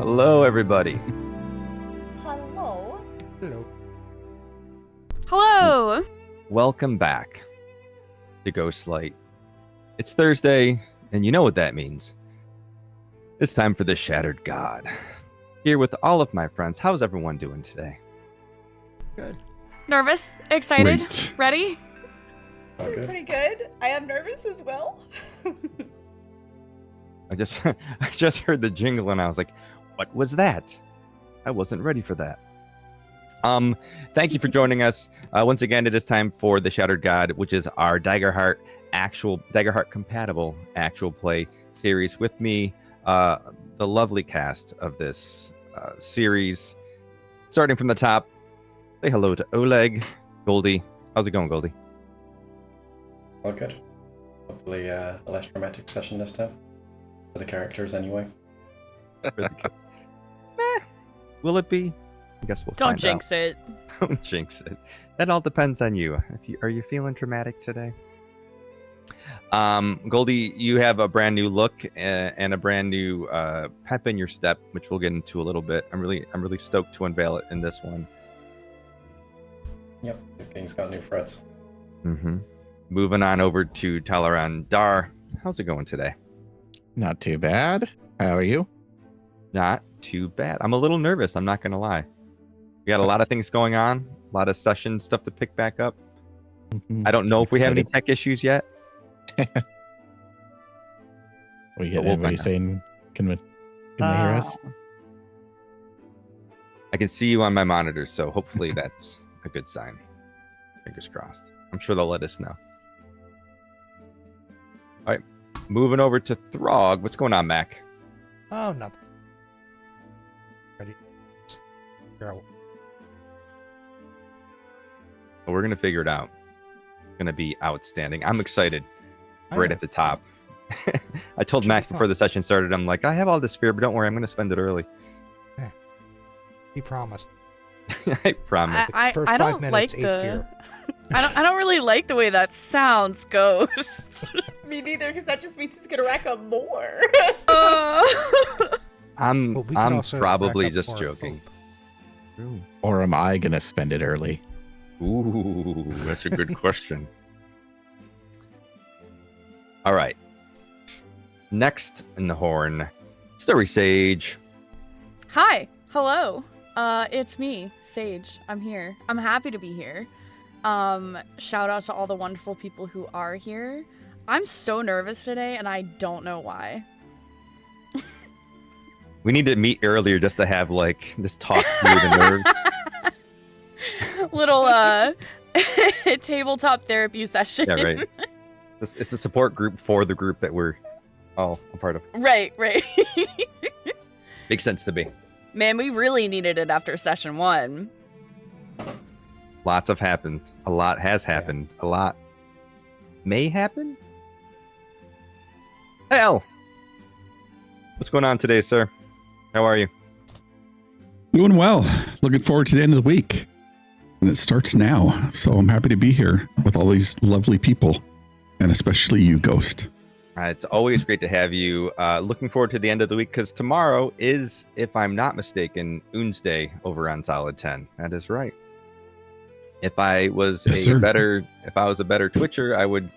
Hello, everybody. Hello. Hello. Hello! Welcome back to Ghostlight. It's Thursday, and you know what that means. It's time for the Shattered God. Here with all of my friends. How's everyone doing today? Good. Nervous? Excited? Great. Ready? Doing Okay. pretty good. I am nervous as well. I just heard the jingle and I was like, what was that? I wasn't ready for that. Thank you for joining us. Once again, it is time for the Shattered God, which is our Daggerheart compatible actual play series. With me, the lovely cast of this series. Starting from the top, say hello to Oleg, Goldie. How's it going, Goldie? All good. Hopefully a less dramatic session this time. For the characters, anyway. Will it be? I guess we'll Don't find jinx it. out. Don't jinx it. That all depends on you. Are you feeling dramatic today? Goldie, you have a brand new look and a brand new pep in your step, which we'll get into a little bit. I'm really stoked to unveil it in this one. Yep, this game's got new frets. Mm-hmm. Moving on over to Talaran Dar. How's it going today? Not too bad. How are you? Not too bad. I'm a little nervous. I'm not gonna lie. We got a lot of things going on, a lot of session stuff to pick back up. I don't know if we have any tech issues yet. We But get we'll anybody find out. saying, can they hear us? I can see you on my monitor, so hopefully that's a good sign. Fingers crossed. I'm sure they'll let us know. All right, moving over to Throg. What's going on, Mac? Oh, nothing. Ready? Figure out- We're gonna figure it out. It's gonna be outstanding. I'm excited. I Right know. at the top. I told Should Mac be fun. before the session started. I'm like, I have all this fear, but don't worry, I'm gonna spend it early. He promised. I promise. First I 5 don't minutes, like 8 the. fear. I don't really like the way that sounds, Ghost. Me neither, because that just means it's gonna rack up more. I'm But we could I'm also probably rack up just more joking. hope. Or am I going to spend it early? Ooh, that's a good question. All right. Next in the horn, Story Sage. Hi. Hello. It's me, Sage. I'm here. I'm happy to be here. Shout out to all the wonderful people who are here. I'm so nervous today, and I don't know why. We need to meet earlier just to have just talk through the nerves. Little tabletop therapy session. Yeah, right. It's a support group for the group that we're all a part of. Right. Makes sense to me. Man, we really needed it after session 1. Lots have happened. A lot has happened. A lot may happen. Hell, what's going on today, sir? How are you? Doing well. Looking forward to the end of the week. And it starts now. So I'm happy to be here with all these lovely people. And especially you, Ghost. It's always great to have you. Looking forward to the end of the week because tomorrow is, if I'm not mistaken, Oons Day over on Solid 10. That is right. If I was Yes, a sir. better Twitcher, I would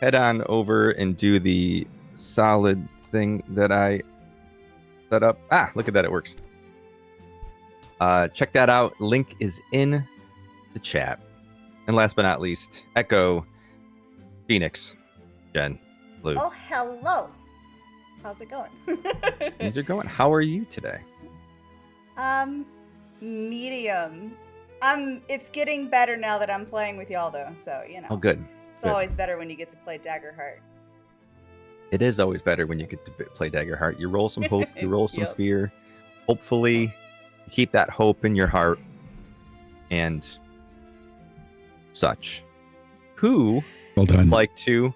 head on over and do the Solid thing that I set up. Look at that, it works. Check that out. Link is in the chat. And last but not least, Echo, Phoenix, Jen, Blue. Oh, hello. How's it going? Things are going. How are you today? Medium. It's getting better now that I'm playing with y'all, though. So Oh, good. It's good. always better when you get to play Daggerheart. It is always better when you get to play Daggerheart. You roll some hope, you roll some Yep. fear. Hopefully, you keep that hope in your heart and such. Who Well done. would like to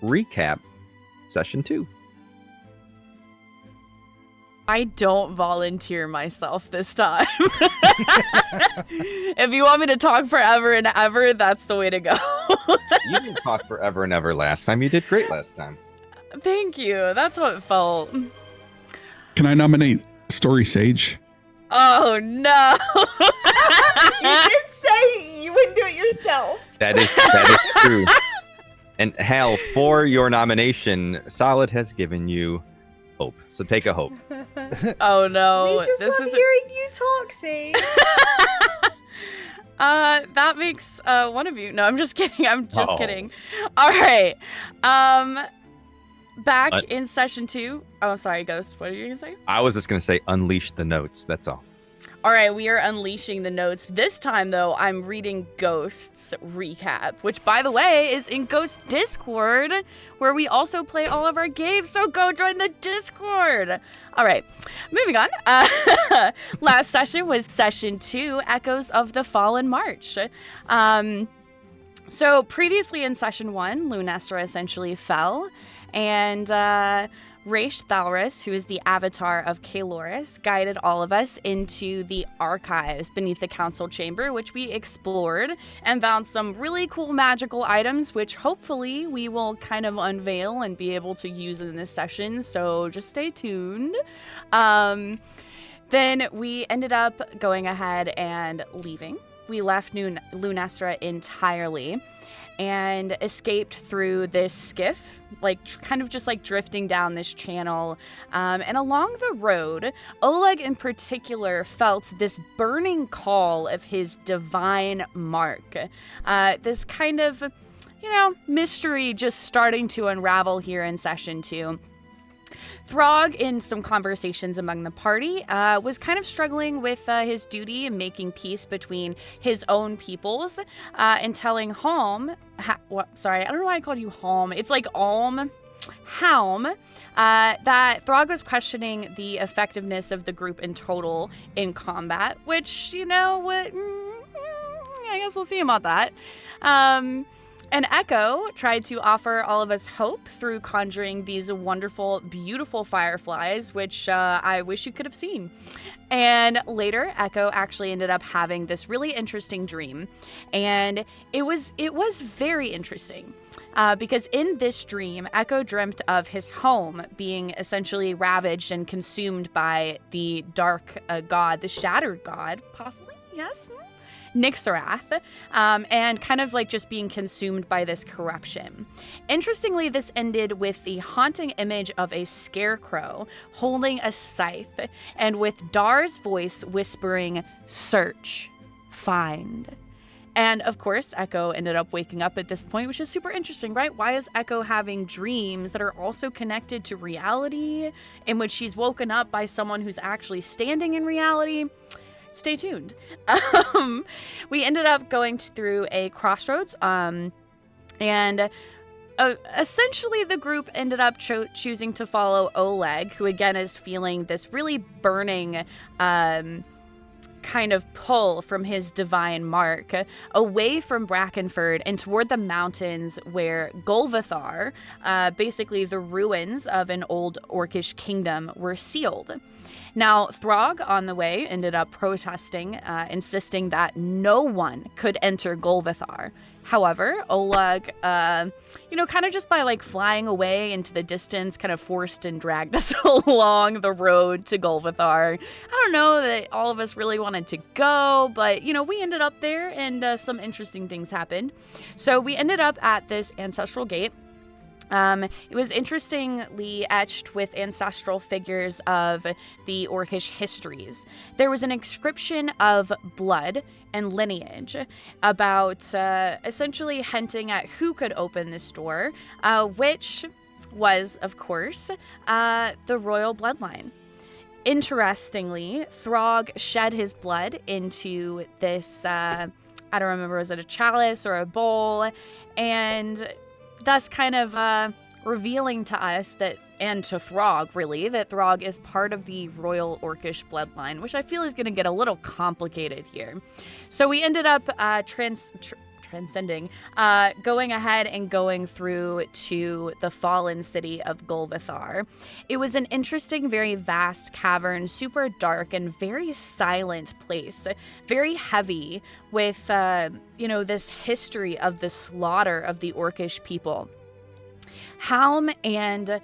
recap session 2? I don't volunteer myself this time. If you want me to talk forever and ever, that's the way to go. You didn't talk forever and ever last time. You did great last time. Thank you. That's how it felt. Can I nominate story, Sage. Oh no! You did say you wouldn't do it yourself. That is true. And Hal, for your nomination, Solid has given you hope. So take a hope. Oh no! We just love hearing you talk, Sage. That makes one of you. No, I'm just kidding. I'm just kidding. All right. Back in session 2. Oh, sorry, Ghost. What are you gonna say? I was just gonna say unleash the notes. That's all. All right, we are unleashing the notes. This time, though, I'm reading Ghost's recap, which, by the way, is in Ghost Discord, where we also play all of our games, so go join the Discord. All right, moving on. Last session was session 2, Echoes of the Fallen March. So previously in session 1, Lunestra essentially fell, and Raish Thalris, who is the avatar of Cael'Doris, guided all of us into the archives beneath the council chamber, which we explored and found some really cool magical items, which hopefully we will kind of unveil and be able to use in this session, so just stay tuned. Then we ended up going ahead and leaving. We left Lunestra entirely and escaped through this skiff, kind of just drifting down this channel. And along the road, Oleg in particular felt this burning call of his divine mark. This kind of, mystery just starting to unravel here in session 2. Throg, in some conversations among the party, was kind of struggling with his duty in making peace between his own peoples and telling Halm, I don't know why I called you Halm. It's like Halm, that Throg was questioning the effectiveness of the group in total in combat, which, I guess we'll see about that. And Echo tried to offer all of us hope through conjuring these wonderful, beautiful fireflies, which I wish you could have seen. And later, Echo actually ended up having this really interesting dream. And it was very interesting because in this dream, Echo dreamt of his home being essentially ravaged and consumed by the dark god, the shattered god, possibly, yes? Nixarath, and kind of just being consumed by this corruption. Interestingly, this ended with the haunting image of a scarecrow holding a scythe, and with Dar's voice whispering, "Search, find." And of course, Echo ended up waking up at this point, which is super interesting, right? Why is Echo having dreams that are also connected to reality, in which she's woken up by someone who's actually standing in reality? Stay tuned. We ended up going through a crossroads, and essentially the group ended up choosing to follow Oleg, who again is feeling this really burning kind of pull from his divine mark away from Brackenford and toward the mountains where Golvathar, basically the ruins of an old Orcish kingdom, were sealed. Now, Throg, on the way, ended up protesting, insisting that no one could enter Golvathar. However, Oleg, kind of just by flying away into the distance, kind of forced and dragged us along the road to Golvathar. I don't know that all of us really wanted to go, but, we ended up there and some interesting things happened. So we ended up at this ancestral gate. It was interestingly etched with ancestral figures of the Orcish histories. There was an inscription of blood and lineage about essentially hinting at who could open this door, which was, of course, the royal bloodline. Interestingly, Throg shed his blood into this, I don't remember, was it a chalice or a bowl, and thus kind of revealing to us that, and to Throg really, that Throg is part of the royal Orcish bloodline, which I feel is going to get a little complicated here. So we ended up transcending, going ahead and going through to the fallen city of Golvathar. It was an interesting, very vast cavern, super dark and very silent place, very heavy with, this history of the slaughter of the Orcish people. Halm and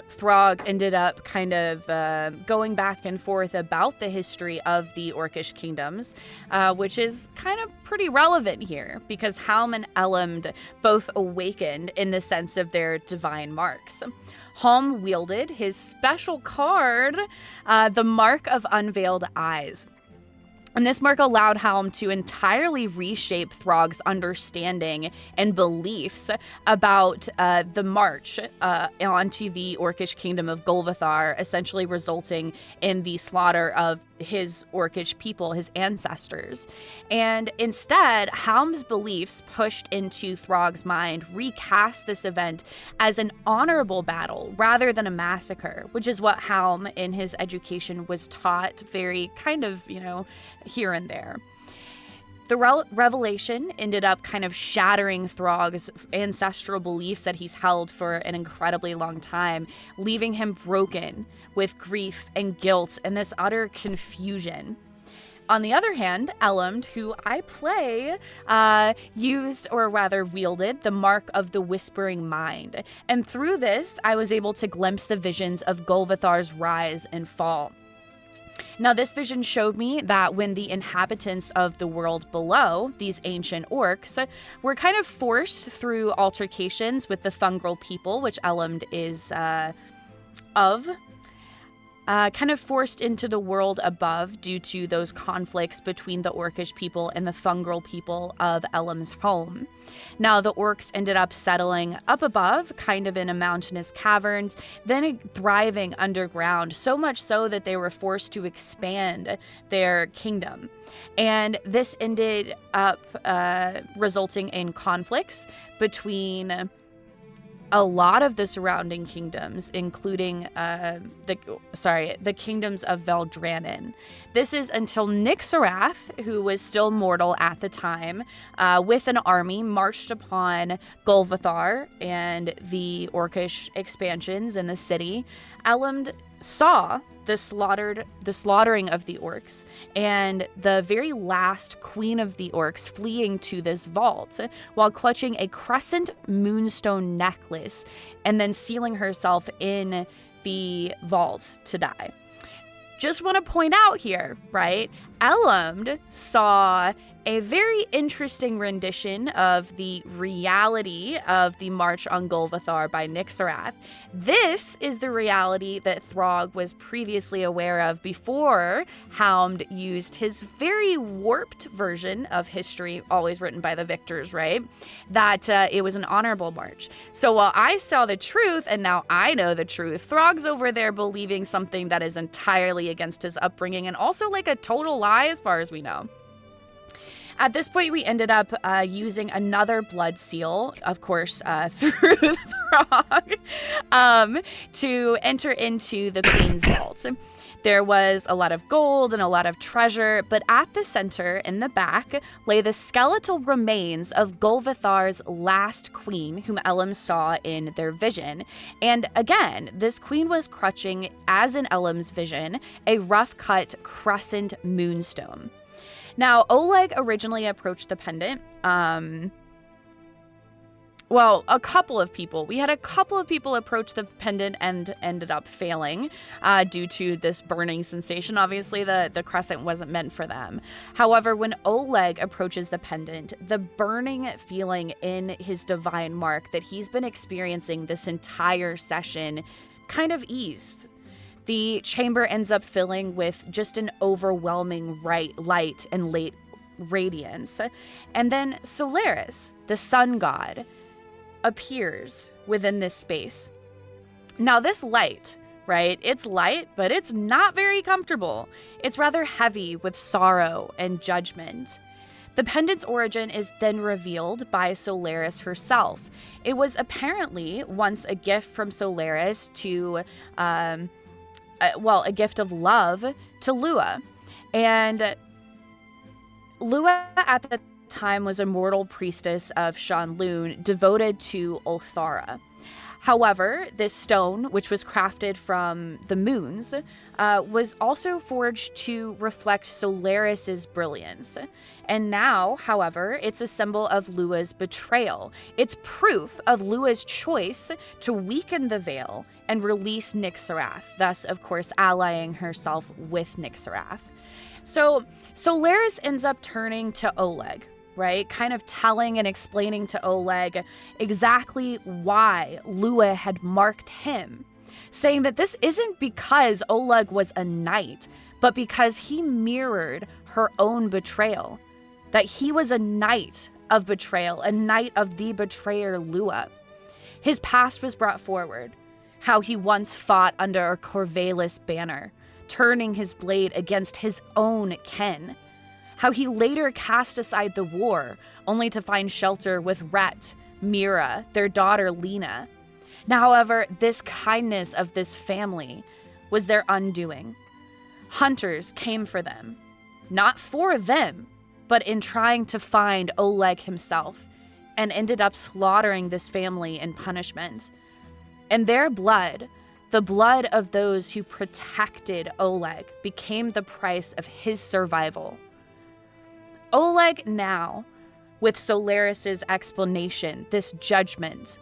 Throg ended up kind of going back and forth about the history of the Orcish kingdoms, which is kind of pretty relevant here because Halm and Elend both awakened in the sense of their divine marks. Halm wielded his special card, the Mark of Unveiled Eyes. And this mark allowed Halm to entirely reshape Throg's understanding and beliefs about the march onto the Orcish kingdom of Golvathar, essentially resulting in the slaughter of his Orcish people, his ancestors. And instead, Halm's beliefs pushed into Throg's mind recast this event as an honorable battle rather than a massacre, which is what Halm in his education was taught very kind of, here and there. The revelation ended up kind of shattering Throg's ancestral beliefs that he's held for an incredibly long time, leaving him broken with grief and guilt and this utter confusion. On the other hand, Elend, who I play, used, or rather wielded, the Mark of the Whispering Mind. And through this, I was able to glimpse the visions of Golvathar's rise and fall. Now, this vision showed me that when the inhabitants of the world below, these ancient orcs, were kind of forced through altercations with the Fungrel people, which Elend is kind of forced into the world above due to those conflicts between the Orcish people and the Fungrel people of Elam's home. Now, the orcs ended up settling up above, kind of in a mountainous caverns, then thriving underground, so much so that they were forced to expand their kingdom. And this ended up resulting in conflicts between a lot of the surrounding kingdoms, including the kingdoms of Veldrannen. This is until Nyxarath, who was still mortal at the time, with an army marched upon Golvathar and the Orcish expansions in the city. Elend saw the slaughtering of the orcs and the very last queen of the orcs fleeing to this vault while clutching a crescent moonstone necklace and then sealing herself in the vault to die. Just want to point out here, right? Elend saw a very interesting rendition of the reality of the March on Golvathar by Nyxarath. This is the reality that Throg was previously aware of before Hound used his very warped version of history, always written by the victors, right? That it was an honorable march. So while I saw the truth, and now I know the truth, Throg's over there believing something that is entirely against his upbringing and also like a total lie as far as we know. At this point, we ended up using another blood seal, of course, through Throg, to enter into the Queen's Vault. There was a lot of gold and a lot of treasure, but at the center, in the back, lay the skeletal remains of Golvathar's last queen, whom Elam saw in their vision. And again, this queen was clutching, as in Elam's vision, a rough-cut crescent moonstone. Now, Oleg originally approached the pendant. A couple of people. We had a couple of people approach the pendant and ended up failing due to this burning sensation. Obviously, the crescent wasn't meant for them. However, when Oleg approaches the pendant, the burning feeling in his divine mark that he's been experiencing this entire session kind of eased. The chamber ends up filling with just an overwhelming light and late radiance. And then Solaris, the sun god, appears within this space. Now this light, right? It's light, but it's not very comfortable. It's rather heavy with sorrow and judgment. The pendant's origin is then revealed by Solaris herself. It was apparently once a gift from Solaris to a gift of love to Lua. And Lua at the time was a mortal priestess of Shanloon devoted to Ulthara. However, this stone, which was crafted from the moons, was also forged to reflect Solaris's brilliance. And now, however, it's a symbol of Lua's betrayal. It's proof of Lua's choice to weaken the veil and release Nyxarath, thus, of course, allying herself with Nyxarath. So Solaris ends up turning to Oleg, right? Kind of telling and explaining to Oleg exactly why Lua had marked him, saying that this isn't because Oleg was a knight, but because he mirrored her own betrayal, that he was a knight of betrayal, a knight of the betrayer Lua. His past was brought forward, how he once fought under a Corvallis banner, turning his blade against his own kin. How he later cast aside the war, only to find shelter with Rhett, Mira, their daughter Lena. Now, however, this kindness of this family was their undoing. Hunters came for them, not for them, but in trying to find Oleg himself, and ended up slaughtering this family in punishment. And their blood, the blood of those who protected Oleg, became the price of his survival. Oleg now, with Solaris's explanation, this judgment,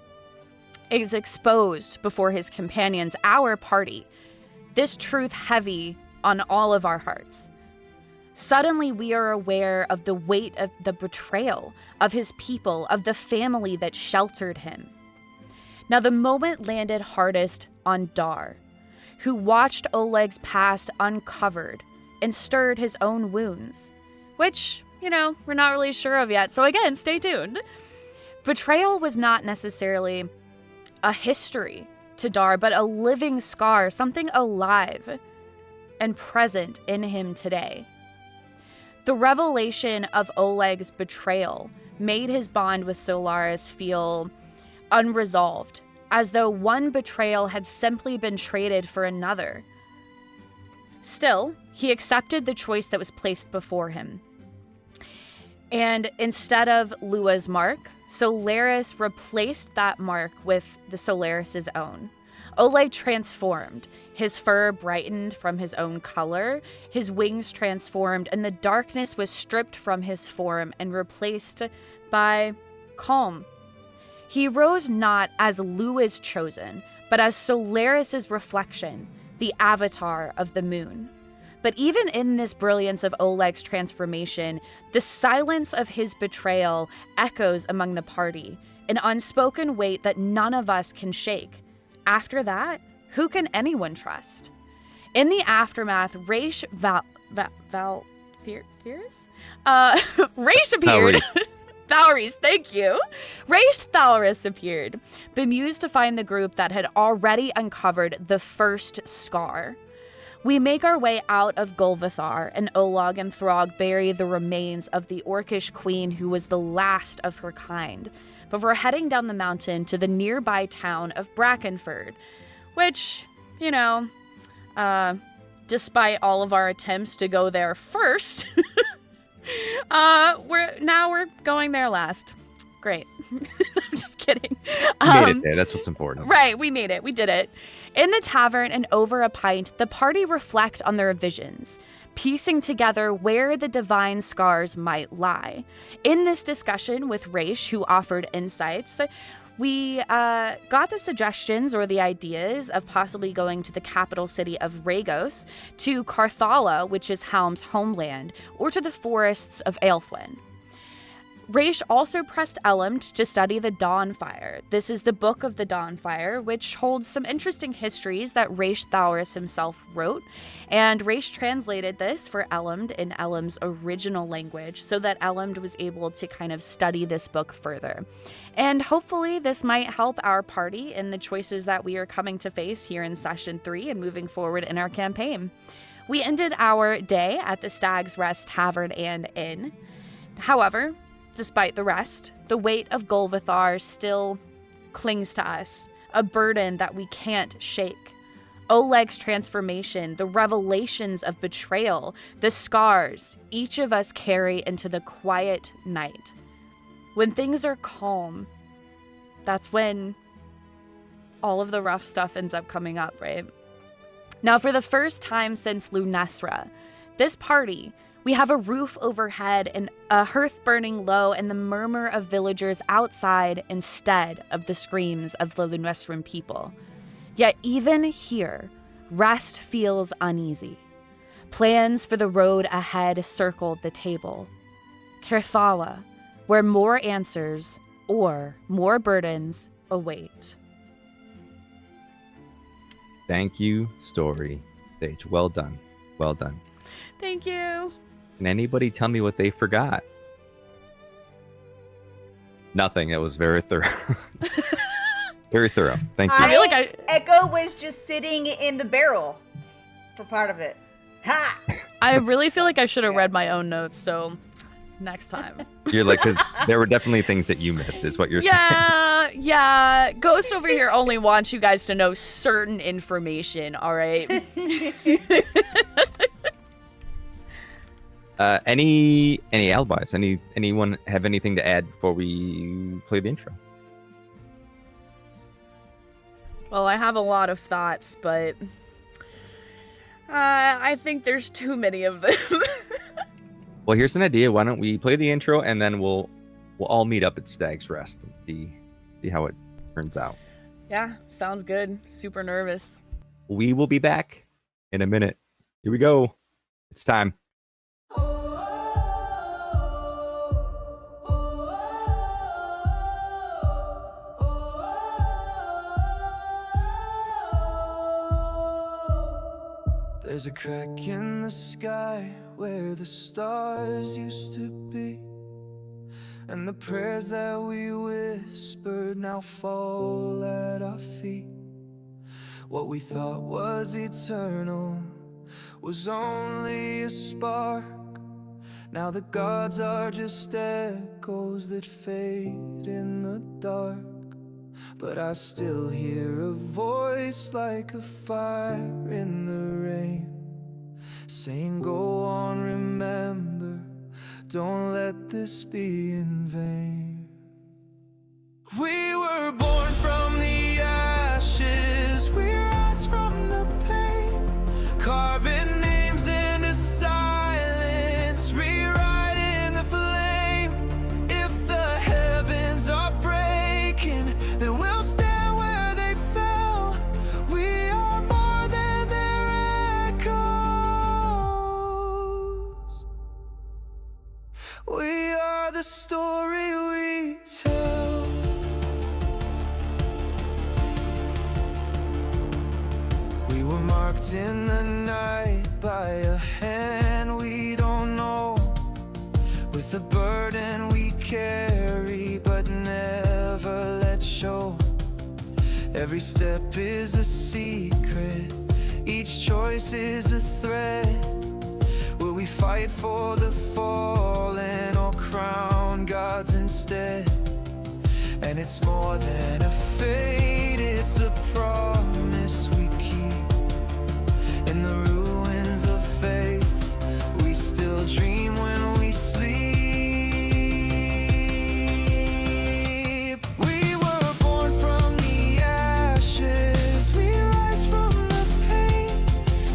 is exposed before his companions, our party, this truth heavy on all of our hearts. Suddenly we are aware of the weight of the betrayal of his people, of the family that sheltered him. Now the moment landed hardest on Dar, who watched Oleg's past uncovered and stirred his own wounds, which, we're not really sure of yet. So again, stay tuned. Betrayal was not necessarily a history to Dar, but a living scar, something alive and present in him today. The revelation of Oleg's betrayal made his bond with Solaris feel unresolved, as though one betrayal had simply been traded for another. Still, he accepted the choice that was placed before him. And instead of Lua's mark, Solaris replaced that mark with the Solaris's own. Oleg transformed. His fur brightened from his own color, his wings transformed, and the darkness was stripped from his form and replaced by calm. He rose not as Lua's chosen, but as Solaris's reflection, the avatar of the moon. But even in this brilliance of Oleg's transformation, the silence of his betrayal echoes among the party, an unspoken weight that none of us can shake. After that, who can anyone trust? In the aftermath, Raish Raish appeared. Thalris, thank you. Raish Thalris appeared, bemused to find the group that had already uncovered the first scar. We make our way out of Golvathar, and Olog and Throg bury the remains of the Orcish queen who was the last of her kind. But we're heading down the mountain to the nearby town of Brackenford, which, despite all of our attempts to go there first, we're going there last. Great. I'm just kidding. We made it there. That's what's important. Right, we made it. We did it. In the tavern and over a pint, the party reflect on their visions, piecing together where the divine scars might lie. In this discussion with Raish, who offered insights, we got the suggestions or the ideas of possibly going to the capital city of Ragos, to Caer'thala, which is Helm's homeland, or to the forests of Aelfwyn. Raish also pressed Elend to study the Dawnfire. This is the Book of the Dawnfire, which holds some interesting histories that Raish Thalris himself wrote, and Raish translated this for Elend in Elem's original language so that Elend was able to kind of study this book further. And hopefully this might help our party in the choices that we are coming to face here in Session 3 and moving forward in our campaign. We ended our day at the Stag's Rest Tavern and Inn. However, despite the rest, the weight of Golvathar still clings to us, a burden that we can't shake. Oleg's transformation, the revelations of betrayal, the scars each of us carry into the quiet night. When things are calm, that's when all of the rough stuff ends up coming up, right? Now, for the first time since Lunesra, this party, we have a roof overhead and a hearth burning low and the murmur of villagers outside instead of the screams of the Lunesran people. Yet even here, rest feels uneasy. Plans for the road ahead circled the table. Caer'thala, where more answers or more burdens await. Thank you, story stage. Well done. Well done. Thank you. Can anybody tell me what they forgot? Nothing. It was very thorough. Very thorough. Thank you. I feel like Echo was just sitting in the barrel for part of it. Ha! I really feel like I should have read my own notes, so next time. You're like, because there were definitely things that you missed, is what you're saying. Yeah. Ghost over here only wants you guys to know certain information, all right? Any alibis? Anyone have anything to add before we play the intro? Well, I have a lot of thoughts, but I think there's too many of them. Well, here's an idea. Why don't we play the intro and then we'll all meet up at Stag's Rest and see how it turns out. Yeah, sounds good. Super nervous. We will be back in a minute. Here we go. It's time. There's a crack in the sky where the stars used to be, and the prayers that we whispered now fall at our feet. What we thought was eternal was only a spark. Now the gods are just echoes that fade in the dark. But I still hear a voice like a fire in the rain, saying, go on, remember, don't let this be in vain. We were born from the ashes, we rise from the pain, carving names into silence, rewriting the flame. If the heavens are breaking, then we'll stand where they fell. We are more than their echoes. We are the story we tell. We were marked in the night by a hand we don't know, with a burden we carry but never let show. Every step is a secret, each choice is a threat. Will we fight for the fallen or crown gods instead? And it's more than a fate, it's a promise we keep. In the ruins of faith, we still dream when we sleep. We were born from the ashes, we rise from the pain,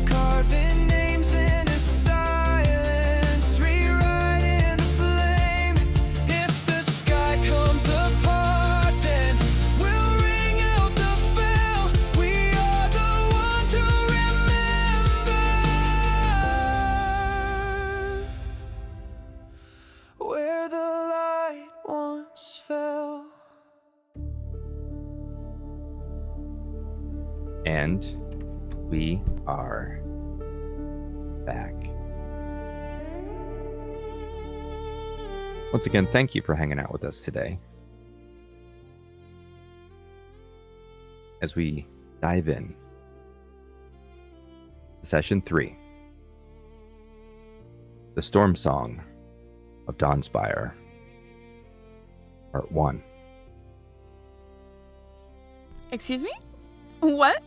carving names into silence, rewriting the flame. If the sky comes apart, then we'll ring out the bell. We are the ones who remember where the light once fell. And we are back. Once again, thank you for hanging out with us today. As we dive in to Session 3, the Stormsong of Dawnspire, Part 1. Excuse me? What?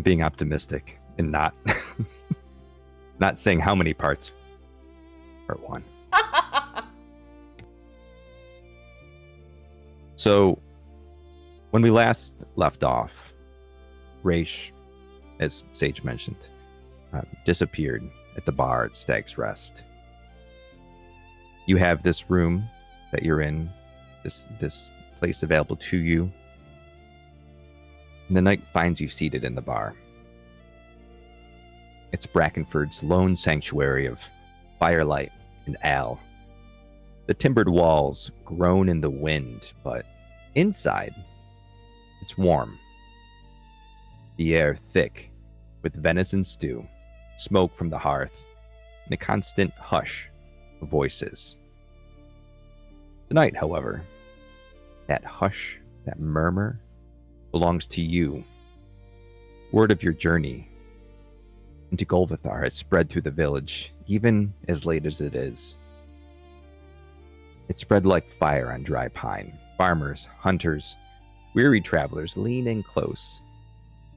Being optimistic and not not saying how many parts. Part 1. So, when we last left off, Raish, as Sage mentioned, disappeared at the bar at Stag's Rest. You have this room that you're in, this place available to you, and the night finds you seated in the bar. It's Brackenford's lone sanctuary of firelight and ale. The timbered walls groan in the wind, but inside, it's warm. The air thick with venison stew, smoke from the hearth, and a constant hush of voices. Tonight, however, that hush, that murmur, belongs to you. Word of your journey into Golvathar has spread through the village, even as late as it is. It spread like fire on dry pine. Farmers, hunters, weary travelers lean in close,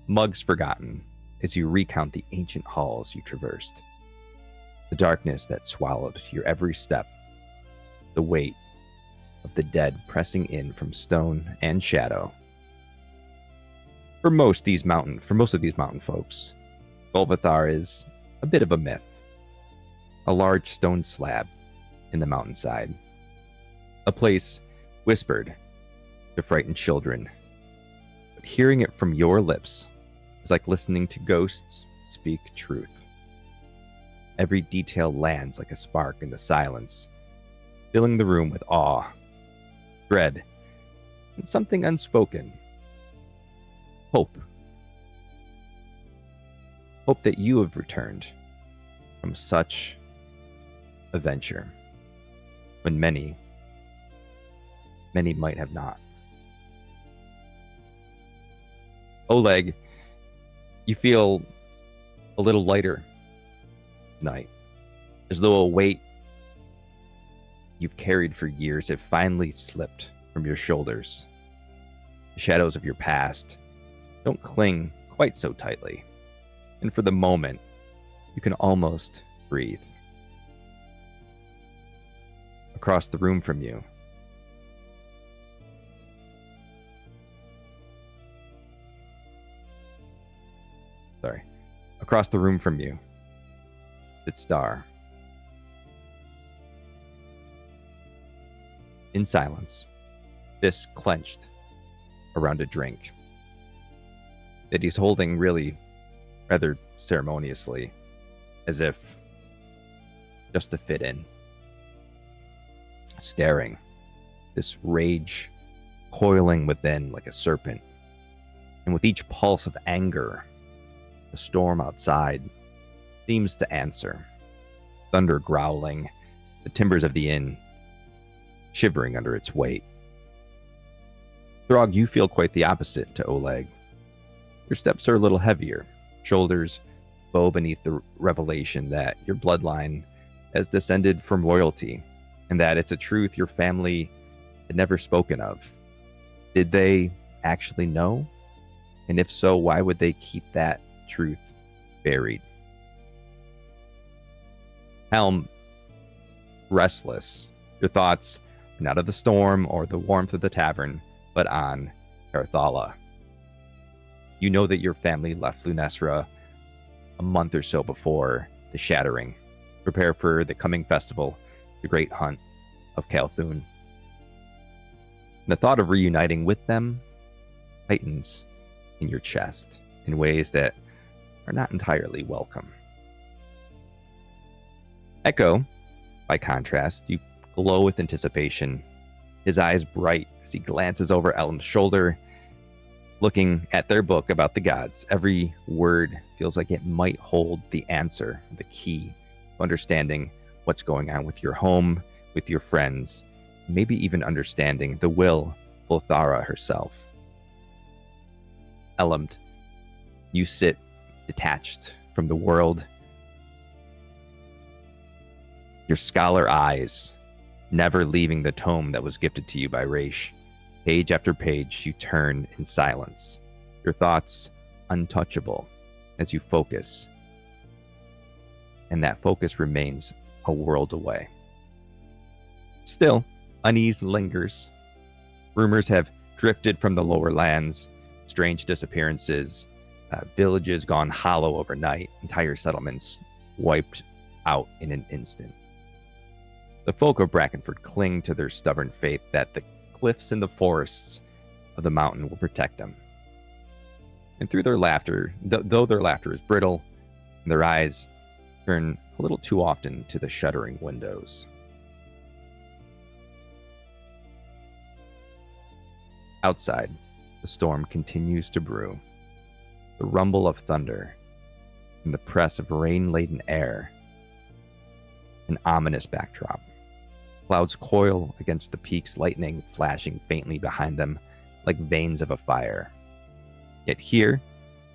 mugs forgotten as you recount the ancient halls you traversed. The darkness that swallowed your every step, the weight of the dead pressing in from stone and shadow. For most of these mountain folks, Golvathar is a bit of a myth. A large stone slab in the mountainside. A place whispered to frighten children. But hearing it from your lips is like listening to ghosts speak truth. Every detail lands like a spark in the silence, filling the room with awe, dread, and something unspoken. Hope. Hope that you have returned from such a venture when many might have not. Oleg, you feel a little lighter tonight, as though a weight you've carried for years have finally slipped from your shoulders. The shadows of your past don't cling quite so tightly, and for the moment, you can almost breathe. Across the room from you, sits Star. In silence, fists clenched around a drink that he's holding really rather ceremoniously, as if just to fit in. Staring, this rage coiling within like a serpent, and with each pulse of anger, the storm outside seems to answer. Thunder growling, the timbers of the inn shivering under its weight. Throg, you feel quite the opposite to Oleg. Your steps are a little heavier, shoulders bow beneath the revelation that your bloodline has descended from royalty, and that it's a truth your family had never spoken of. Did they actually know? And if so, why would they keep that truth buried? Helm, restless, your thoughts not of the storm or the warmth of the tavern, but on Caer'thala. You know that your family left Lunesra a month or so before the Shattering, prepare for the coming festival, the Great Hunt of Calthun. The thought of reuniting with them tightens in your chest in ways that are not entirely welcome. Echo, by contrast, you glow with anticipation, his eyes bright as he glances over Elm's shoulder, looking at their book about the gods. Every word feels like it might hold the answer, the key to understanding what's going on with your home, with your friends, maybe even understanding the will of Lothara herself. Elmd, you sit detached from the world, your scholar eyes never leaving the tome that was gifted to you by Raish. Page after page, you turn in silence, your thoughts untouchable as you focus. And that focus remains a world away. Still, unease lingers, Rumors have drifted from the lower lands, strange disappearances, villages gone hollow overnight, entire settlements wiped out in an instant. The folk of Brackenford cling to their stubborn faith that the cliffs and the forests of the mountain will protect them. And through their laughter, though their laughter is brittle, their eyes turn a little too often to the shuddering windows. Outside, the storm continues to brew. The rumble of thunder and the press of rain-laden air. An ominous backdrop. Clouds coil against the peaks, lightning flashing faintly behind them like veins of a fire. Yet here,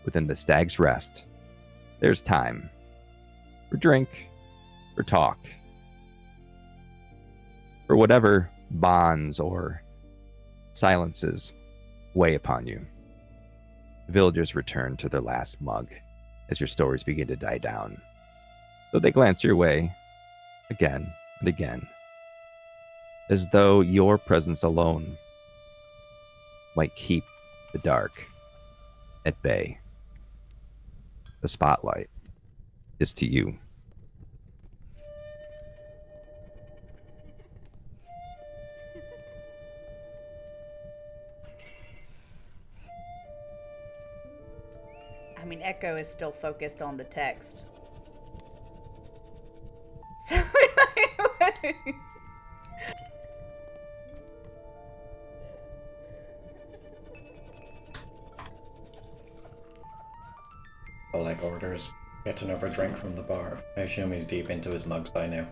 within the Stag's Rest, there's time for drink, for talk, for whatever bonds or silences weigh upon you. The villagers return to their last mug as your stories begin to die down, though they glance your way again and again, as though your presence alone might keep the dark at bay. The spotlight is to you. I mean, Echo is still focused on the text. So, Oleg orders. Get another drink from the bar. I assume he's deep into his mugs by now.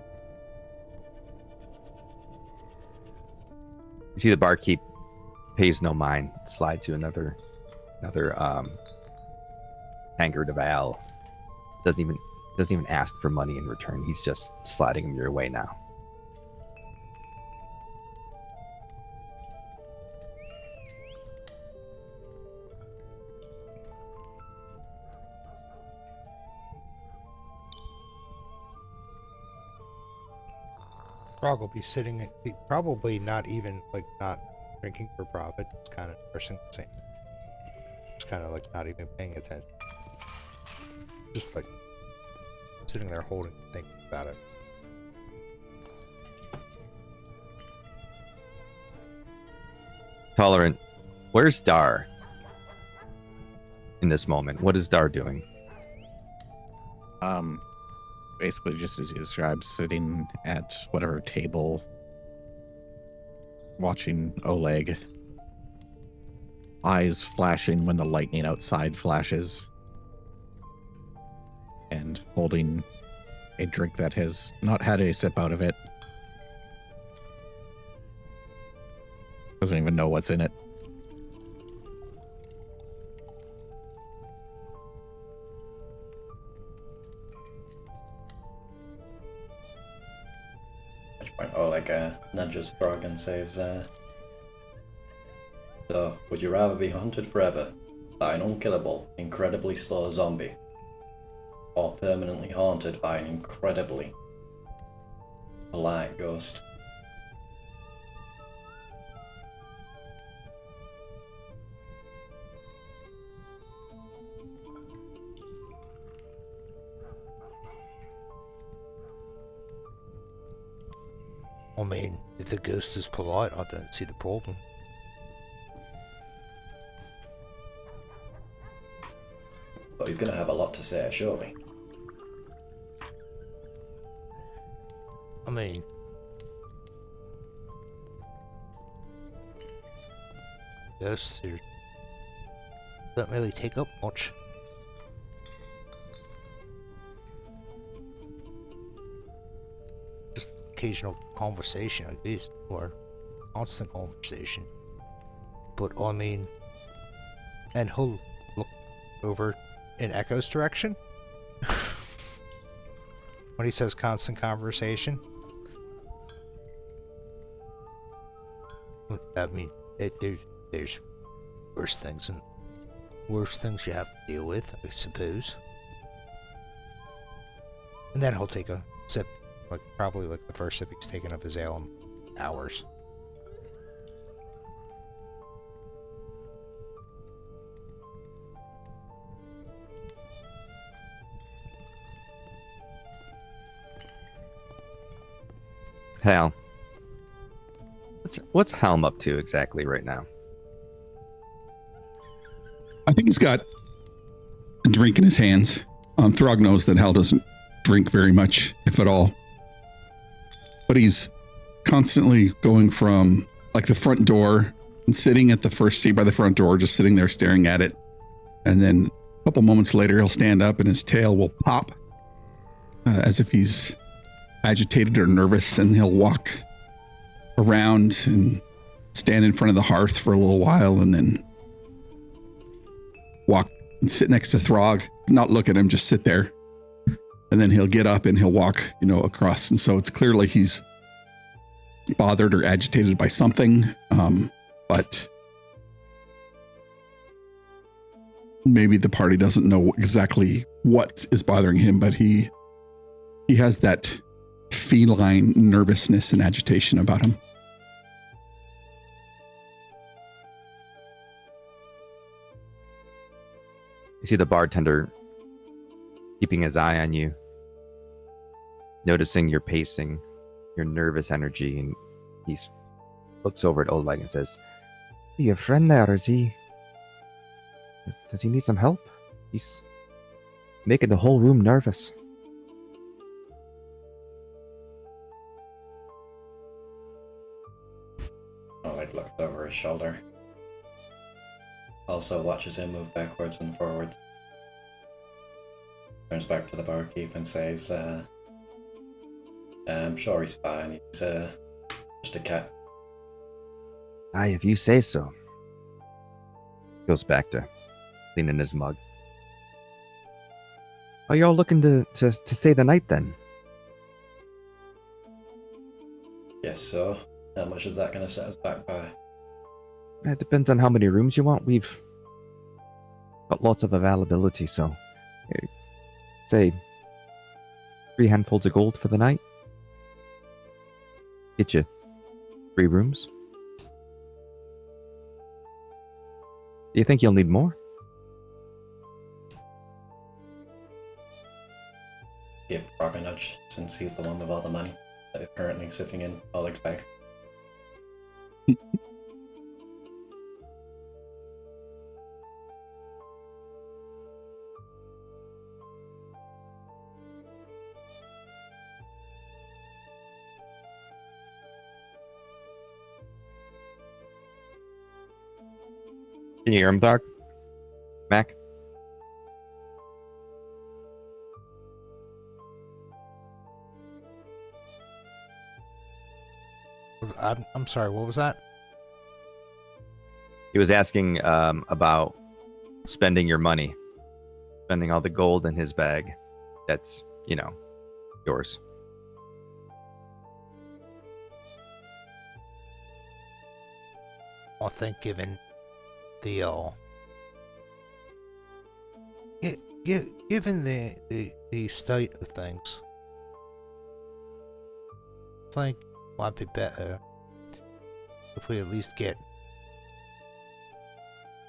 You see the barkeep pays no mind, slides you another tankard of ale. Doesn't even ask for money in return. He's just sliding them your way now. Frog will be sitting, probably not even, like, not drinking for profit, just kind of nursing the same. Just kind of, like, not even paying attention. Just, like, sitting there holding, thinking about it. Tolerant, where's Dar in this moment? What is Dar doing? Basically just as you described, sitting at whatever table, watching Oleg, eyes flashing when the lightning outside flashes, and holding a drink that has not had a sip out of it. Doesn't even know what's in it. At which point Oleg nudges Throg and says, so, would you rather be hunted forever by an unkillable, incredibly slow zombie, or permanently haunted by an incredibly polite ghost? I mean, if the ghost is polite, I don't see the problem. But he's gonna have a lot to say, surely. I mean, ghosts don't really take up much. Just occasional conversation, I guess, or constant conversation. But I mean, and he'll look over in Echo's direction when he says constant conversation. I mean, there's worse things you have to deal with, I suppose. And then he'll take a sip, like probably like the first sip he's taken of his ale in hours. Hal, what's Helm up to exactly right now? I think he's got a drink in his hands. Throg knows that Hal doesn't drink very much, if at all. But he's constantly going from like the front door and sitting at the first seat by the front door, just sitting there staring at it. And then a couple moments later, he'll stand up and his tail will pop as if he's agitated or nervous, and he'll walk around and stand in front of the hearth for a little while and then walk and sit next to Throg, not look at him, just sit there. And then he'll get up and he'll walk, across. And so it's clear like he's bothered or agitated by something. But maybe the party doesn't know exactly what is bothering him, but he has that feline nervousness and agitation about him. You see the bartender keeping his eye on you, noticing your pacing, your nervous energy, and he looks over at Oleg and says, "Your friend there, is he... Does he need some help? He's making the whole room nervous." Oleg looks over his shoulder. Also watches him move backwards and forwards. Turns back to the barkeep and says, I'm sure he's fine. He's just a cat. Aye, if you say so. Goes back to cleaning his mug. Are you all looking to stay the night then? Yes, so how much is that going to set us back by? It depends on how many rooms you want. We've got lots of availability, so say 3 handfuls of gold for the night. Get you 3 rooms. Do you think you'll need more? Give Frog a nudge, since he's the one with all the money that is currently sitting in Oleg's bag. Can you hear him, Dark? Mac? I'm sorry, what was that? He was asking about spending your money. Spending all the gold in his bag. That's, yours. I think given the given the state of things, I think it might be better if we at least get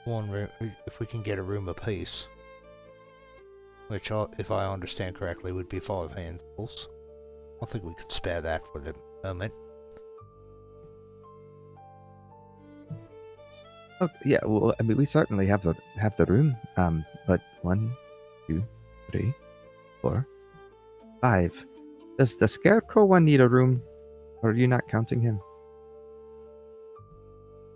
one room, if we can get a room apiece, which, if I understand correctly, would be 5 handfuls. I think we could spare that for the moment. Oh, yeah, well, I mean, we certainly have the room. But 1, 2, 3, 4, 5. Does the Scarecrow one need a room? Or are you not counting him?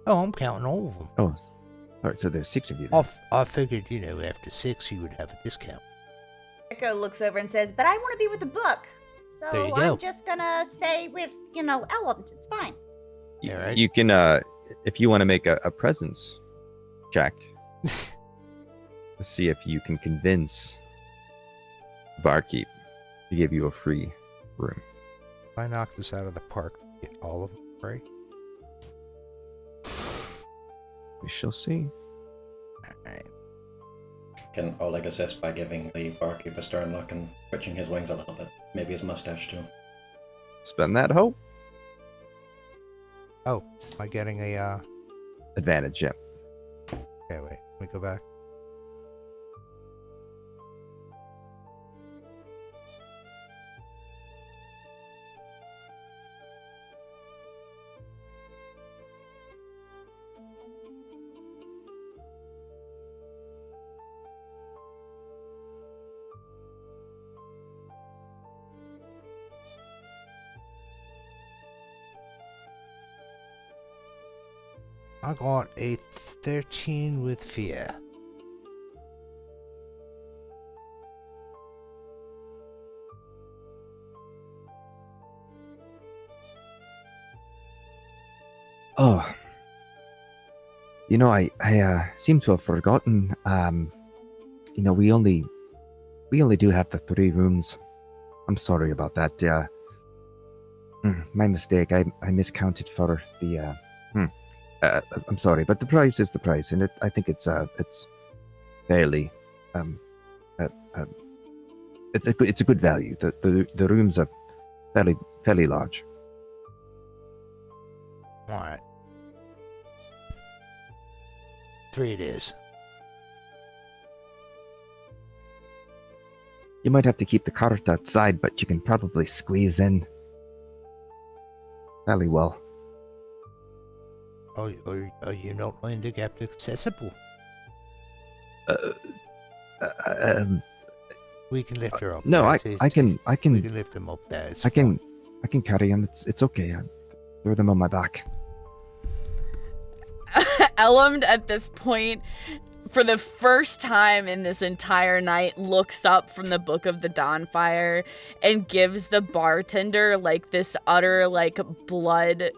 Oh, I'm counting all of them. Oh, all right, so there's 6 of you then. I figured, after 6 you would have a discount. Echo looks over and says, "But I want to be with the book, so There you go. I'm just gonna stay with, Ellen. It's fine." Yeah, right. You can, if you want to make a presence check, to see if you can convince Barkeep to give you a free room. If I knock this out of the park, get all of them free. We shall see. Alright. Can Oleg assist by giving the barkeep a stern look and twitching his wings a little bit? Maybe his mustache too. Spend that hope. Oh, am I getting a, Advantage, yeah. Okay, wait, let me go back. I got a 13 with fear. Oh, I seem to have forgotten. We only do have the 3 rooms. I'm sorry about that. My mistake. I miscounted for the. I'm sorry, but the price is the price, and I think it's fairly. It's a good value. The rooms are fairly large. Alright. 3 it is. You might have to keep the cart outside, but you can probably squeeze in fairly well. Oh, you not mind to get accessible? We can lift her up. No, there. I can We can lift them up there. It's I can carry them. It's okay. I throw them on my back. Elmd at this point, for the first time in this entire night, looks up from the Book of the Dawnfire and gives the bartender like this utter like blood-eyed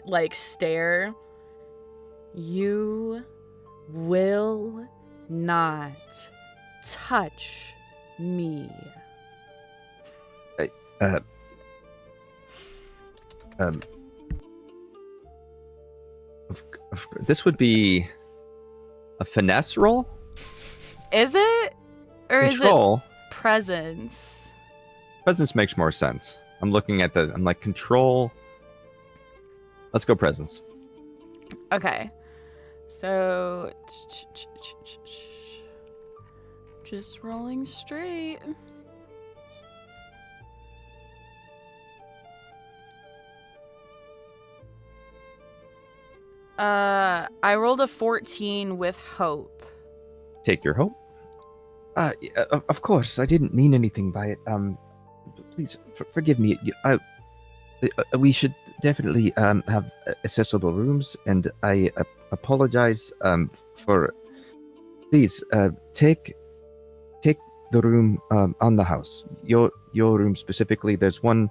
like stare. You will not touch me. This would be a finesse roll? Is it? Or Control. is it presence? Presence makes more sense. I'm looking at I'm like, control. Let's go presence. Okay. So, just rolling straight. I rolled a 14 with hope. Take your hope. Of course, I didn't mean anything by it. Please forgive me. We should definitely have accessible rooms, and I apologize for. Please take the room on the house. Your room specifically. There's one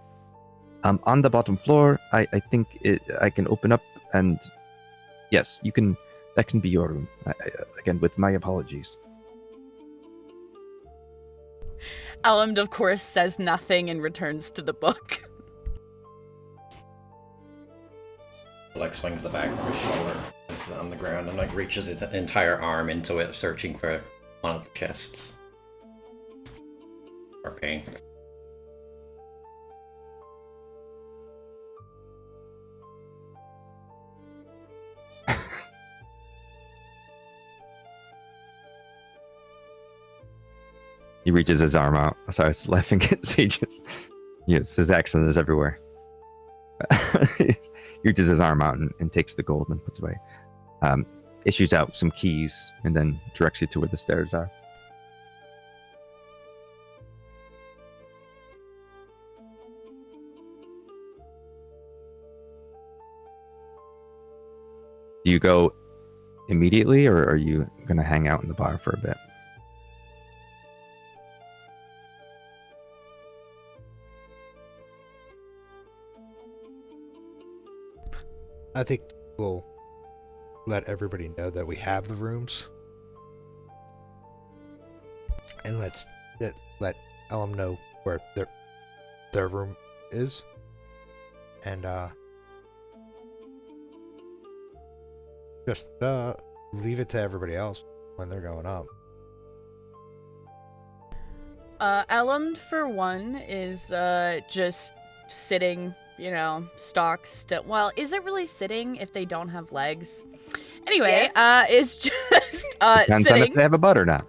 on the bottom floor. I think I can open up, and yes, you can. That can be your room. Again, with my apologies. Elmd, of course, says nothing and returns to the book. Like swings the back of his shoulder. This is on the ground and like reaches its entire arm into it, searching for one of the chests. Or pain. He reaches his arm out. Sorry, I was laughing at Sage's. Yes, his accent is everywhere. He reaches his arm out and takes the gold and puts away. Issues out some keys and then directs you to where the stairs are. Do you go immediately, or are you going to hang out in the bar for a bit? I think we'll let everybody know that we have the rooms. And let Elm know where their room is. And just leave it to everybody else when they're going up. Elmd, for one, is just sitting, stock still. Well, is it really sitting if they don't have legs? Anyway, Yes. it's just Depends on sitting. if they have a butt or not.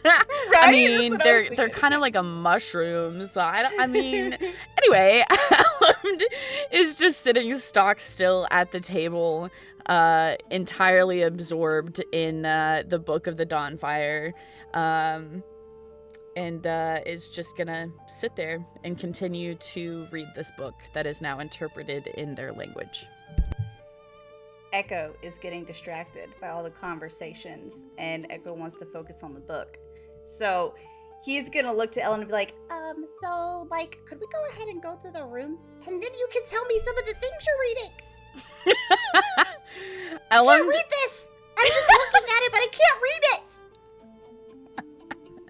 I Right? mean, That's what I was they're thinking. kind of like a mushroom. So anyway, Elmd is just sitting stock still at the table, entirely absorbed in the Book of the Dawnfire, and is just gonna sit there and continue to read this book that is now interpreted in their language. Echo is getting distracted by all the conversations, and Echo wants to focus on the book. So he's gonna look to Ellen and be like, so, like, could we go ahead and go to the room? And then you can tell me some of the things you're reading. I can't read this! I'm just looking at it, but I can't read it!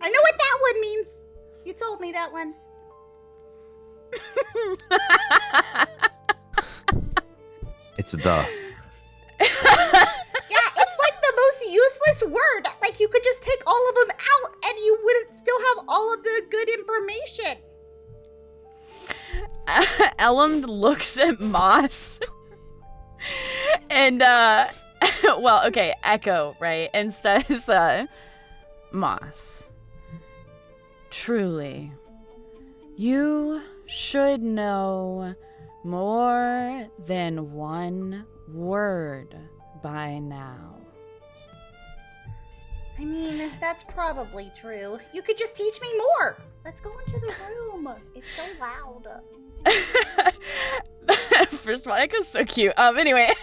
I know what that one means. You told me that one. It's the. Yeah, it's like the most useless word. Like, you could just take all of them out and you wouldn't still have all of the good information. Ellum looks at Moss. And, well, okay, Echo, right? And says, Moss, truly, you should know more than one word by now. I mean, that's probably true. You could just teach me more. Let's go into the room. It's so loud. First of all, Echo's so cute. Anyway,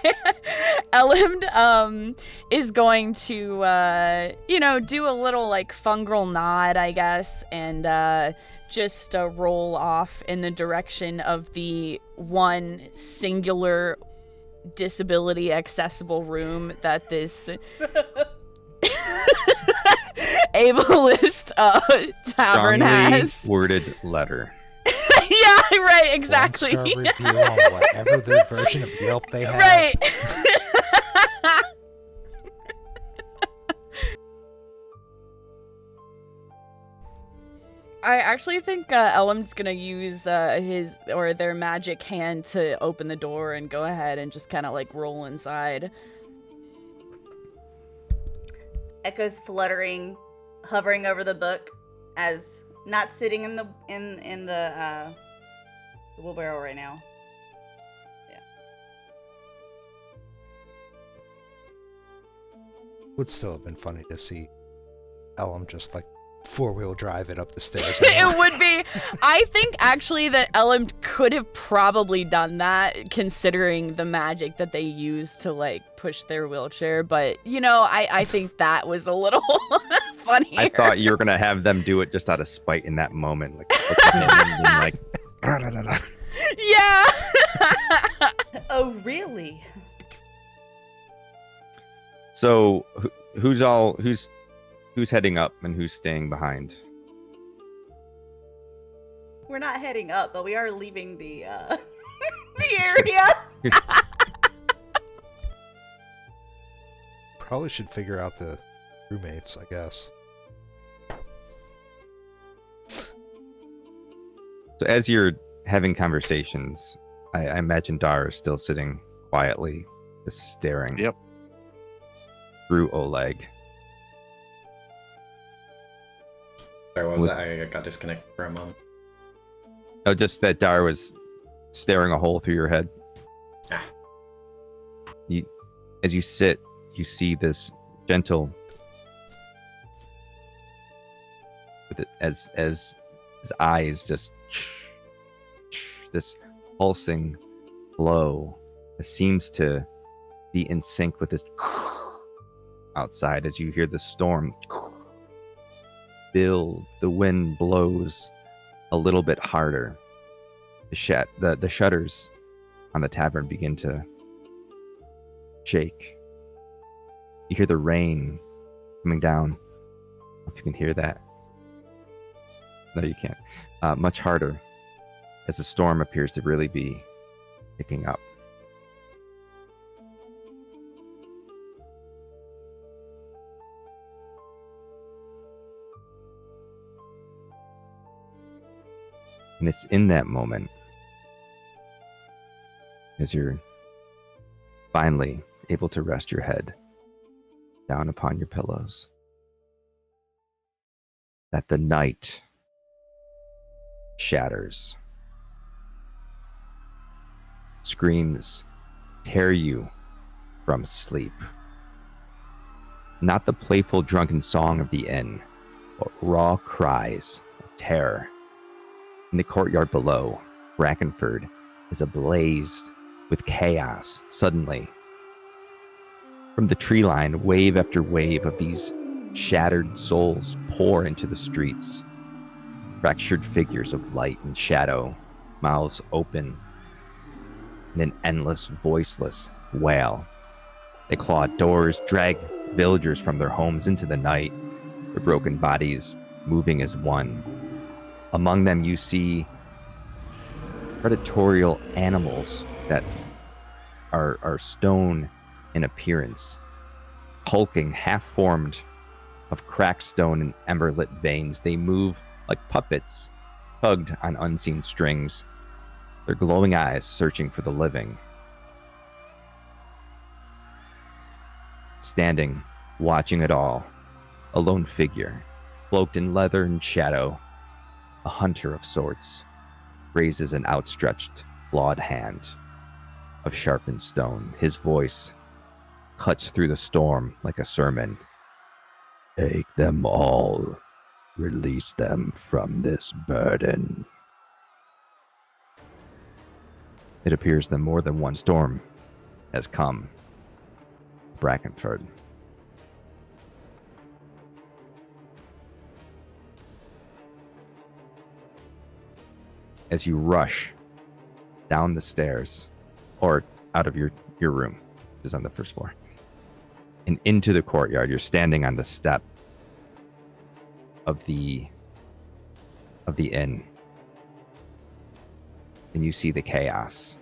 Elend, is going to, do a little, like, fungal nod, I guess, and, just roll off in the direction of the one singular disability accessible room that this ableist tavern Strongly has. worded letter. Yeah, right, exactly. 1-star review on whatever the version of Yelp they have. Right. I actually think Elum's gonna use their magic hand to open the door and go ahead and just kind of like roll inside. Echo's fluttering, hovering over the book, as not sitting in the wheelbarrow right now. Yeah. Would still have been funny to see Ellum just like 4-wheel drive it up the stairs. It would be. I think actually that Elum could have probably done that, considering the magic that they used to like push their wheelchair. But I think that was a little funnier. I thought you were gonna have them do it just out of spite in that moment, like, like, yeah. Oh, really? So who's heading up and who's staying behind? We're not heading up, but we are leaving the the area. Probably should figure out the roommates, I guess. So as you're having conversations, I imagine Dar is still sitting quietly, just staring. Yep. Through Oleg. Sorry, what was that? I got disconnected for a moment. Oh, just that Dar was staring a hole through your head. Ah. As you sit, you see this gentle, with it as his eyes just this pulsing flow that seems to be in sync with this outside. As you hear the storm build, the wind blows a little bit harder. The shutters on the tavern begin to shake. You hear the rain coming down. I don't know if you can hear that. No, you can't. Much harder, as the storm appears to really be picking up. And it's in that moment, as you're finally able to rest your head down upon your pillows, that the night shatters. Screams tear you from sleep. Not the playful drunken song of the inn, but raw cries of terror. In the courtyard below, Brackenford is ablaze with chaos. Suddenly, From the tree line, wave after wave of these shattered souls pour into the streets. Fractured figures of light and shadow, mouths open in an endless, voiceless wail. They claw at doors, drag villagers from their homes into the night, their broken bodies moving as one. Among them, you see predatory animals that are stone in appearance, hulking, half-formed of cracked stone and ember-lit veins. They move like puppets, tugged on unseen strings, their glowing eyes searching for the living. Standing, watching it all, a lone figure, cloaked in leather and shadow, a hunter of sorts, raises an outstretched, clawed hand of sharpened stone. His voice cuts through the storm like a sermon. Take them all. Release them from this burden. It appears that more than one storm has come. Brackenford. As you rush down the stairs, or out of your room, which is on the first floor, and into the courtyard, you're standing on the step of the inn, and you see the chaos.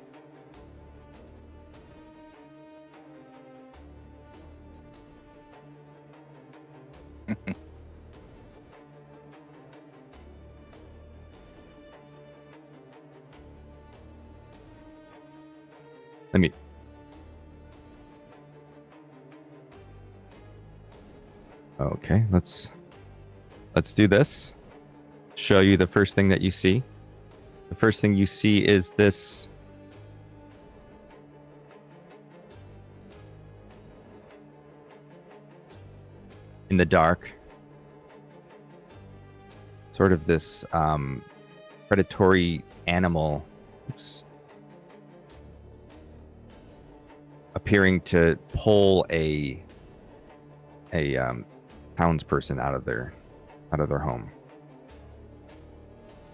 Let me. Okay, let's do this. Show you the first thing that you see. The first thing you see is this in the dark, sort of this predatory animal. Oops. Appearing to pull a townsperson out of their home.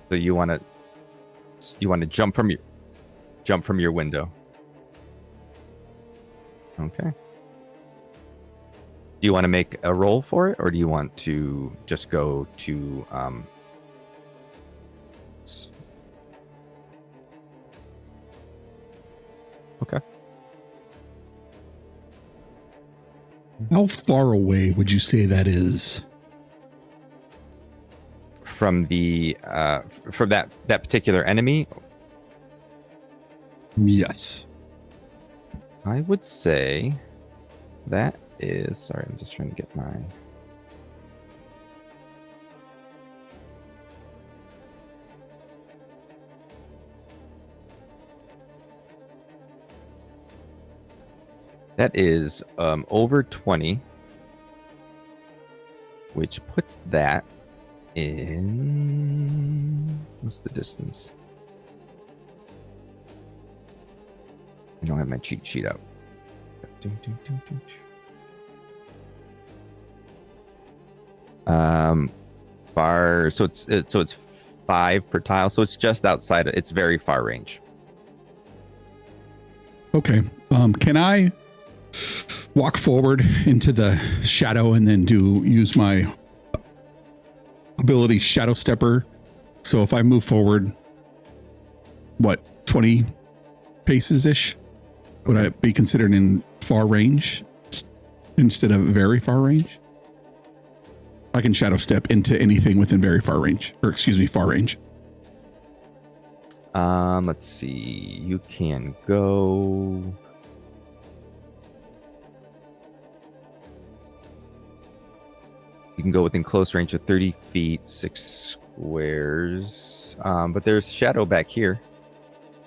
So you want to jump from your window. Okay. Do you want to make a roll for it, or do you want to just go to Okay. How far away would you say that is? From the from that particular enemy? Yes. I would say that is, sorry, I'm just trying to get my that is over 20, which puts that in, what's the distance? I don't have my cheat sheet out. Far, so it's 5 per tile, so it's just outside. It's very far range. Okay. Can I walk forward into the shadow and then use my ability Shadow Stepper? So if I move forward, 20 paces ish? Would I be considered in far range instead of very far range? I can shadow step into anything within very far range, or excuse me, far range. Let's see. You can go. You can go within close range of 30 feet, 6 squares. But there's shadow back here.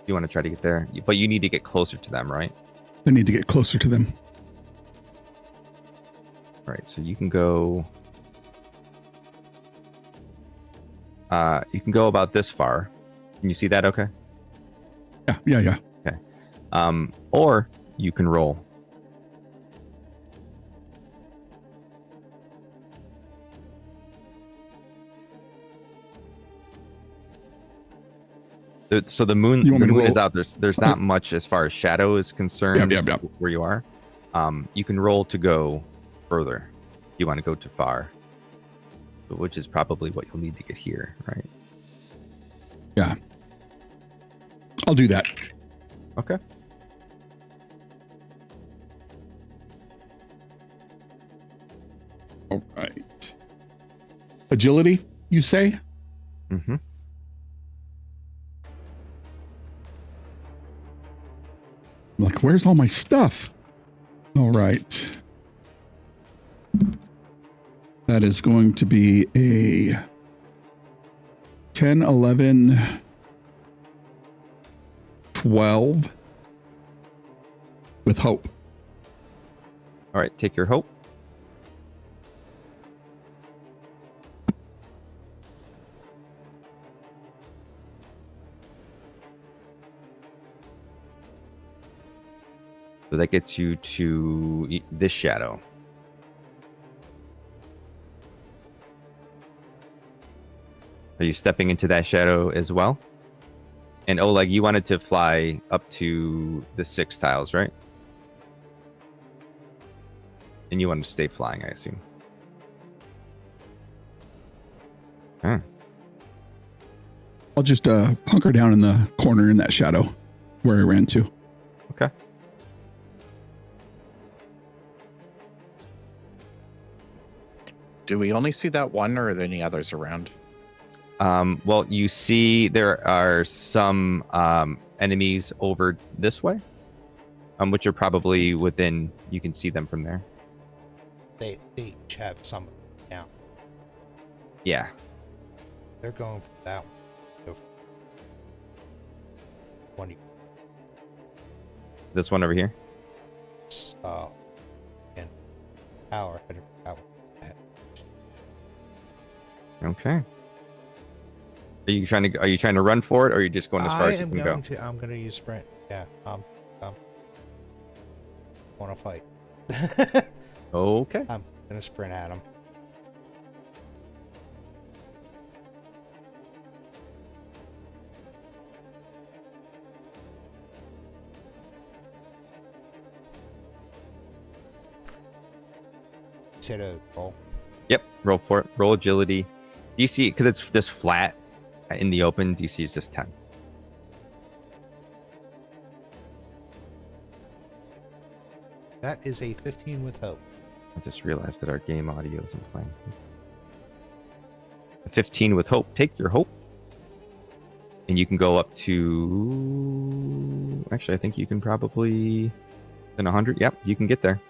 You want to try to get there, but you need to get closer to them, right? I need to get closer to them. All right, so you can go. You can go about this far. Can you see that? Okay. Yeah. Okay. Or you can roll. So the moon, You want me to is roll? out. There's not much as far as shadow is concerned. Yep. Where you are, you can roll to go further. You want to go too far, which is probably what you'll need to get here, right? Yeah. I'll do that. Okay. All right. Agility, you say? Mm-hmm. I'm like, where's all my stuff? All right. That is going to be a 10, 11, 12 with hope. All right. Take your hope. So that gets you to this shadow. Are you stepping into that shadow as well? And Oleg, you wanted to fly up to the 6 tiles, right? And you want to stay flying, I assume. Huh. I'll just hunker down in the corner in that shadow where I ran to. Okay. Do we only see that one, or are there any others around? Well, you see there are some enemies over this way, which are probably within, you can see them from there. They each have some down. Yeah. They're going for that one. Go for one. This one over here. And power headed for that one. Okay. Are you trying to run for it, or are you just going as far as you can go? I'm going to use sprint. Yeah. Want to fight. Okay. I'm going to sprint at him. Hit a roll. Yep. Roll for it. Roll agility. DC, because it's just flat in the open, DC is just 10. That is a 15 with hope. I just realized that our game audio isn't playing. A 15 with hope. Take your hope. And you can go up to... Actually, I think you can probably... Then 100. Yep, you can get there.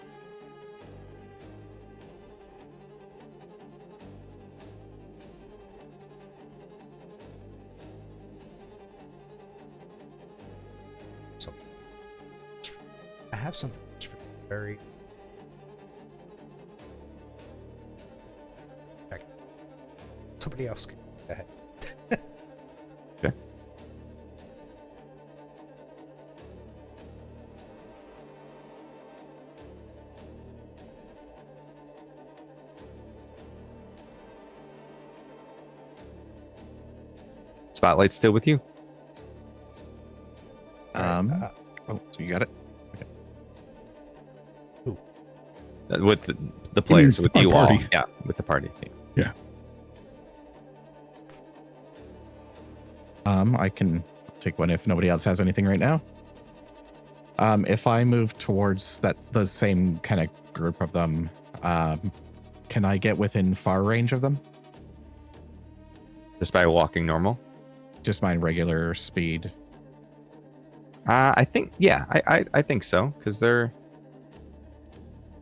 I have something that's very... Somebody else can go ahead. Okay. Spotlight's still with you. Oh, so you got it? With the players, with our you all. party. Yeah, with the party. Yeah. I can take one if nobody else has anything right now. If I move towards the same kind of group of them, can I get within far range of them? Just by walking normal? Just my regular speed. I think, yeah, I think so, because they're...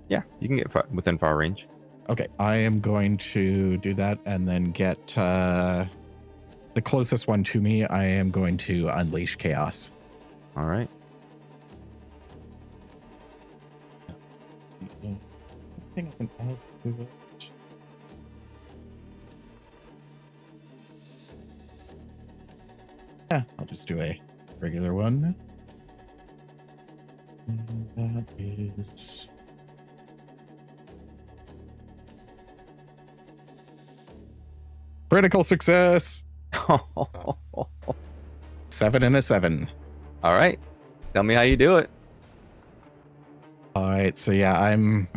Yeah, you can get within far range. Okay, I am going to do that and then get the closest one to me. I am going to unleash chaos. All right. I think I can add to it. Yeah, I'll just do a regular one. And that is... critical success! 7 and a 7. All right. Tell me how you do it. All right, so yeah,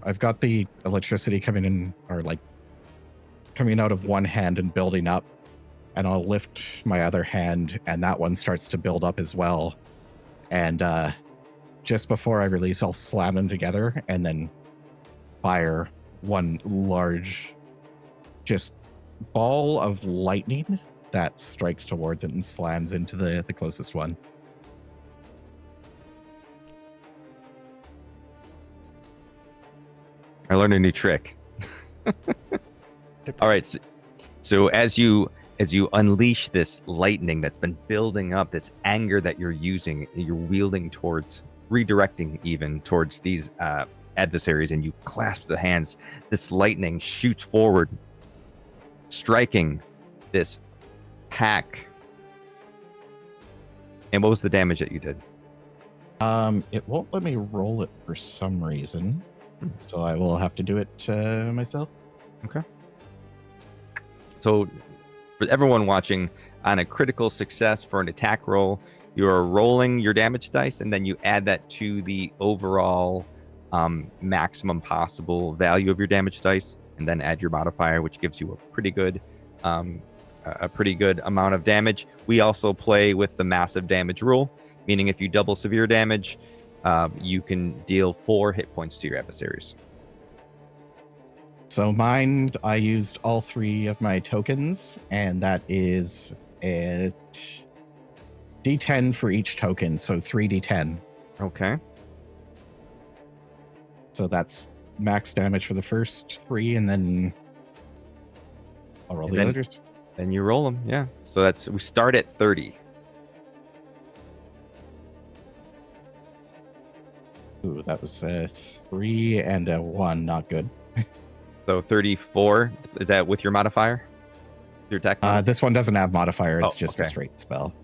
I've got the electricity coming in, or like coming out of one hand and building up, and I'll lift my other hand, and that one starts to build up as well. And just before I release, I'll slam them together and then fire one large, just ball of lightning that strikes towards it and slams into the closest one. I learned a new trick. All right. So as you unleash this lightning that's been building up, this anger that you're using, you're wielding towards, redirecting even towards these adversaries, and you clasp the hands, this lightning shoots forward, striking this pack. And what was the damage that you did? It won't let me roll it for some reason, so I will have to do it myself. Okay. So for everyone watching, on a critical success for an attack roll, you are rolling your damage dice, and then you add that to the overall maximum possible value of your damage dice, and then add your modifier, which gives you a pretty good amount of damage. We also play with the massive damage rule, meaning if you double severe damage, you can deal 4 hit points to your adversaries. So mine, I used all 3 of my tokens, and that is a D10 for each token, so 3d10. Okay. So that's max damage for the first 3, and then I'll roll And the then- others. Then you roll them, yeah. So we start at 30. Ooh, that was a 3 and a 1, not good. So 34, is that with your modifier? Your attack modifier? This one doesn't have modifier, it's Oh, just okay. a straight spell.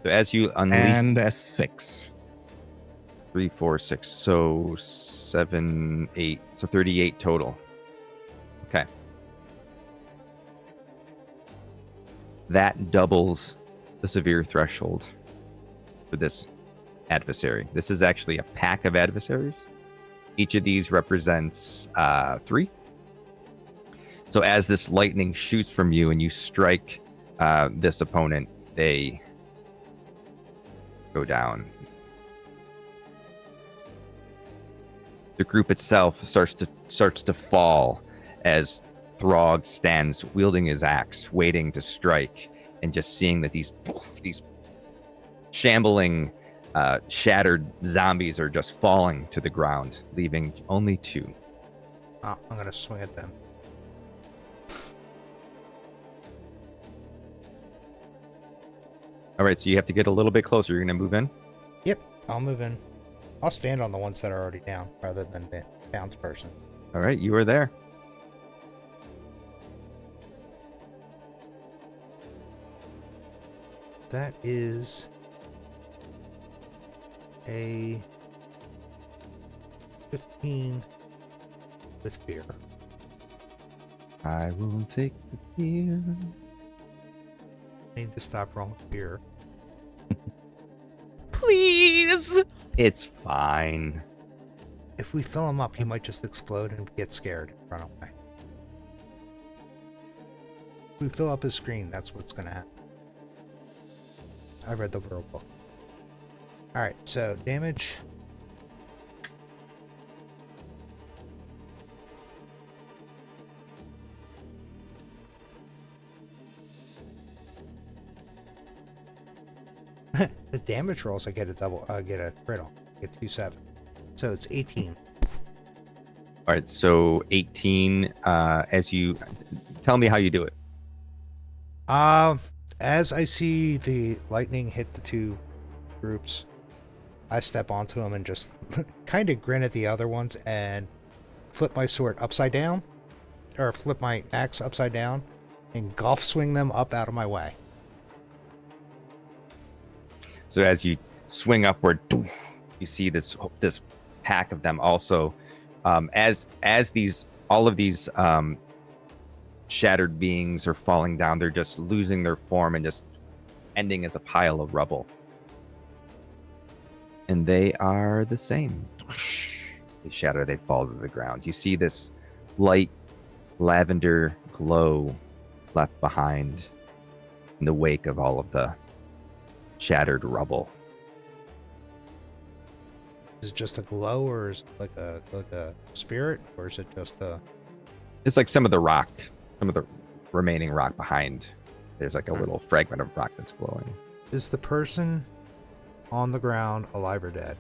So as you unleash And a 6. 3, 4, 6, so 7, 8, so 38 total. Okay. That doubles the severe threshold for this adversary. This is actually a pack of adversaries. Each of these represents 3. So as this lightning shoots from you and you strike this opponent, they go down. The group itself starts to fall as Throg stands wielding his axe, waiting to strike, and just seeing that these shambling, shattered zombies are just falling to the ground, leaving only 2. Oh, I'm gonna swing at them. All right, so you have to get a little bit closer. You're gonna move in. Yep, I'll move in. I'll stand on the ones that are already down rather than the townsperson. All right, you are there. That is a 15 with fear. I will take the fear. I need to stop rolling fear. Please. It's fine. If we fill him up, he might just explode and get scared and run away. If we fill up his screen, that's what's going to happen. I read the rule book. Alright, so damage. The damage rolls, I get a crit on. I get 2/7. So it's 18. All right, so 18. As you tell me how you do it. As I see the lightning hit the 2 groups, I step onto them and just kind of grin at the other ones and flip my sword upside down, or flip my axe upside down, and golf swing them up out of my way. So as you swing upward, you see this pack of them also. As all of these shattered beings are falling down, they're just losing their form and just ending as a pile of rubble And they are the same. They shatter, they fall to the ground. You see this light lavender glow left behind in the wake of all of the shattered rubble. Is it just a glow, or is it like a spirit, or is it just a? It's like some of the rock, some of the remaining rock behind. There's like a little fragment of rock that's glowing. Is the person on the ground alive or dead?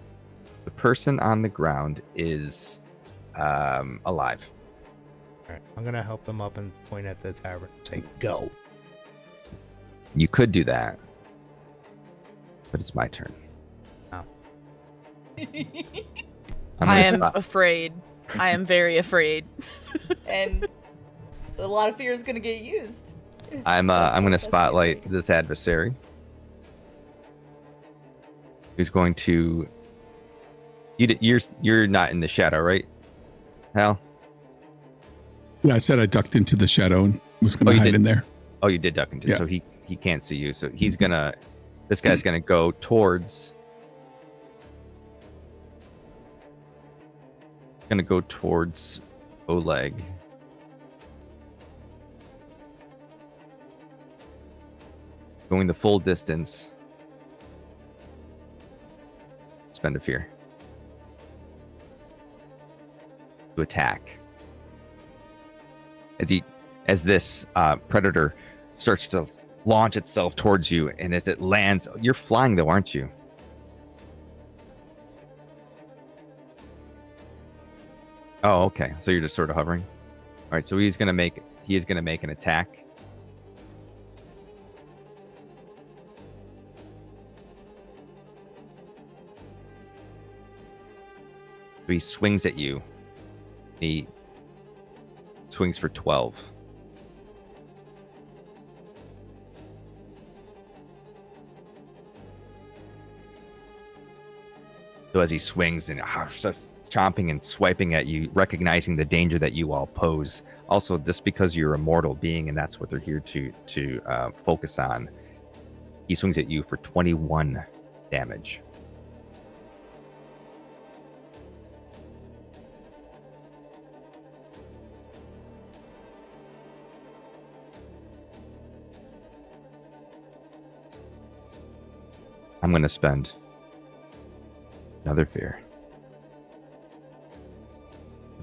The person on the ground is alive. All right, I'm gonna help them up and point at the tavern and say, "Go." You could do that, but it's my turn. Oh. I am afraid. I am very afraid. And a lot of fear is going to get used. I'm going to spotlight this adversary, who's going to. You're not in the shadow, right, Hal? Yeah, I said I ducked into the shadow and was going to hide in there. Oh, you did duck into. Yeah. So he can't see you. So he's gonna. This guy's gonna go towards. Gonna go towards Oleg. Going the full distance. Spend a fear. To attack. As this predator starts to launch itself towards you, and as it lands, you're flying though, aren't you? Oh, okay. So you're just sort of hovering. All right. So he is gonna make an attack. So he swings at you. He swings for 12. So as he swings and starts chomping and swiping at you, recognizing the danger that you all pose. Also, just because you're a mortal being and that's what they're here to focus on, he swings at you for 21 damage. I'm going to spend another fear.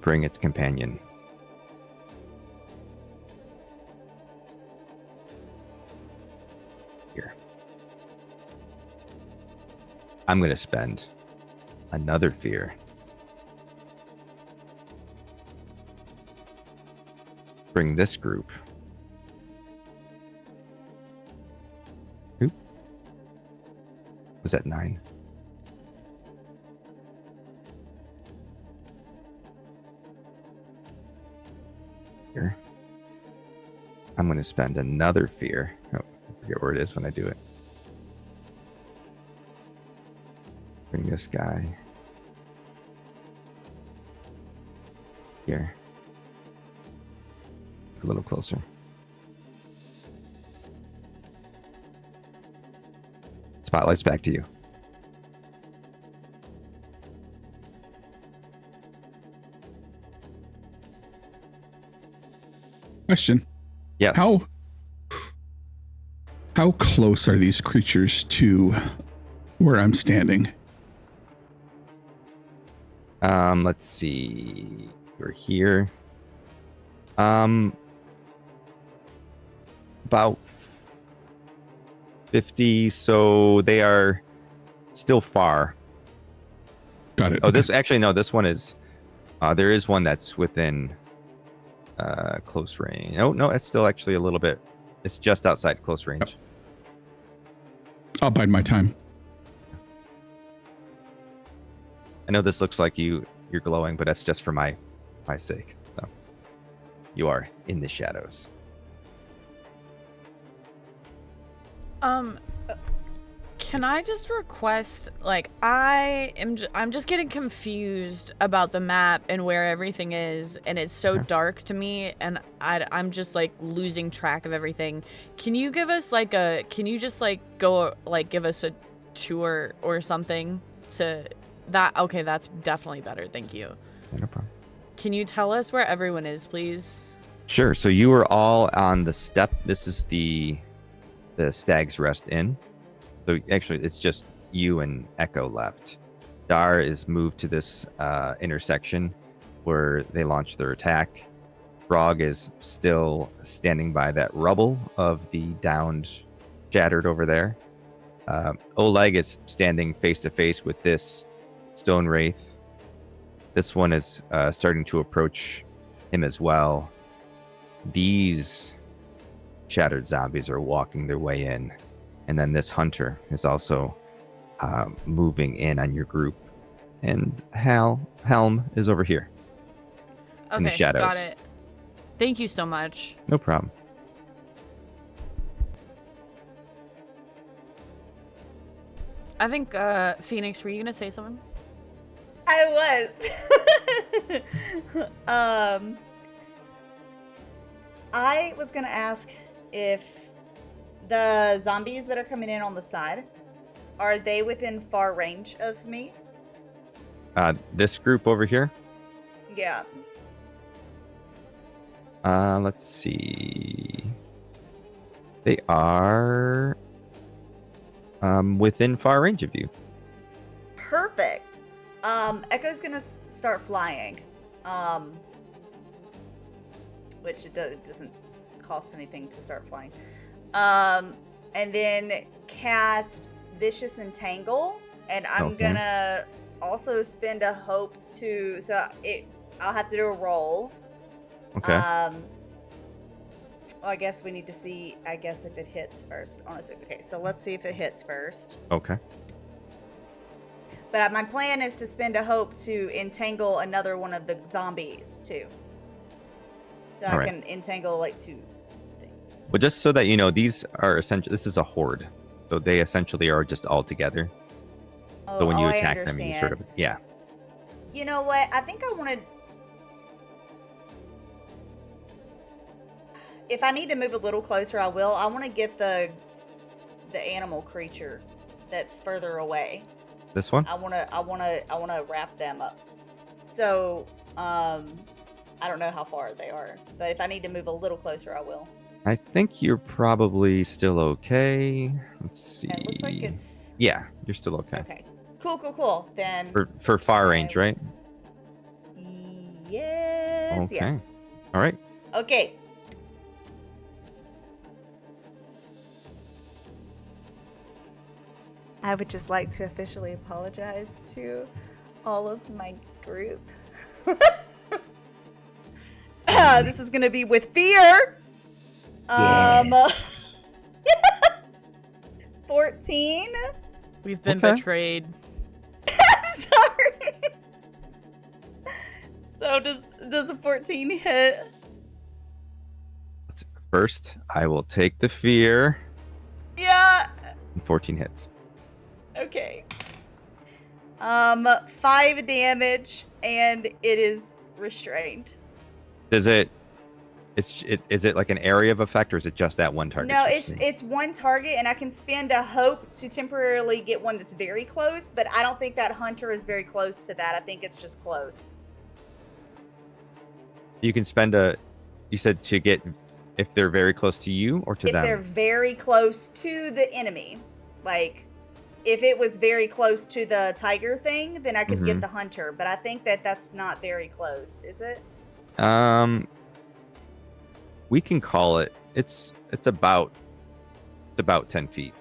Bring its companion. Here. I'm going to spend another fear. Bring this group. Who? Was that 9? Here. I'm going to spend another fear. Oh, I forget where it is when I do it. Bring this guy here. A little closer. Spotlight's back to you. Question. Yes. How close are these creatures to where I'm standing? Let's see. We're here. About 50, so they are still far. Got it. Oh, Okay. this one is there is one that's within close range. No, it's still actually a little bit. It's just outside close range. I'll bide my time. I know this looks like you're glowing, but that's just for my sake. So you are in the shadows. Can I just request, like, I'm just getting confused about the map and where everything is, and it's so dark to me, and I'm just like losing track of everything. Can you give us like give us a tour or something? to that. Okay, that's definitely better. Thank you. No problem. Can you tell us where everyone is, please? Sure. So you are all on the step. This is the Stag's Rest Inn. So actually, it's just you and Echo left. Dar is moved to this intersection where they launch their attack. Frog is still standing by that rubble of the downed, shattered over there. Oleg is standing face to face with this stone wraith. This one is starting to approach him as well. These shattered zombies are walking their way in. And then this hunter is also moving in on your group. And Helm is over here. Okay, In the shadows. got it. Thank you so much. No problem. I think, Phoenix, were you gonna say something? I was. I was gonna ask if the zombies that are coming in on the side, are they within far range of me? This group over here. Yeah. Let's see. They are within far range of you. Perfect. Echo's gonna start flying. Which it doesn't cost anything to start flying. And then cast Vicious Entangle, and I'm Okay. gonna also spend a hope to. I'll have to do a roll. Okay. Well, I guess we need to see. I guess if it hits first. Honestly, okay. So let's see if it hits first. Okay. But my plan is to spend a hope to entangle another one of the zombies too. So I Alright. can entangle like 2 things. Well, just so that you know, these are essentially. This is a horde, so they essentially are just all together. So when you I attack them, you sort of understand. yeah. You know what? I think I want to. If I need to move a little closer, I will. I want to get the animal creature that's further away. This one. I want to wrap them up. So, I don't know how far they are, but if I need to move a little closer, I will. I think you're probably still okay. Let's see. It looks like it's Yeah, you're still okay. okay. Cool. Then For far range, right? yes, Okay. yes. All right. Okay. I would just like to officially apologize to all of my group. This is gonna be with fear. 14. We've been Okay. betrayed. I'm sorry. So does a 14 hit? First, I will take the fear. Yeah. 14 hits. Okay. 5 damage, and it is restrained. Does it? Is it like an area of effect, or is it just that one target? No, it's one target, and I can spend a hope to temporarily get one that's very close, but I don't think that hunter is very close to that. I think it's just close. You can spend a. You said to get if they're very close to you or to If them. they're very close to the enemy, like if it was very close to the tiger thing, then I could get the hunter. But I think that that's not very close, is it? We can call it. It's about 10 feet.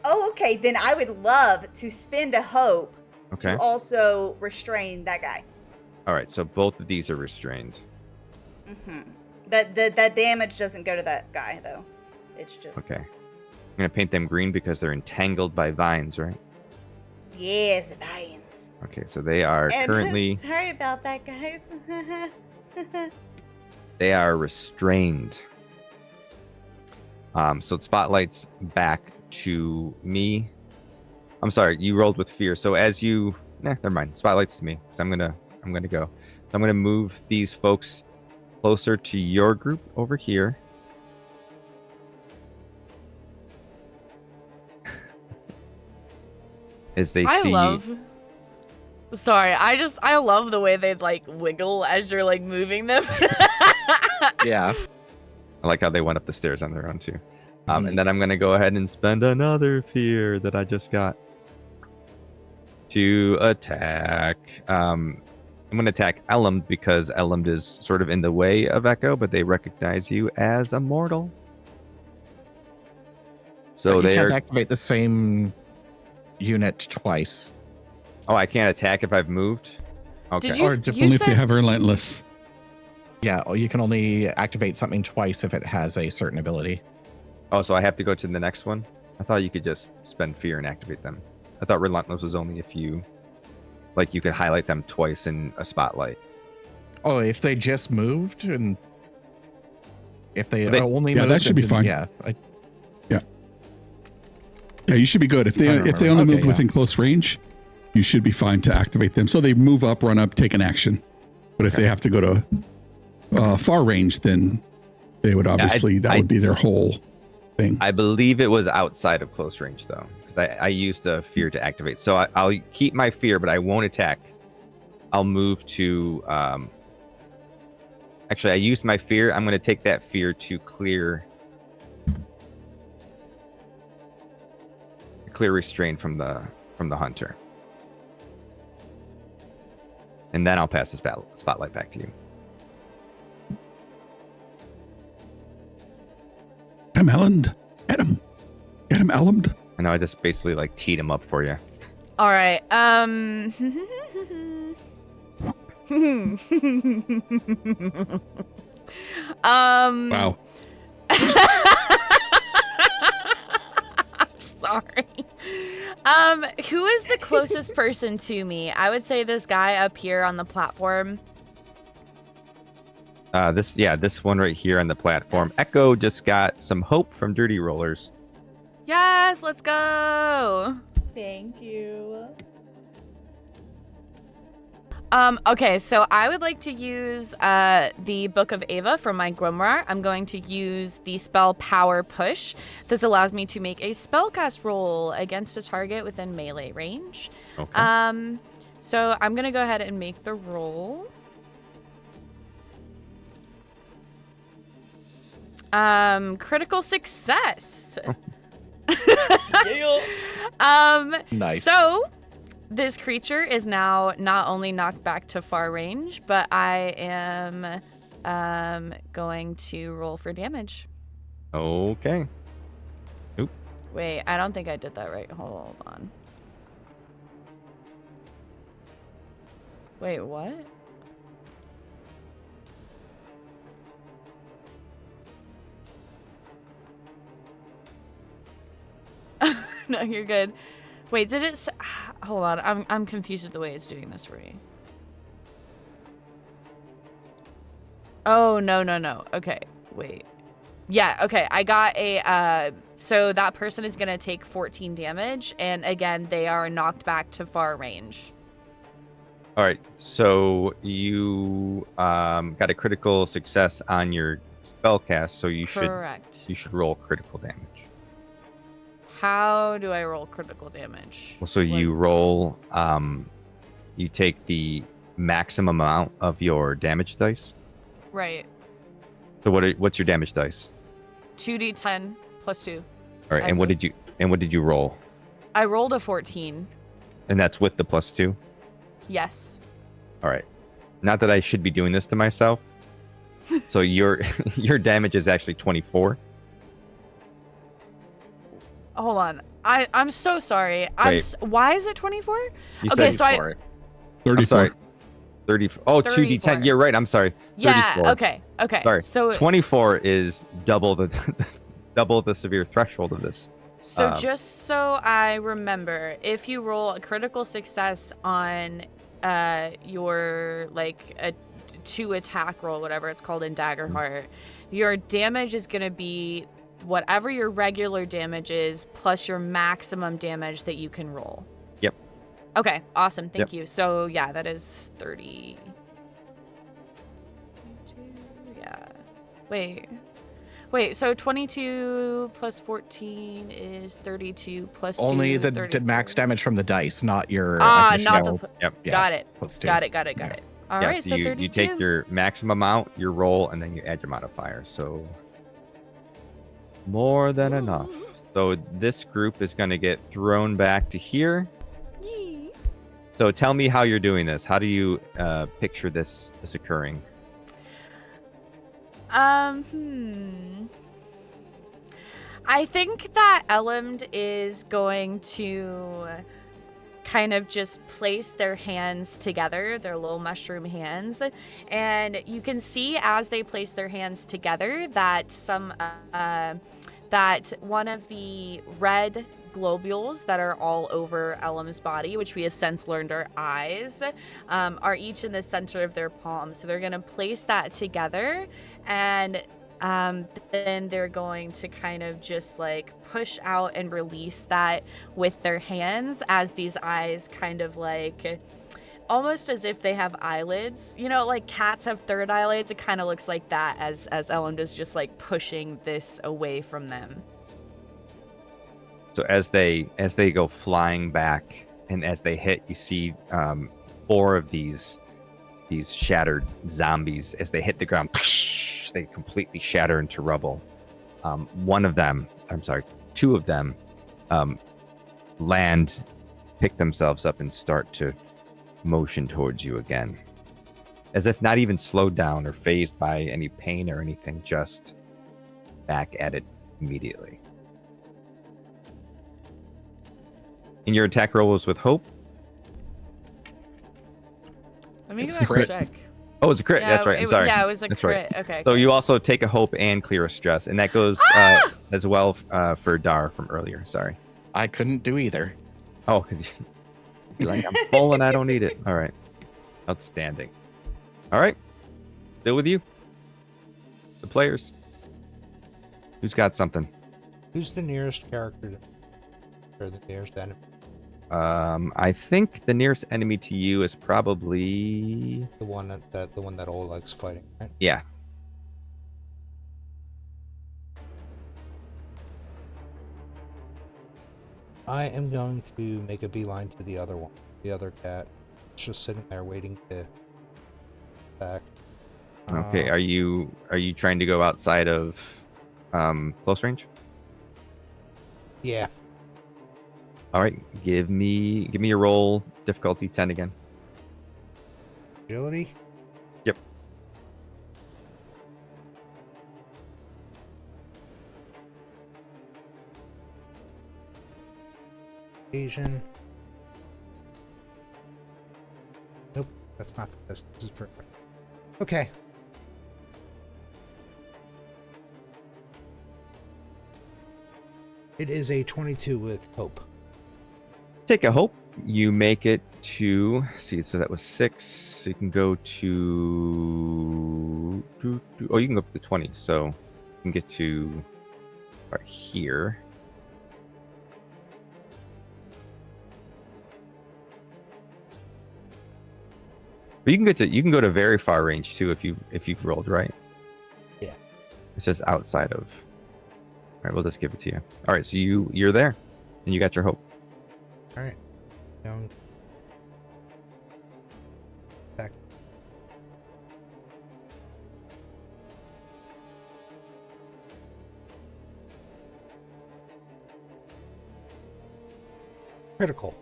Oh, okay. Then I would love to spend a hope Okay. to also restrain that guy. All right. So both of these are restrained. Mm-hmm. That damage doesn't go to that guy though. It's just Okay. I'm gonna paint them green because they're entangled by vines, right? yes, vines. Okay. So they are And currently sorry about that, guys. they are restrained. So the spotlight's back to me. I'm sorry, you rolled with fear. So as you, never mind. Spotlight's to me. So I'm gonna go. So I'm gonna move these folks closer to your group over here. As they I see love Sorry, I love the way they like wiggle as you're like moving them. Yeah. I like how they went up the stairs on their own too. And then I'm gonna go ahead and spend another fear that I just got to attack. I'm gonna attack Elend because Elend is sort of in the way of Echo, but they recognize you as a mortal. So But you they can't are. activate the same unit twice. Oh, I can't attack if I've moved. Okay. Did you? Or You only if they said have relentless. Yeah, or you can only activate something twice if it has a certain ability. Oh, so I have to go to the next one? I thought you could just spend fear and activate them. I thought relentless was only if you, like, you could highlight them twice in a spotlight. Oh, if they just moved and if they, They- only Yeah, moved, that should be then- fine. Yeah, Yeah, you should be good. If they I if they remember. only Okay, moved yeah. within close range, you should be fine to activate them. So they move up, run up, take an action. But if they have to go to far range, then they would obviously that would be their whole thing. I believe it was outside of close range, though, because I used a fear to activate. So I'll keep my fear, but I won't attack. I'll move to... Actually, I used my fear. I'm going to take that fear to clear restrain from the hunter. And then I'll pass the spotlight back to you. Get him, Elend. Get him. Get him, Elend. I know I just basically like teed him up for you. all right. Wow. Sorry. Who is the closest person to me? I would say this guy up here on the platform. This one right here on the platform. Yes. Echo just got some hope from Dirty Rollers. Yes, let's go. Thank you. Okay, so I would like to use the Book of Ava from my Grimoire. I'm going to use the spell Power Push. This allows me to make a spellcast roll against a target within melee range. Okay. So I'm gonna go ahead and make the roll. Critical success. Nice. So this creature is now not only knocked back to far range, but I am going to roll for damage. Okay. Wait, I don't think I did that right. Hold on. Wait, what? No, you're good. Wait, did it hold on. I'm confused with the way it's doing this for me. Oh, no. Okay, wait. Yeah, okay. I got a so that person is going to take 14 damage, and again, they are knocked back to far range. All right. So you got a critical success on your spellcast, so you Correct. should roll critical damage. How do I roll critical damage? Well, so you roll you take the maximum amount of your damage dice. Right. So what's your damage dice? 2d10 plus 2. All right, and what did you roll? I rolled a 14. And that's with the plus 2? Yes. All right. Not that I should be doing this to myself. So your damage is actually 24. Hold on. I'm so sorry. Wait. Why is it 24? You Okay, said so I 34. I'm sorry. 30. Oh, 34. 2d10. You're right. I'm sorry. Yeah, 34. okay. Sorry. So 24 is double the severe threshold of this. So just so I remember, if you roll a critical success on your like a 2 attack roll, whatever it's called in Daggerheart, your damage is going to be whatever your regular damage is plus your maximum damage that you can roll. Yep. Okay, awesome. Thank Yep. you. So yeah, that is 30. Yeah. Wait. Wait, so 22 plus 14 is 32 plus 2. Only the 34. max damage from the dice, not your Not additional. the. Yep. Yeah, Got it. plus 2. Got it. Yeah. All Yeah, right, so 32. you take your maximum amount, your roll, and then you add your modifier. So more than enough. So this group is going to get thrown back to here. Yee. So tell me how you're doing this. How do you picture this occurring? I think that Elend is going to kind of just place their hands together, their little mushroom hands, and you can see as they place their hands together that that one of the red globules that are all over Elam's body, which we have since learned are eyes, are each in the center of their palm. So they're going to place that together, and then they're going to kind of just like push out and release that with their hands as these eyes kind of like almost as if they have eyelids. You know, like cats have third eyelids. It kind of looks like that as Elend is just like pushing this away from them. So as they go flying back, and as they hit, you see 4 of these shattered zombies. As they hit the ground, they completely shatter into rubble. 2 of them land, pick themselves up, and start to motion towards you again, as if not even slowed down or phased by any pain or anything, just back at it immediately. And your attack roll was with hope. Let me It's go a crit. check. Oh, it's a crit. That's right. I'm sorry. Yeah, it was a That's crit. right. Okay. So you also take a hope and clear a stress, and that goes as well for Dar from earlier. Sorry. I couldn't do either. Oh, you're like, I'm full and I don't need it. All right. Outstanding. All right. Still with you. The players. Who's got something? Who's the nearest character or the nearest enemy? I think the nearest enemy to you is probably The one that Oleg's fighting, right? yeah. I am going to make a beeline to the other one, the other cat. It's just sitting there waiting to attack. Okay. Are you trying to go outside of close range? Yeah. All right. Give me your roll. Difficulty 10 again. Agility. Yep. Asian. Nope, that's not for this. This is for. Okay. It is a 22 with hope. Take a hope. You make it to see. So that was 6. So you can go to. Oh, you can go up to 20. So you can get to right here. But you can go to very far range too if you've rolled right. Yeah. It's just outside of. All right, we'll just give it to you. All right, so you're there, and you got your hope. All right. Back. Critical.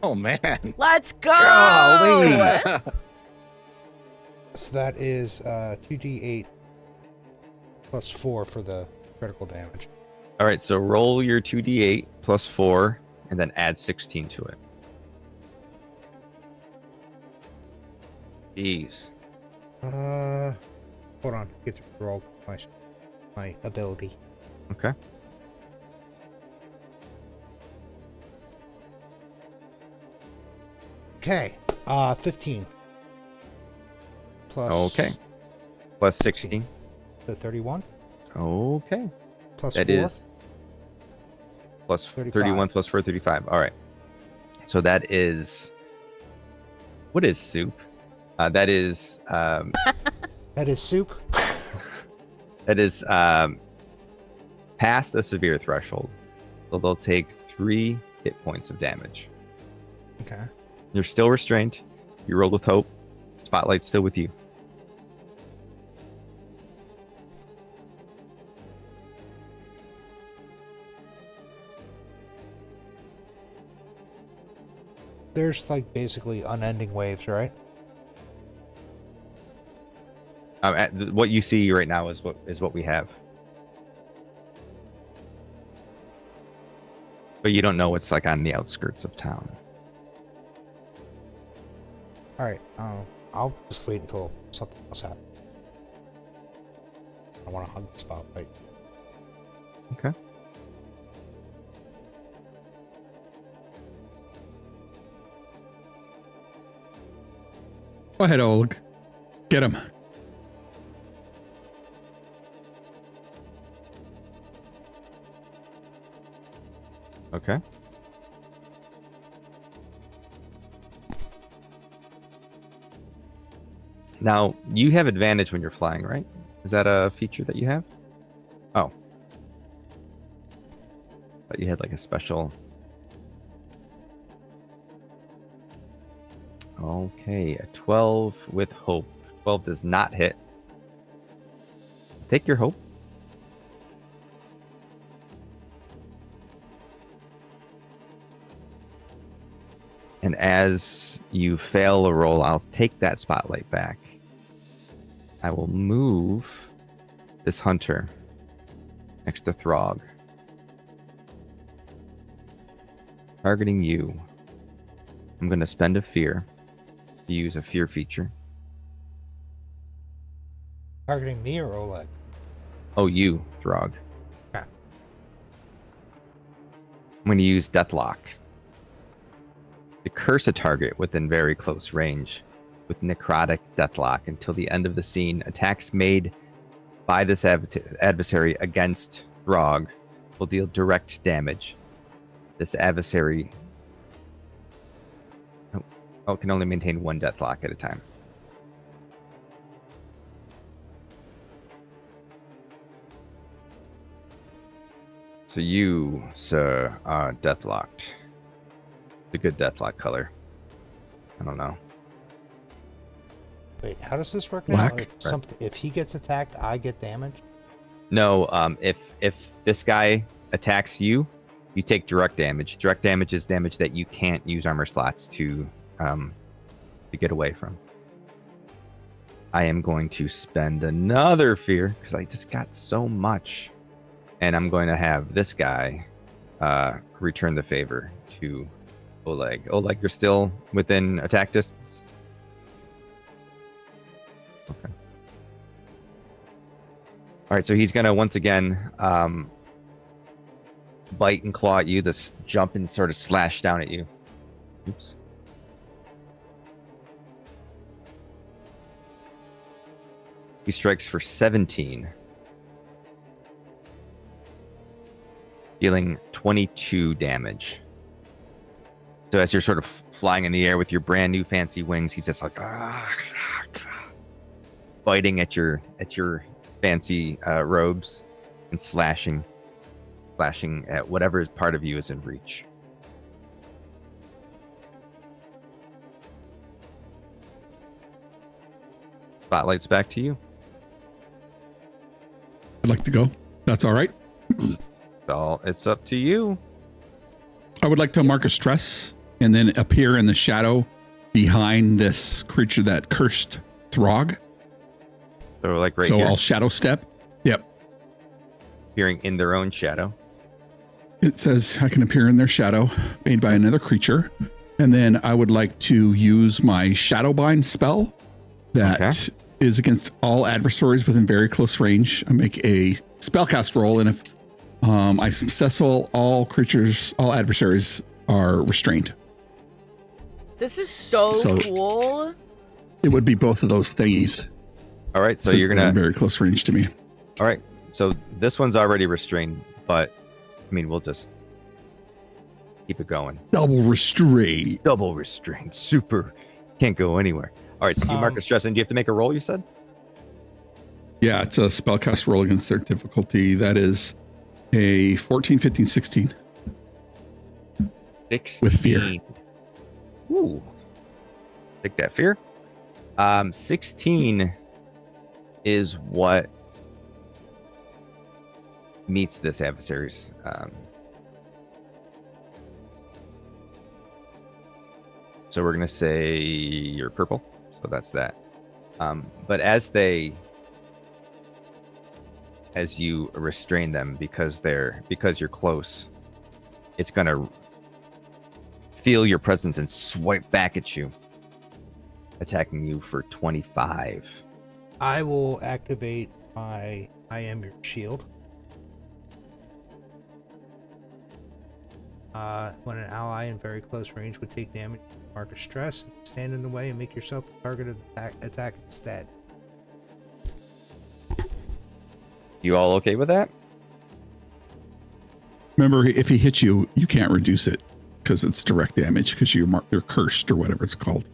Oh man. Let's go. Golly. So that is 2d8 plus 4 for the critical damage. All right, so roll your 2d8 plus 4, and then add 16 to it. Jeez. Hold on. Get to roll my ability. Okay. Okay. 15. Plus. Okay. Plus 16. So 31. Okay. Plus That 4. is plus 35. 31 plus 4, 35. All right. So that is. What is soup? That is. That is soup. That is past the severe threshold. So they'll take 3 hit points of damage. Okay. You're still restrained. You rolled with hope. Spotlight's still with you. There's like basically unending waves, right? What you see right now is what we have. But you don't know what's like on the outskirts of town. All right. I'll just wait until something else happens. I want to hug the spotlight. Okay. Go ahead, Oleg. Get him. Okay. Now, you have advantage when you're flying, right? Is that a feature that you have? Oh. But you had like a special... Okay, a 12 with hope. 12 does not hit. Take your hope. And as you fail a roll, I'll take that spotlight back. I will move this hunter next to Throg. Targeting you. I'm going to spend a fear to use a fear feature. Targeting me or Oleg? Oh, you, Throg. Okay. I'm going to use Deathlock. To curse a target within very close range with necrotic deathlock until the end of the scene. Attacks made by this adversary against Throg will deal direct damage. This adversary can only maintain 1 deathlock at a time. So you, sir, are deathlocked. A good deathlock color. I don't know. Wait, how does this work Black? now? If he gets attacked, I get damage? No, if this guy attacks you, you take direct damage. Direct damage is damage that you can't use armor slots to get away from. I am going to spend another fear because I just got so much, and I'm going to have this guy return the favor to Oleg. Oleg, you're still within attack distance? Okay. All right, so he's going to once again bite and claw at you, this jump and sort of slash down at you. Oops. He strikes for 17. Dealing 22 damage. So as you're sort of flying in the air with your brand new fancy wings, he's just like biting at your fancy robes and slashing at whatever part of you is in reach. Spotlight's back to you. I'd like to go. That's all right. It's up to you. I would like to mark a stress and then appear in the shadow behind this creature that cursed Throg. So like right so here. I'll shadow step. Yep. Appearing in their own shadow. It says I can appear in their shadow made by another creature. And then I would like to use my Shadowbind spell that is against all adversaries within very close range. I make a spellcast roll, and if I successful, all adversaries are restrained. This is so cool. It would be both of those thingies. All right, so you're gonna very close range to me. All right, so this one's already restrained, but I mean, we'll just keep it going. Double restrained. Super. Can't go anywhere. All right, so you mark a stress, and do you have to make a roll? You said. Yeah, it's a spellcast roll against their difficulty. That is a 14, 15, 16. 16. With fear. Ooh. Take that fear. 16 is what meets this adversary's. So we're going to say you're purple. So that's that. But as you restrain them because you're close, it's going to feel your presence and swipe back at you, attacking you for 25. I will activate my I am your shield. When an ally in very close range would take damage, mark a stress, stand in the way, and make yourself the target of the attack instead. You all okay with that? Remember, if he hits you, you can't reduce it because it's direct damage because you're cursed or whatever it's called.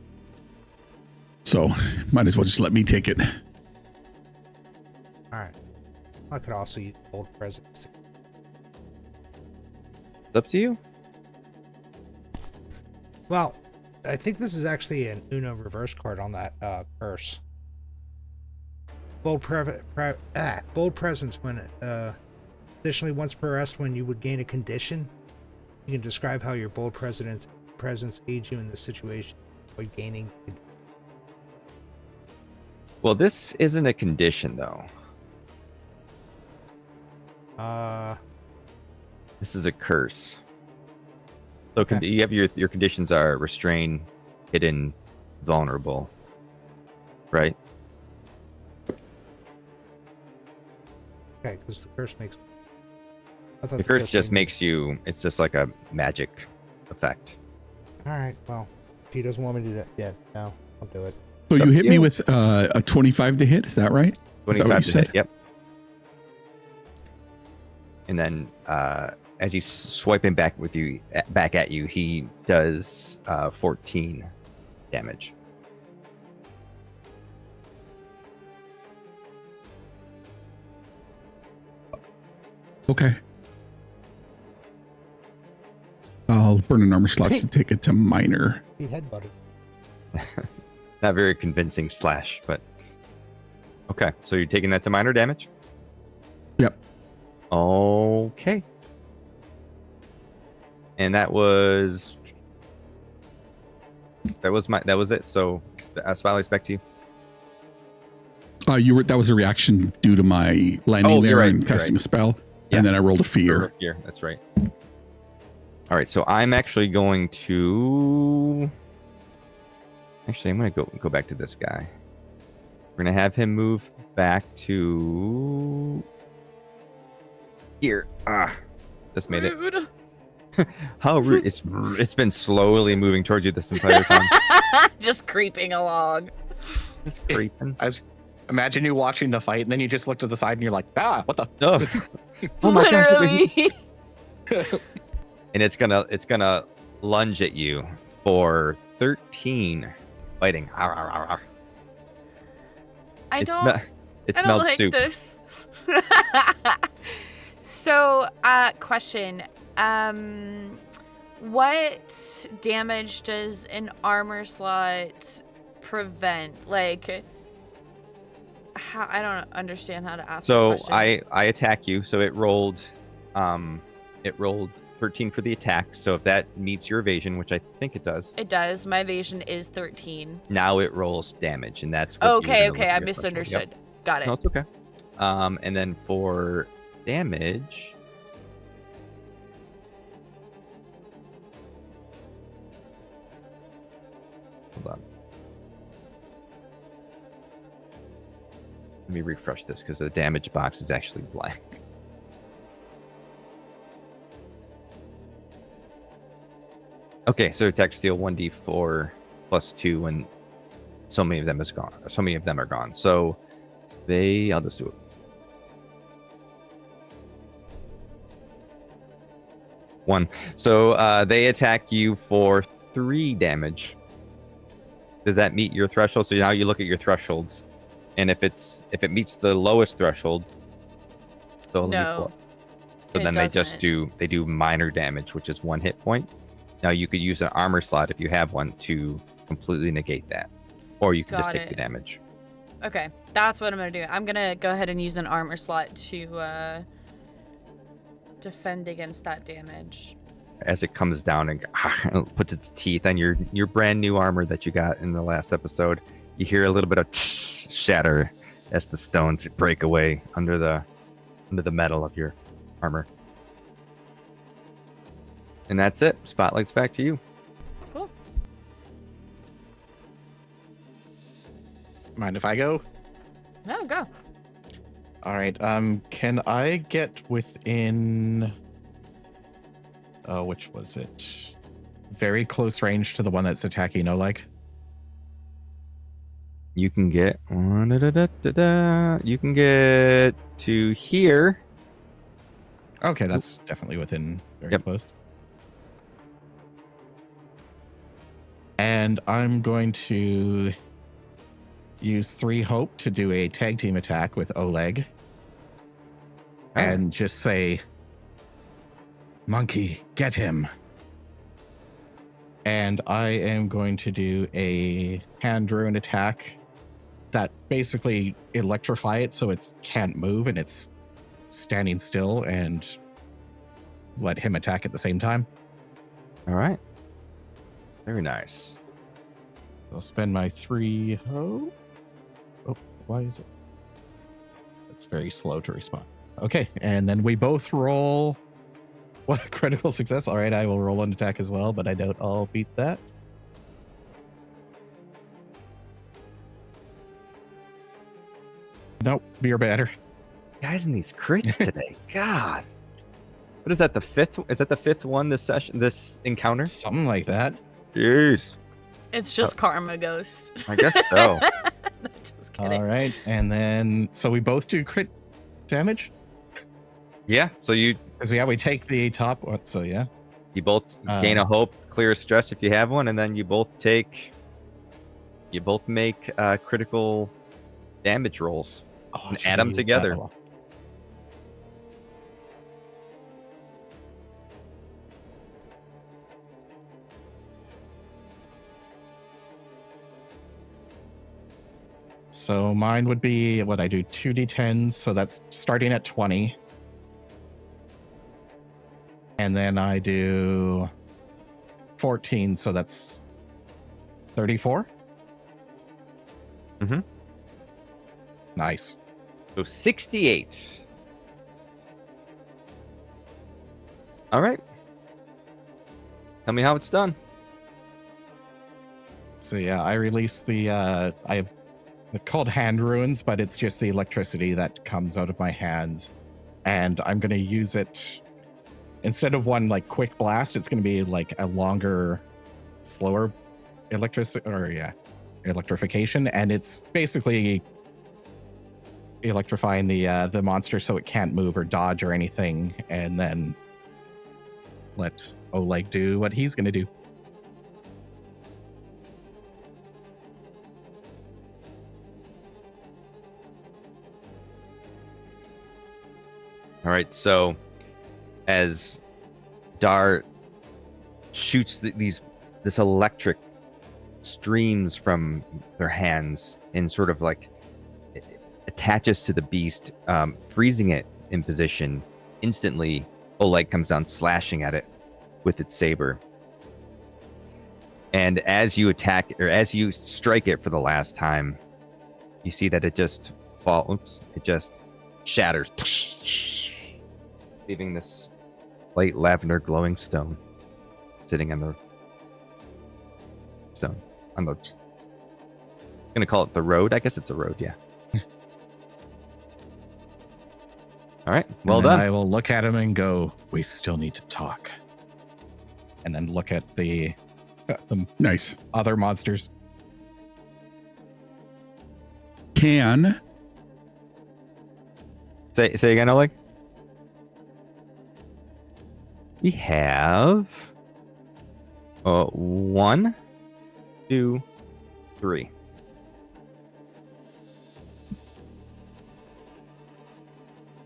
So might as well just let me take it. All right. I could also use Bold Presence. It's up to you. Well, I think this is actually an Uno reverse card on that curse. Bold Presence. When additionally, once per rest, when you would gain a condition, you can describe how your Bold presence aids you in this situation. Avoid gaining. Well, this isn't a condition, though. This is a curse. So Okay. you have your conditions are restrain, hidden, vulnerable, right? Okay, because the curse makes. I thought The curse just made- makes you. It's just like a magic effect. All right. Well, if he doesn't want me to do that, yeah, no, I'll do it. So Up you to hit me you. with a 25 to hit. Is that right? Is that what 25 you to hit. said? Yep. And then as he's swiping back at you, he does 14 damage. Okay. I'll burn an armor slot to take it to minor. He headbutted. Not very convincing slash, but okay. So you're taking that to minor damage? Yep. Okay. And that was it. So Spotlight's back to you. That was a reaction due to my landing Oh, there you're right, and you're casting right. a spell, Yeah. and then I rolled a fear. Fear, that's right. All right, so I'm actually going to. Actually, I'm going to go back to this guy. We're going to have him move back to here. Just made it. Rude. How rude! It's been slowly moving towards you this entire time. Just creeping along. Just creeping. Imagine you watching the fight, and then you just look to the side, and you're like, what the? Oh, oh my gosh! Literally. And it's gonna lunge at you for 13 biting. Arr, arr, arr, arr. I It don't. sme- it I don't smelled like soup. this. So, question. What damage does an armor slot prevent? Like, I don't understand how to ask So this question. I attack you. So it rolled 13 for the attack. So if that meets your evasion, which I think it does, It does. My evasion is 13. now it rolls damage, and that's what you're Okay, gonna look okay. at I your threshold. misunderstood. Yep. Got it. No, it's okay. And then for damage, hold on. Let me refresh this because the damage box is actually blank. Okay, so attack steal 1d4 plus 2 when so many of them is gone. So many of them are gone. So I'll just do it. One. So they attack you for 3 damage. Does that meet your threshold? So now you look at your thresholds, And if it meets the lowest threshold, they'll only No, pull. So it then doesn't. they do minor damage, which is 1 hit point. Now you could use an armor slot if you have one to completely negate that, or you can just Got take the it. damage. Okay, that's what I'm gonna do. I'm gonna go ahead and use an armor slot to defend against that damage. As it comes down and puts its teeth on your brand new armor that you got in the last episode, you hear a little bit of shatter as the stones break away under the metal of your armor. And that's it. Spotlight's back to you. Cool. Mind if I go? No, go. All right. Can I get within? Oh, which was it? Very close range to the one that's attacking Oleg. You can get you can get to here. Okay, that's definitely within very Yep. close. And I'm going to use 3 hope to do a tag team attack with Oleg. And just say, "Monkey, get him." And I am going to do a hand ruin attack that basically electrify it so it can't move and it's standing still, and let him attack at the same time. All right. Very nice. I'll spend my 3 hope. Oh, why is it? It's very slow to respond. Okay, and then we both roll. What, critical success? All right, I will roll an attack as well, but I doubt I'll beat that. Nope, you're better. Guys in these crits today. God. What is that? The fifth? Is that the 5th one this session? This encounter? Something like that. Jeez. It's just karma ghosts. I guess so. Just kidding. All right, and then so we both do crit damage. Yeah. So you Because we take the top one. So yeah. both gain a hope, clear a stress if you have one, and then you both make critical damage rolls. Oh, And should add we 'em use that? together. So mine would be what I do 2d10s, so that's starting at 20. And then I do 14, so that's 34. Mhm. Nice. So 68. All right. Tell me how it's done. So yeah, I release the I have they're called hand ruins, but it's just the electricity that comes out of my hands. And I'm gonna use it instead of one like quick blast, it's gonna be like a longer, slower electrification. And it's basically electrifying the monster so it can't move or dodge or anything, and then let Oleg do what he's gonna do. All right, so as Dar shoots this electric streams from their hands and sort of like it attaches to the beast, freezing it in position, instantly Oleg comes down slashing at it with its saber. And as you attack, or as you strike it for the last time, you see that it just shatters, leaving this light lavender glowing stone sitting on the stone. I'm gonna call it the road. I guess it's a road, yeah. All right, well And then done. I will look at him and go, "We still need to talk." And then look at the Nice. other monsters. Can Say again, Oleg. We have 1, 2, 3.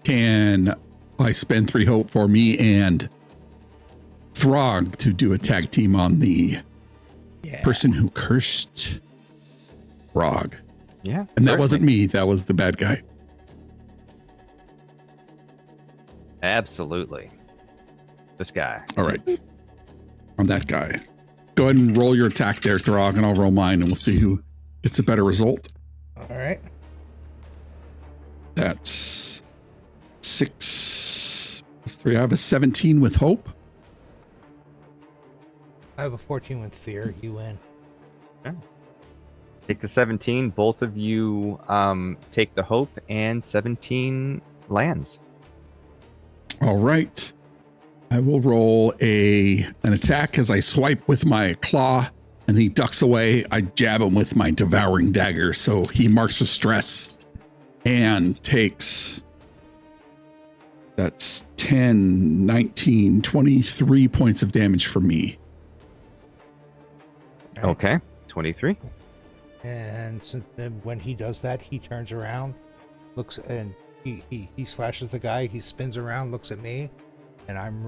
can I spend 3 hope for me and Throg to do a tag team on the person who cursed Throg? Yeah. And that wasn't me. That was the bad guy. Absolutely. This guy. All right. I'm that guy. Go ahead and roll your attack there, Throg, and I'll roll mine, and we'll see who gets a better result. All right. That's 6 plus 3. I have a 17 with hope. I have a 14 with fear. You win. Okay. Take the 17. Both of you take the hope, and 17 lands. All right. I will roll an attack as I swipe with my claw, and he ducks away. I jab him with my devouring dagger, so he marks a stress and takes, that's 10, 19, 23 points of damage for me. Okay. 23. And when he does that, he turns around, looks, and he slashes the guy. He spins around, looks at me, and I'm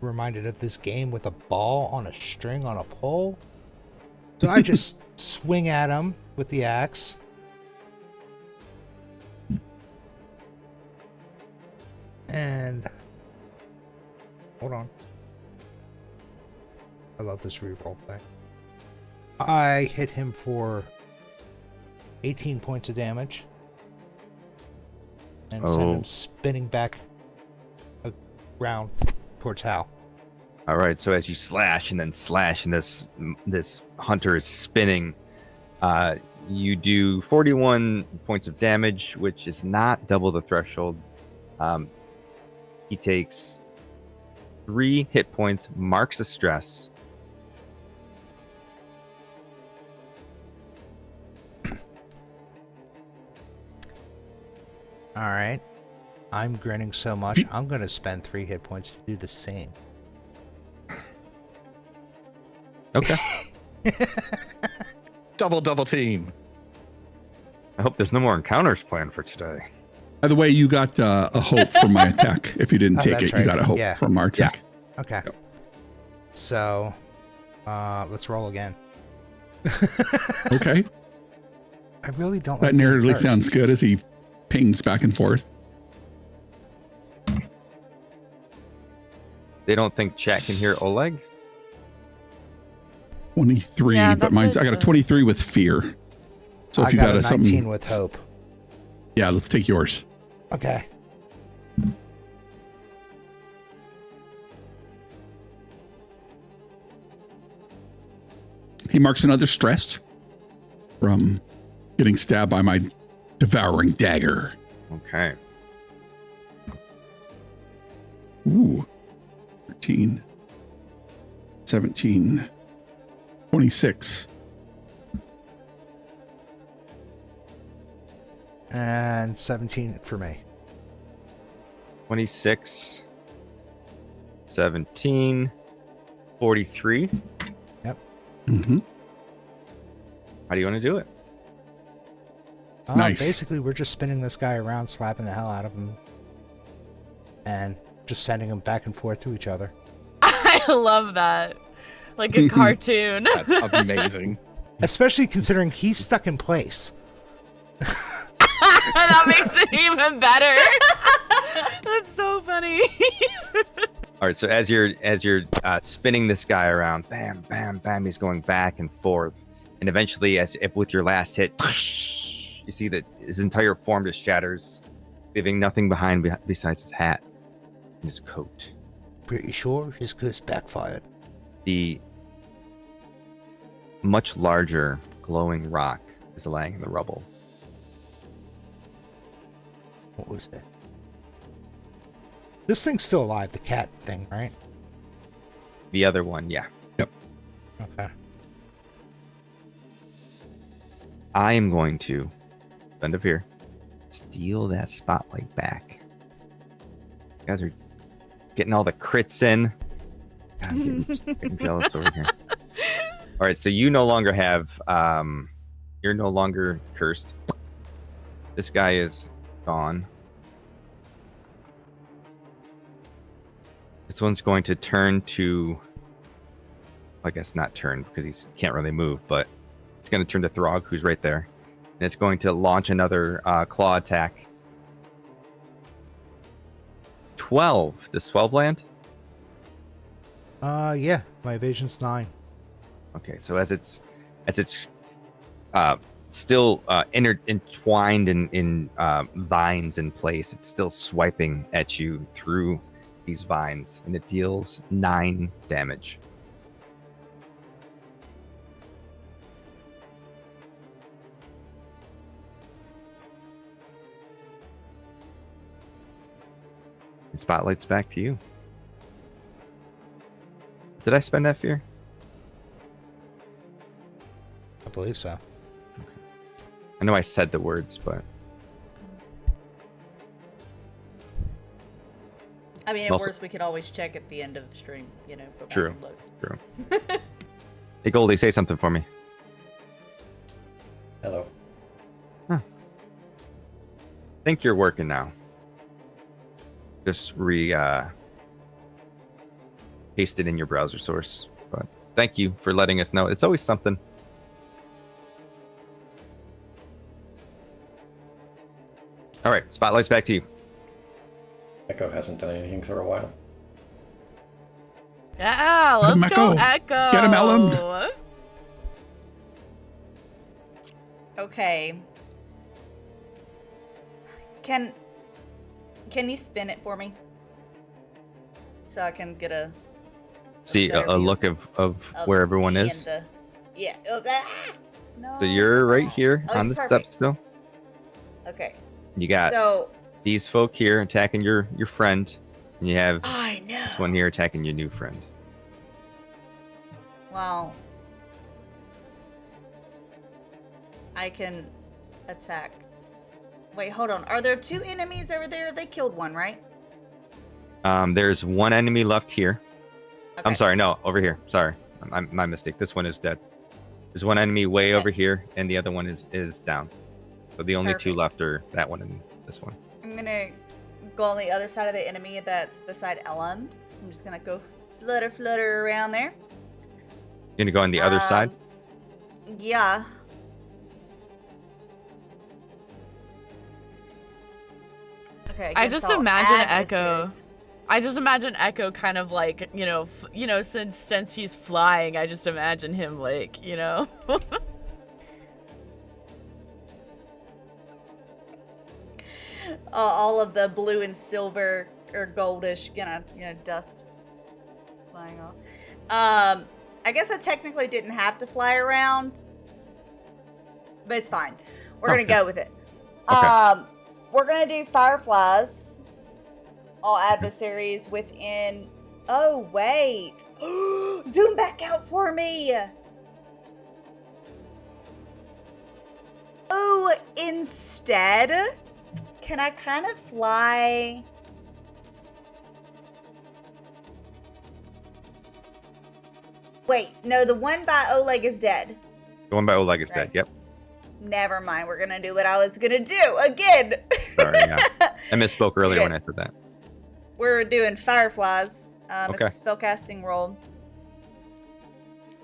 reminded of this game with a ball on a string on a pole. So I just swing at him with the axe. And hold on. I love this reroll thing. I hit him for 18 points of damage. And send him spinning back around towards Hal. All right. So as you slash and then slash, and this hunter is spinning, you do 41 points of damage, which is not double the threshold. He takes 3 hit points, marks a stress. All right. I'm grinning so much, I'm going to spend 3 hit points to do the same. Okay. Double team. I hope there's no more encounters planned for today. By the way, you got a hope from my attack. If you didn't take that's it, right. you got a hope from our attack. Okay. Yep. So, let's roll again. Okay. I really don't That like being narratively cursed. sounds good as he pings back and forth. They don't think chat can hear Oleg? 23, Yeah, but that's mine's, what I got a 23 with fear. So if I you got got a a 19 something, with hope. yeah, let's take yours. Okay. He marks another stress from getting stabbed by my devouring dagger. Okay. Ooh. 13, 17, 26. And 17 for me. 26, 17, 43. Mm-hmm. How do you want to do it? Nice. Basically, we're just spinning this guy around, slapping the hell out of him, and just sending him back and forth to each other. I love that. Like a cartoon. That's amazing. Especially considering he's stuck in place. That makes it even better. That's so funny. All right. So as you're spinning this guy around, bam, bam, bam, he's going back and forth, and eventually, as if with your last hit, you see that his entire form just shatters, leaving nothing behind besides his hat and his coat. Pretty sure his curse backfired. The much larger glowing rock is laying in the rubble. What was that? This thing's still alive, the cat thing, right? The other one, yeah. Okay. I am going to, end of here, steal that spotlight back. You guys are getting all the crits in. God, I'm getting jealous over here. All right, so you no longer have, you're no longer cursed. This guy is gone. This one's going to turn to, I guess not turn because he can't really move, but it's going to turn to Throg, who's right there. And it's going to launch another claw attack. 12. Does 12 land? Yeah, my evasion's 9. Okay, so as it's still entwined in vines in place, it's still swiping at you through these vines, and it deals 9 damage. And Spotlight's back to you. Did I spend that fear? I believe so. I know I said the words, but I mean, at Also- worst, we could always check at the end of the stream, you know. Go back True. and look. True. Hey Goldie, say something for me. Hello. Think you're working now. Just paste it in your browser source. But thank you for letting us know. It's always something. All right, Spotlight's back to you. Echo hasn't done anything for a while. Yeah, Get him, let's go, Echo. Echo. Get him, Elland. Okay. Can you spin it for me? So I can get a See better a view look of of where everyone me is. and yeah. Oh, that. No. So you're right here Oh, on the perfect. step still. Okay. You got So these folk here attacking your friend, and you have I know. this one here attacking your new friend. Well, I can attack. Wait, hold on. Are there 2 enemies over there? They killed one, right? There's one enemy left here. I'm Okay. sorry, no, over here. Sorry, my mistake. This one is dead. There's one enemy way Okay. over here, and the other one is down. So the only 2 Perfect. left are that one and this one. I'm gonna go on the other side of the enemy that's beside Ellum. So I'm just gonna go flutter around there. You're gonna go on the other side. Yeah. Okay. I against just all imagine Echo. adversaries. I just imagine Echo kind of like, since he's flying, I just imagine him like, All of the blue and silver or goldish, dust flying off. I guess I technically didn't have to fly around, but it's fine. We're gonna Okay. go with it. Okay. We're gonna do fireflies. All adversaries within. Oh wait! Zoom back out for me. Oh, instead, can I kind of fly? Wait, no, the one by Oleg is dead. The one by Oleg is Right. dead. Yep. Never mind. We're gonna do what I was gonna do again. Sorry, yeah. I misspoke earlier Okay. when I said that. We're doing fireflies. Okay. It's a spellcasting roll.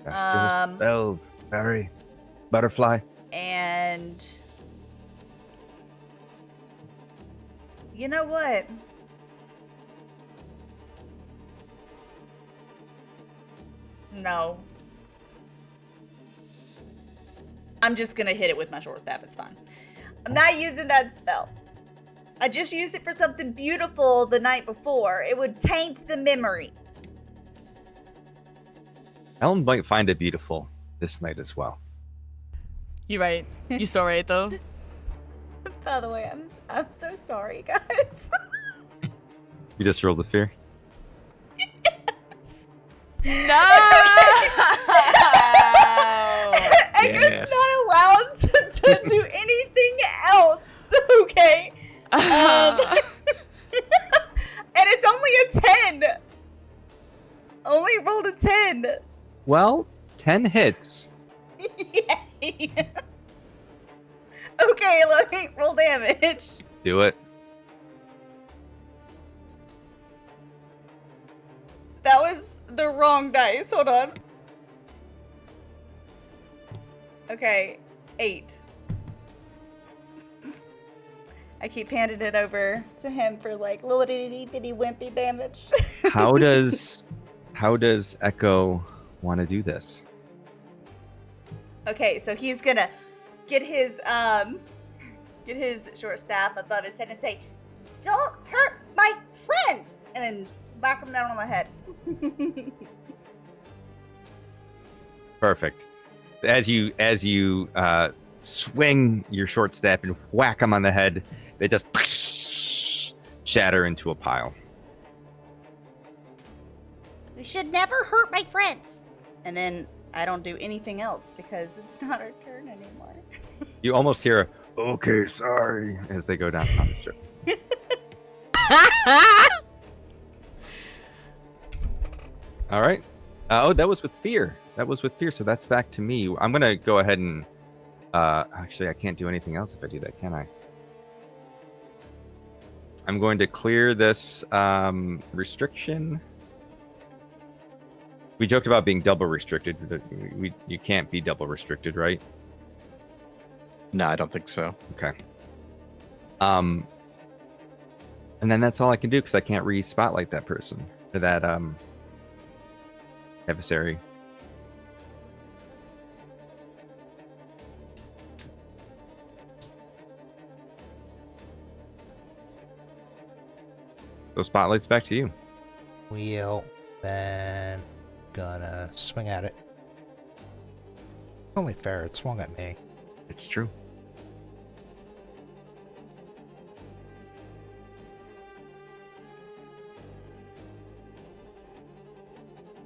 Spell, fairy, butterfly. And you know what? No. I'm just gonna hit it with my short staff. It's fine. I'm not using that spell. I just used it for something beautiful the night before. It would taint the memory. Ellen might find it beautiful this night as well. You're right. You so right though. By the way, I'm so sorry, guys. You just rolled the fear. No. Echo's Yes. not allowed to do anything else, okay? And it's only a 10. Only rolled a 10. Well, 10 hits. Yay. Okay, let me roll damage. Do it. That was the wrong dice. Hold on. Okay, 8. I keep handing it over to him for like little itty bitty wimpy damage. How does Echo want to do this? Okay, so he's gonna get his short staff above his head and say, "Don't hurt my friends!" and then smack him down on the head. Perfect. As you swing your short staff and whack them on the head, they just shatter into a pile. You should never hurt my friends. And then I don't do anything else because it's not our turn anymore. You almost hear a, "Okay, sorry," as they go down on the ship. All right. Oh, that was with fear. So that's back to me. I'm going to go ahead and... actually, I can't do anything else if I do that, can I? I'm going to clear this restriction. We joked about being double restricted. You can't be double restricted, right? No, I don't think so. Okay. And then that's all I can do because I can't re-spotlight that person or that adversary. So spotlight's back to you. Wheel, then gonna swing at it. Only fair, it swung at me. It's true.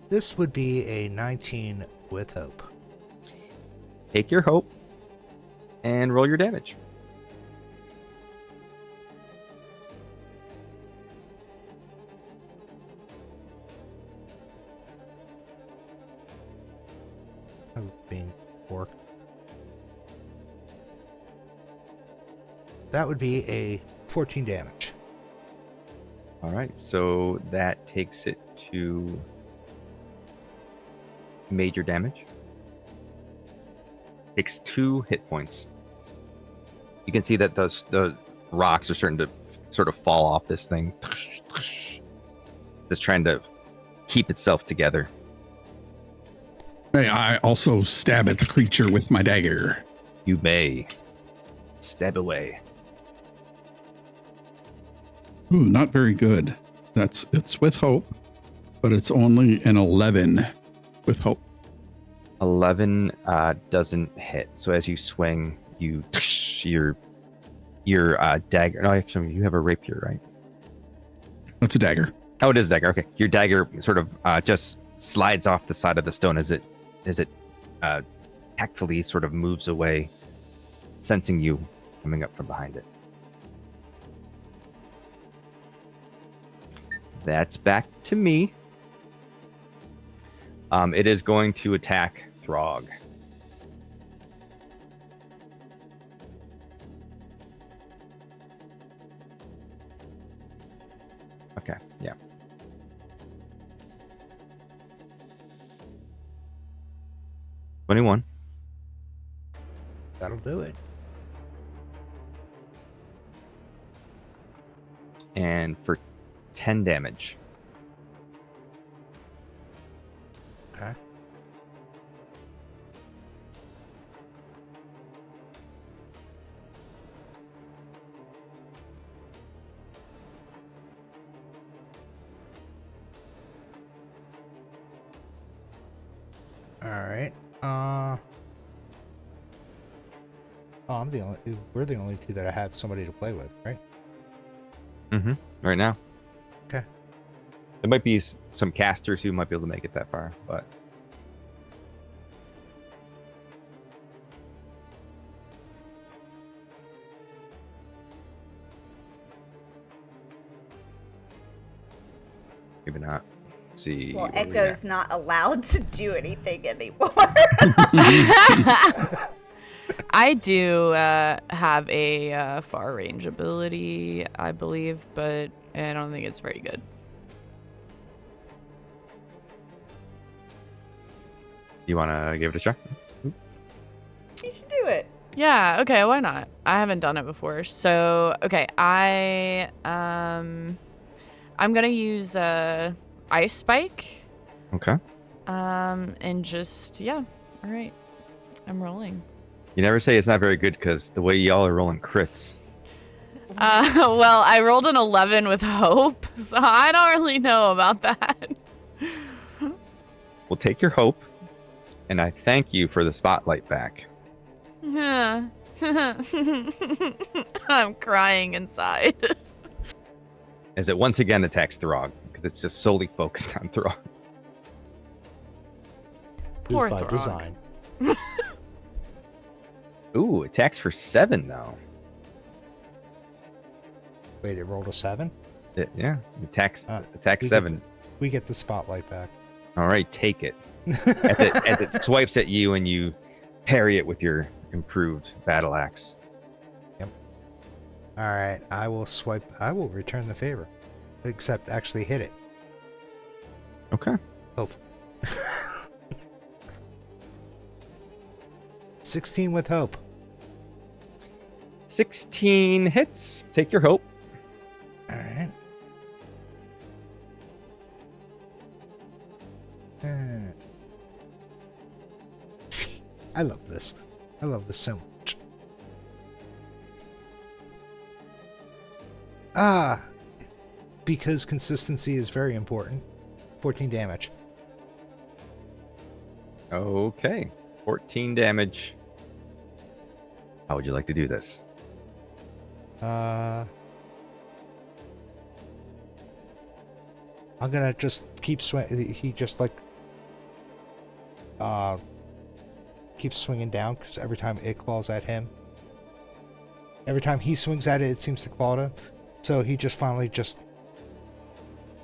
This would be a 19 with hope. Take your hope and roll your damage. I'm being orc. That would be a 14 damage. All right, so that takes it to major damage. Takes 2 hit points. You can see that the rocks are starting to sort of fall off this thing. Just trying to keep itself together. May I also stab at the creature with my dagger? You may stab away. Ooh, not very good. It's with hope, but it's only an 11 with hope. 11 doesn't hit. So as you swing, your dagger. No, actually, you have a rapier, right? That's a dagger. Oh, it is a dagger. Okay, your dagger sort of just slides off the side of the stone as it tactfully sort of moves away, sensing you coming up from behind it. That's back to me. It is going to attack Throg. Okay, yeah. $21. That'll do it. And for 10 damage. Okay. All right. We're the only two that I have somebody to play with, right? Mm-hmm. Right now. Okay. There might be some casters who might be able to make it that far, but maybe not. Let's see. Well, what we Echo's got. not allowed to do anything anymore. I do have a far range ability, I believe, but I don't think it's very good. You want to give it a try? You should do it. Yeah, okay, why not? I haven't done it before. So, okay, I'm gonna use Ice Spike. Okay. And just, yeah, all right. I'm rolling. You never say it's not very good because the way y'all are rolling crits. Well, I rolled an 11 with hope, so I don't really know about that. We'll take your hope, and I thank you for the spotlight back. I'm crying inside. As it once again attacks Throg, because it's just solely focused on Throg. Poor By Throg. design. Ooh, attacks for 7 though. Wait, it rolled a 7? Yeah, attacks we 7. We get the spotlight back. All right, take it. As it swipes at you and you parry it with your improved battle axe. Yep. All right, I will return the favor. Except actually hit it. Okay. Hopefully. 16 with hope. 16 hits. Take your hope. All right. I love this. I love this so much. Because consistency is very important. 14 damage. Okay. 14 damage. How would you like to do this? I'm gonna just keep swinging. He just like keeps swinging down because every time it claws at him, every time he swings at it, it seems to claw at him. So he just finally just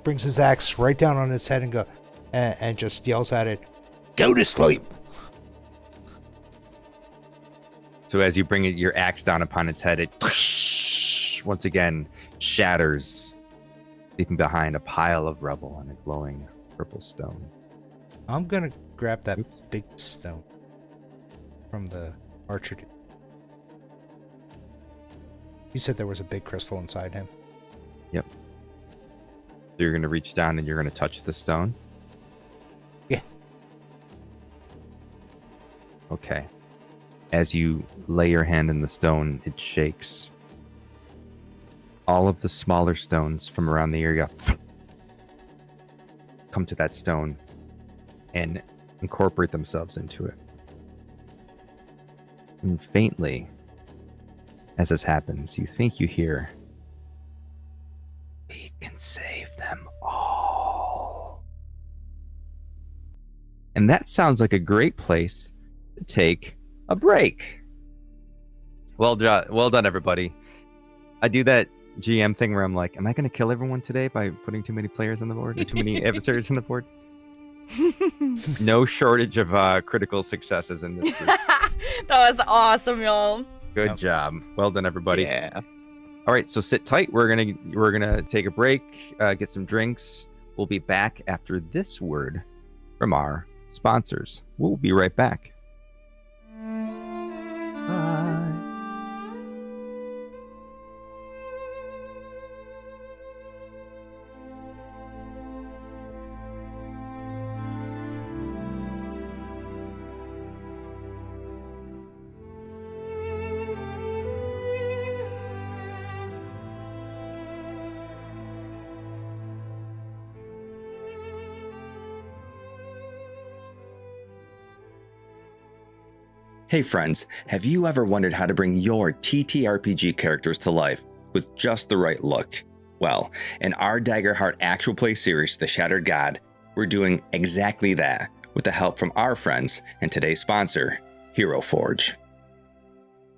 brings his axe right down on its head and just yells at it, "Go to sleep!" So as you bring your axe down upon its head, it once again shatters, leaving behind a pile of rubble and a glowing purple stone. I'm gonna grab that big stone from the archer. You said there was a big crystal inside him. Yep. So you're going to reach down and you're going to touch the stone? Yeah. Okay. As you lay your hand in the stone, it shakes. All of the smaller stones from around the area come to that stone and incorporate themselves into it. And faintly, as this happens, you think you hear, "We can save them all." And that sounds like a great place to take a break. Well done, everybody. I do that GM thing where I'm like, am I going to kill everyone today by putting too many players on the board or too many adversaries on the board? No shortage of critical successes in this group. That was awesome, y'all. Good job. Well done, everybody. Yeah. All right, so sit tight. We're gonna take a break, get some drinks. We'll be back after this word from our sponsors. We'll be right back. Bye. Hey friends, have you ever wondered how to bring your ttrpg characters to life with just the right look? Well, in our Daggerheart actual play series, The Shattered God, we're doing exactly that with the help from our friends and today's sponsor, Hero Forge.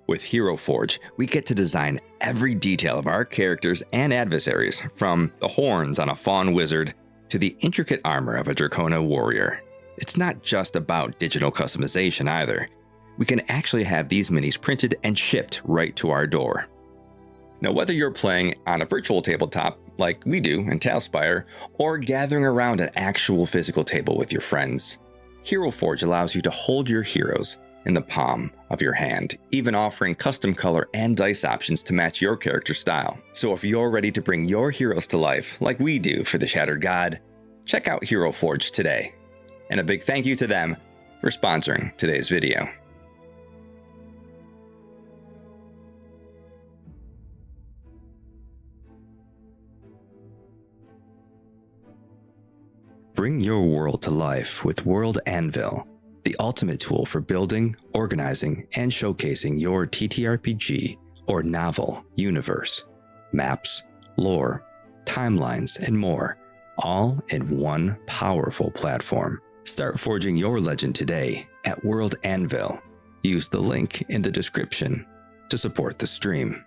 With Hero Forge, we get to design every detail of our characters and adversaries, from the horns on a fawn wizard to the intricate armor of a Dracona warrior. It's not just about digital customization either. We can actually have these minis printed and shipped right to our door. Now, whether you're playing on a virtual tabletop like we do in Talspire, or gathering around an actual physical table with your friends, Hero Forge allows you to hold your heroes in the palm of your hand, even offering custom color and dice options to match your character style. So if you're ready to bring your heroes to life like we do for the Shattered God, check out Hero Forge today. And a big thank you to them for sponsoring today's video. Bring your world to life with World Anvil, the ultimate tool for building, organizing, and showcasing your TTRPG or novel universe. Maps, lore, timelines, and more, all in one powerful platform. Start forging your legend today at World Anvil. Use the link in the description to support the stream.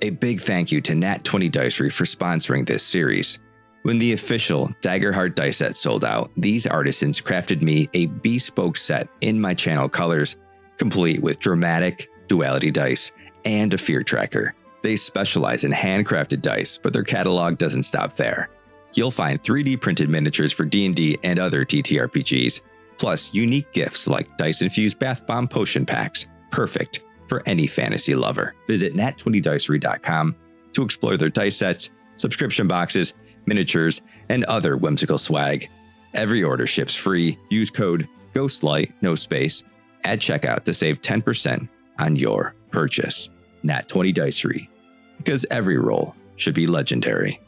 A big thank you to Nat20 Dicery for sponsoring this series. When the official Daggerheart dice set sold out, these artisans crafted me a bespoke set in my channel colors, complete with dramatic duality dice and a fear tracker. They specialize in handcrafted dice, but their catalog doesn't stop there. You'll find 3D printed miniatures for D&D and other TTRPGs, plus unique gifts like dice-infused bath bomb potion packs, perfect for any fantasy lover. Visit nat20dicery.com to explore their dice sets, subscription boxes, miniatures, and other whimsical swag. Every order ships free. Use code GHOSTLIGHT, no space, at checkout to save 10% on your purchase. Nat20 Dicery, because every roll should be legendary.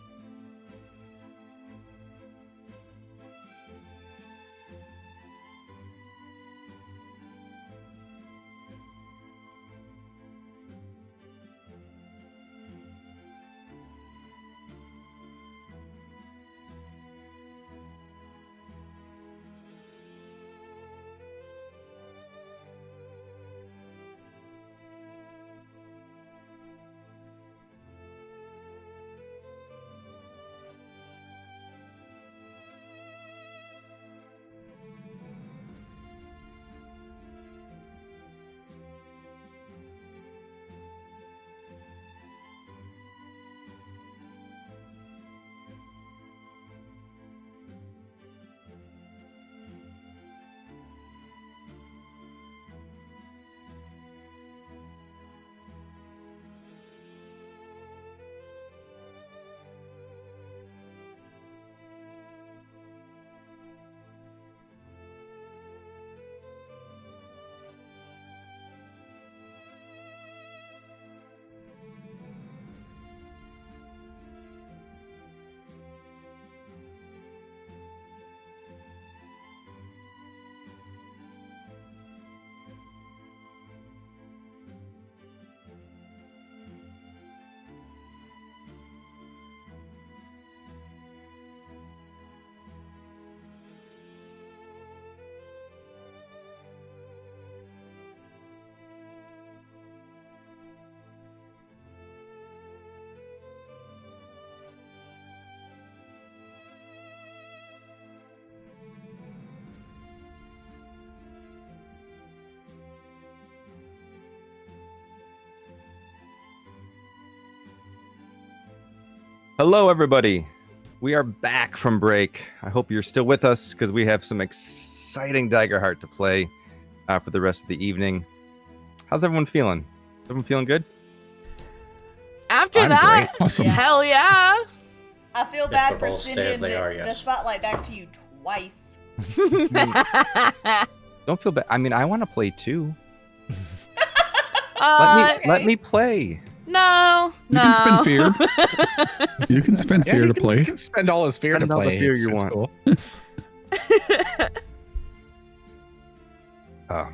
Hello, everybody. We are back from break. I hope you're still with us because we have some exciting Daggerheart to play for the rest of the evening. How's everyone feeling? Is everyone feeling good? After I'm that, great. Awesome. hell yeah. I feel If bad the for roll sending stays, they are, the yes. spotlight back to you twice. Don't feel bad. I mean, I want to play too. Okay. Let me play. No. You can spend fear. You can spend fear you to can, play. You can spend all his fear Spend to all the play. fear It's you want. cool.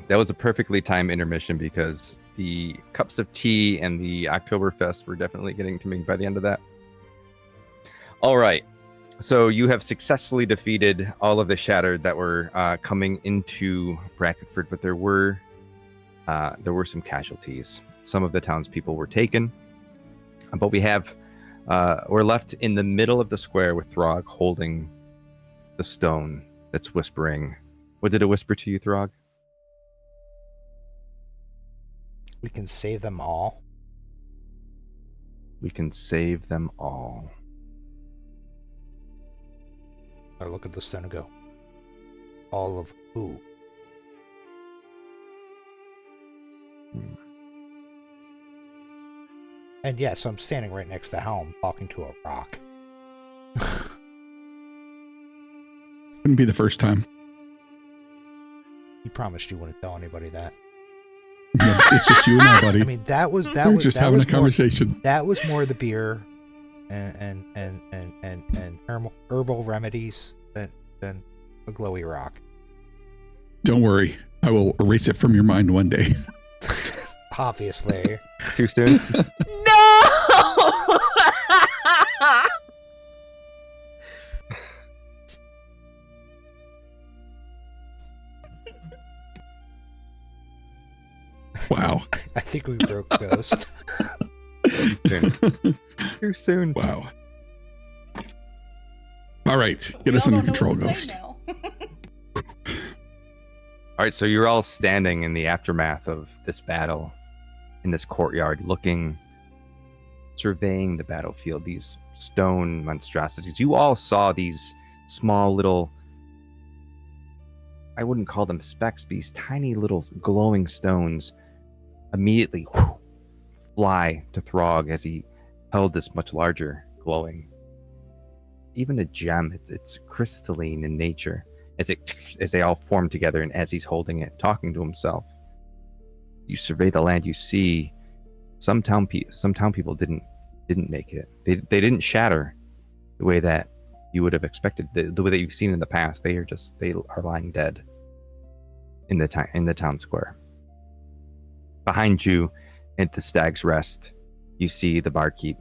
That was a perfectly timed intermission because the cups of tea and the Oktoberfest were definitely getting to me by the end of that. All right. So you have successfully defeated all of the Shattered that were coming into Brackenford, but there were some casualties. Some of the townspeople were taken, but we're left in the middle of the square with Throg holding the stone that's whispering. What did it whisper to you, Throg? We can save them all. We can save them all. I look at the stone and go, all of who? And yes, I'm standing right next to Helm, talking to a rock. Wouldn't be the first time. You promised you wouldn't tell anybody that. Yeah, it's just you and I, buddy. I mean, We're just having a conversation. That was more the beer and herbal remedies than a glowy rock. Don't worry. I will erase it from your mind one day. Obviously. Too soon? No! Wow. I think we broke Ghost. Too soon. Too soon. Wow. All right. Get us under control, Ghost. All right, so you're all standing in the aftermath of this battle in this courtyard, surveying the battlefield, these stone monstrosities. You all saw these small little, I wouldn't call them specks, these tiny little glowing stones immediately fly to Throg as he held this much larger glowing. Even a gem, it's crystalline in nature. As they all form together, and as he's holding it, talking to himself, you survey the land. You see some town people didn't make it. They didn't shatter the way that you would have expected. The way that you've seen in the past. They are lying dead in the town square. Behind you, at the Stag's Rest, you see the barkeep,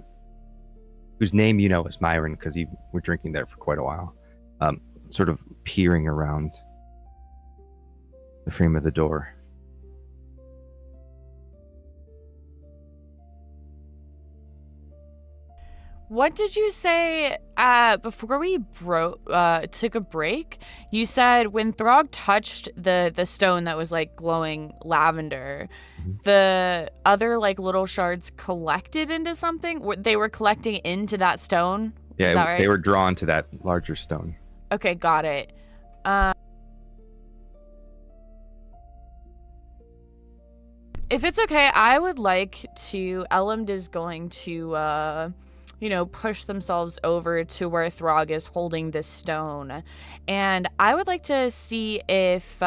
whose name you know is Myron because you were drinking there for quite a while. Sort of peering around the frame of the door. What did you say before we took a break? You said when Throg touched the stone that was like glowing lavender, the other like little shards collected into something? They were collecting into that stone? Yeah, Is that right? They were drawn to that larger stone. Okay, got it. If it's okay, I would like to... Elend is going to, push themselves over to where Throg is holding this stone. And I would like to see if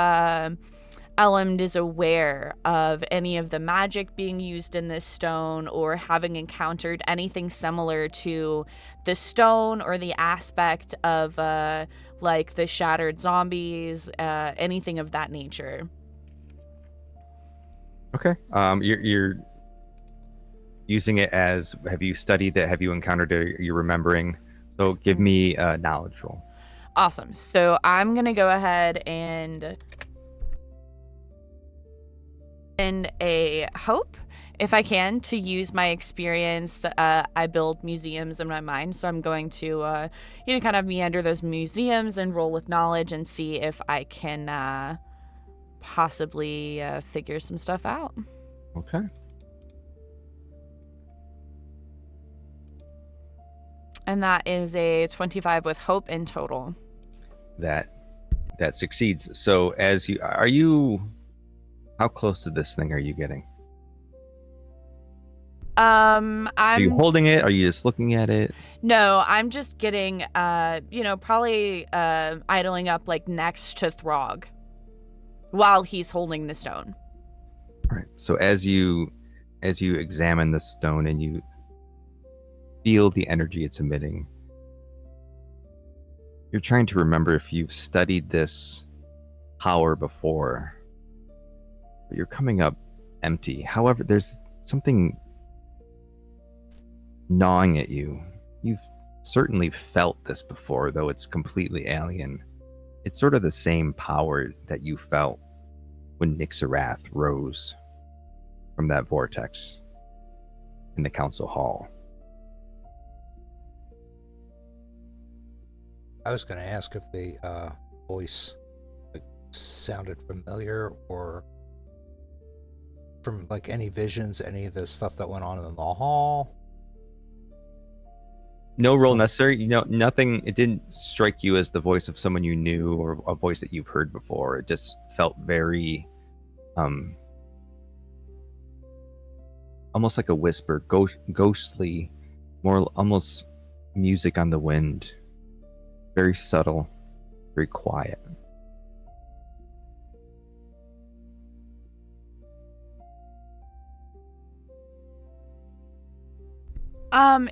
Elend is aware of any of the magic being used in this stone or having encountered anything similar to the stone or the aspect of like the shattered zombies, anything of that nature. Okay. You're using it as, have you studied it? Have you encountered it? You're remembering. So give me a knowledge roll. Awesome. So I'm going to go ahead and a hope, if I can, to use my experience. I build museums in my mind, so I'm going to, kind of meander those museums and roll with knowledge and see if I can possibly figure some stuff out. Okay. And that is a 25 with hope in total. That succeeds. So how close to this thing are you getting? Are you holding it? Are you just looking at it? No, I'm just getting, probably idling up like next to Throg while he's holding the stone. All right. So as you examine the stone and you feel the energy it's emitting, you're trying to remember if you've studied this power before. But you're coming up empty. However, there's something gnawing at you. You've certainly felt this before, though it's completely alien. It's sort of the same power that you felt when Nixarath rose from that vortex in the council hall. I was going to ask if the voice sounded familiar, or from like any visions, any of the stuff that went on in the hall. No role Some- necessary. Nothing. It didn't strike you as the voice of someone you knew or a voice that you've heard before. It just felt very, almost like a whisper, ghostly, more almost music on the wind. Very subtle, very quiet.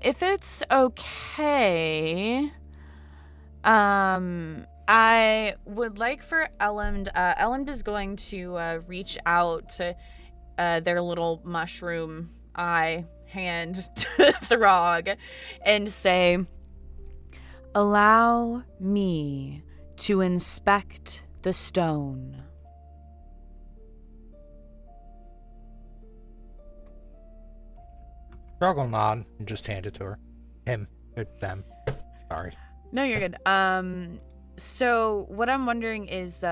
If it's okay, I would like for Elend. Elend is going to reach out to their little mushroom eye hand to Throg and say, "Allow me to inspect the stone." Frog will nod and just hand it to her. Them. Sorry. No, you're good. So what I'm wondering is,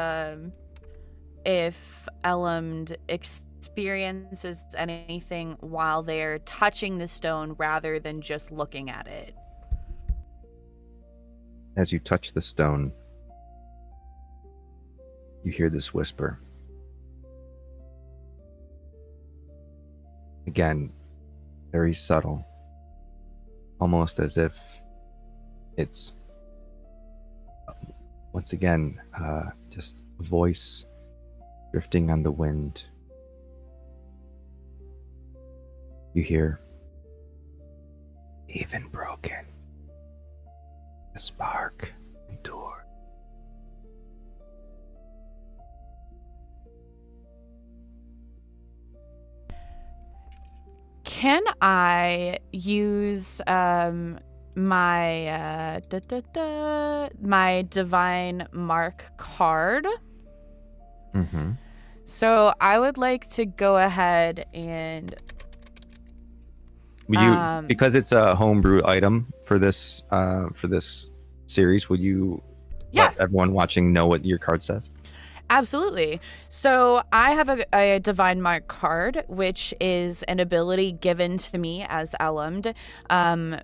if Elend experiences anything while they're touching the stone rather than just looking at it. As you touch the stone, you hear this whisper. Again, very subtle, almost as if it's, once again, just a voice drifting on the wind. You hear, even broken, the spark endure. Can I use my my divine mark card? Mm-hmm. So I would like to go ahead and Would you, because it's a homebrew item for this series, would you let everyone watching know what your card says? Absolutely. So I have a Divine Mark card, which is an ability given to me as Elend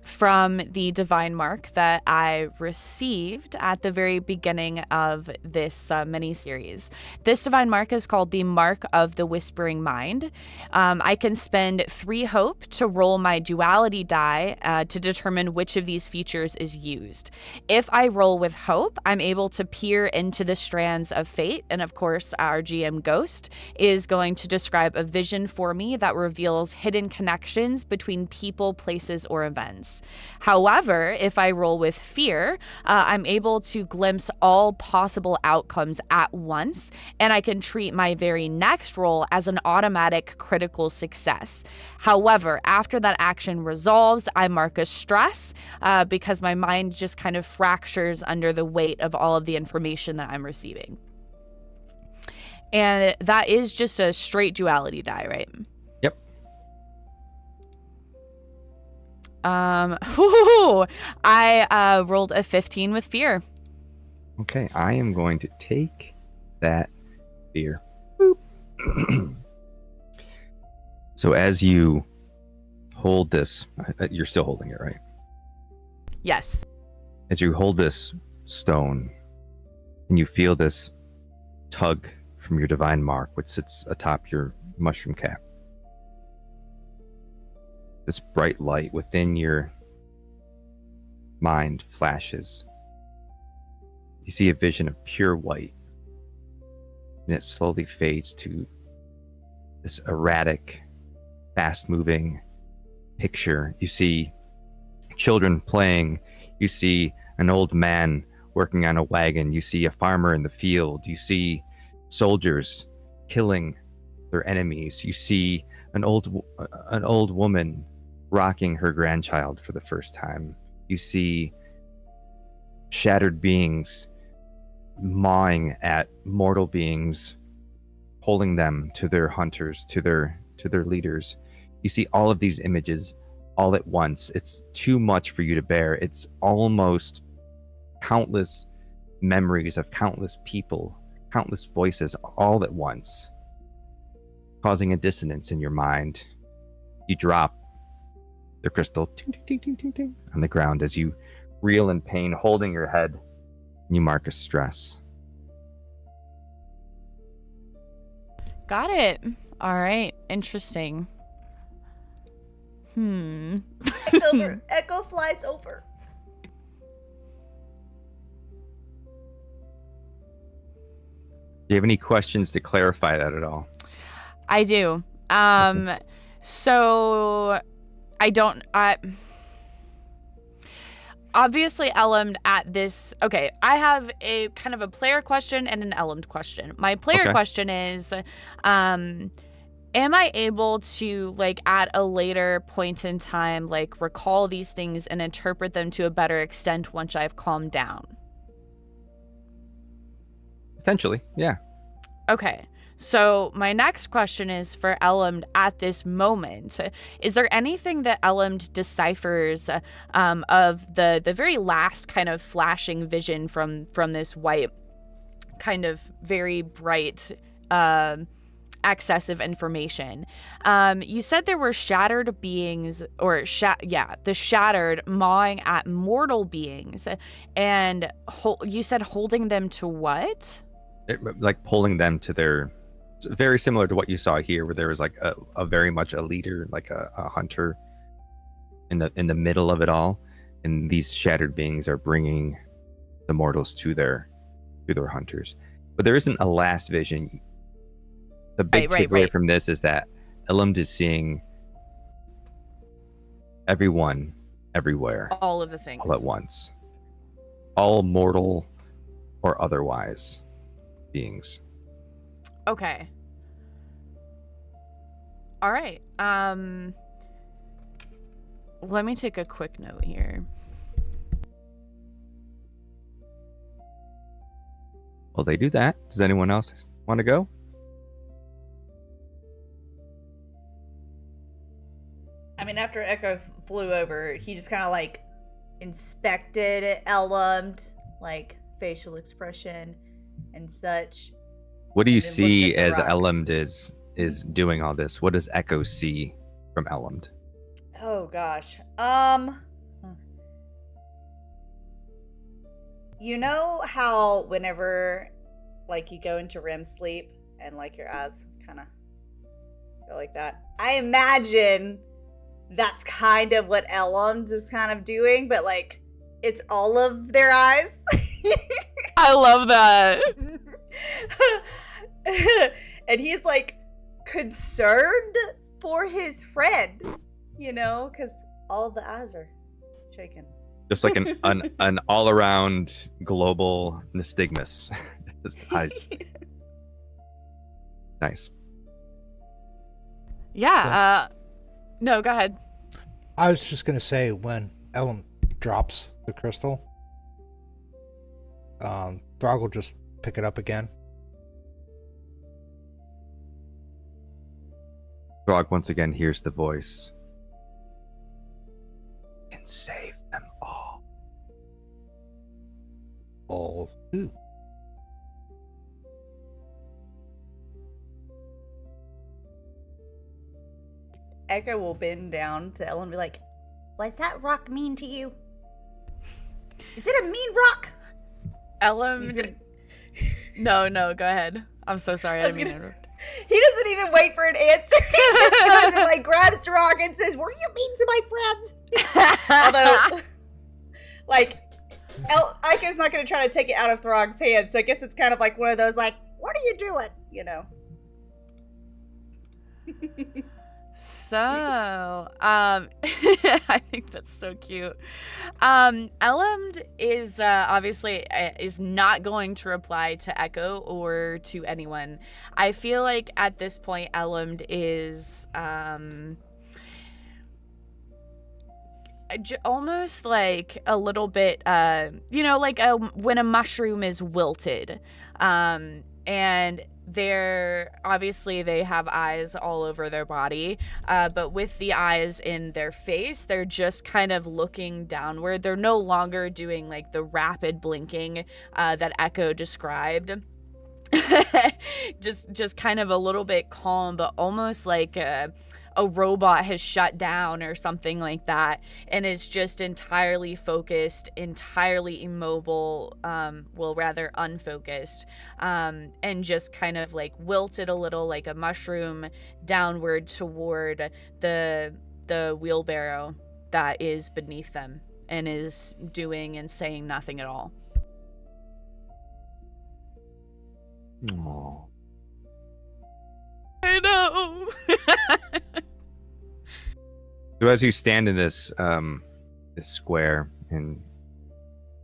from the Divine Mark that I received at the very beginning of this mini-series. This Divine Mark is called the Mark of the Whispering Mind. I can spend 3 hope to roll my duality die to determine which of these features is used. If I roll with hope, I'm able to peer into the strands of fate, and of course, our GM Ghost is going to describe a vision for me that reveals hidden connections between people, places, or events. However, if I roll with fear, I'm able to glimpse all possible outcomes at once, and I can treat my very next roll as an automatic critical success. However, after that action resolves, I mark a stress because my mind just kind of fractures under the weight of all of the information that I'm receiving. And that is just a straight duality die, right? Yep. I rolled a 15 with fear. Okay, I am going to take that fear. Boop. So as you hold this, you're still holding it, right? Yes. As you hold this stone, and you feel this tug from your divine mark, which sits atop your mushroom cap. This bright light within your mind flashes. You see a vision of pure white, and it slowly fades to this erratic, fast-moving picture. You see children playing. You see an old man working on a wagon. You see a farmer in the field. You see soldiers killing their enemies. You see an old woman rocking her grandchild for the first time. You see shattered beings mawing at mortal beings, holding them to their hunters, to their leaders. You see all of these images all at once. It's too much for you to bear. It's almost countless memories of countless people, countless voices all at once, causing a dissonance in your mind. You drop the crystal ting, ting, ting, ting, ting, on the ground as you reel in pain, holding your head. You mark a stress. Got it. All right. Interesting. Echo flies over. Do you have any questions to clarify that at all? I do. So obviously Elend at this. Okay, I have a kind of a player question and an Elend question. My player question is, am I able to, like, at a later point in time, like, recall these things and interpret them to a better extent once I've calmed down? Potentially, yeah. Okay. So my next question is for Elend at this moment. Is there anything that Elend deciphers of the very last kind of flashing vision from this white, kind of very bright access of information? You said there were shattered beings, or the shattered mawing at mortal beings, and you said holding them to what? Like pulling them to their, very similar to what you saw here, where there was like a very much a leader, like a hunter in the middle of it all, and these shattered beings are bringing the mortals to their hunters. But there isn't a last vision. The big takeaway from this is that Elend is seeing everyone, everywhere, all of the things, all at once, all mortal or otherwise beings. Okay. All right. Let me take a quick note here. Well, they do that. Does anyone else want to go? I mean, after Echo flew over, he just kind of like inspected Elend, like facial expression and such. What do you see as Elend is doing all this? What does Echo see from Elend? Oh gosh. You know how whenever like you go into REM sleep and like your eyes kind of go like that? I imagine that's kind of what Elend is kind of doing, but like it's all of their eyes. I love that. And he's like concerned for his friend, you know, because all the eyes are shaking. Just like an all around global nystagmus. His eyes. Nice. Yeah. No, go ahead. I was just gonna say, when Elend drops the crystal, Throg will just pick it up again. Throg once again hears the voice. And save them all. All who? Echo will bend down to Elend and be like, "Was that rock mean to you? Is it a mean rock?" Elend. No, go ahead. I'm so sorry. I didn't mean to interrupt. He doesn't even wait for an answer. He just goes and like grabs Throg and says, "Were you mean to my friends?" Although, like, Echo's not going to try to take it out of Throg's hand, so I guess it's kind of like one of those, like, "What are you doing?" You know. So, I think that's so cute. Elend is obviously is not going to reply to Echo or to anyone. I feel like at this point, Elend is almost like a little bit, like when a mushroom is wilted, and they have eyes all over their body, but with the eyes in their face, they're just kind of looking downward. They're no longer doing like the rapid blinking that Echo described. just kind of a little bit calm, but almost like a robot has shut down or something like that, and is just entirely focused, entirely immobile, well, rather unfocused, and just kind of like wilted a little like a mushroom downward toward the wheelbarrow that is beneath them, and is doing and saying nothing at all. Aww. I know. So as you stand in this this square and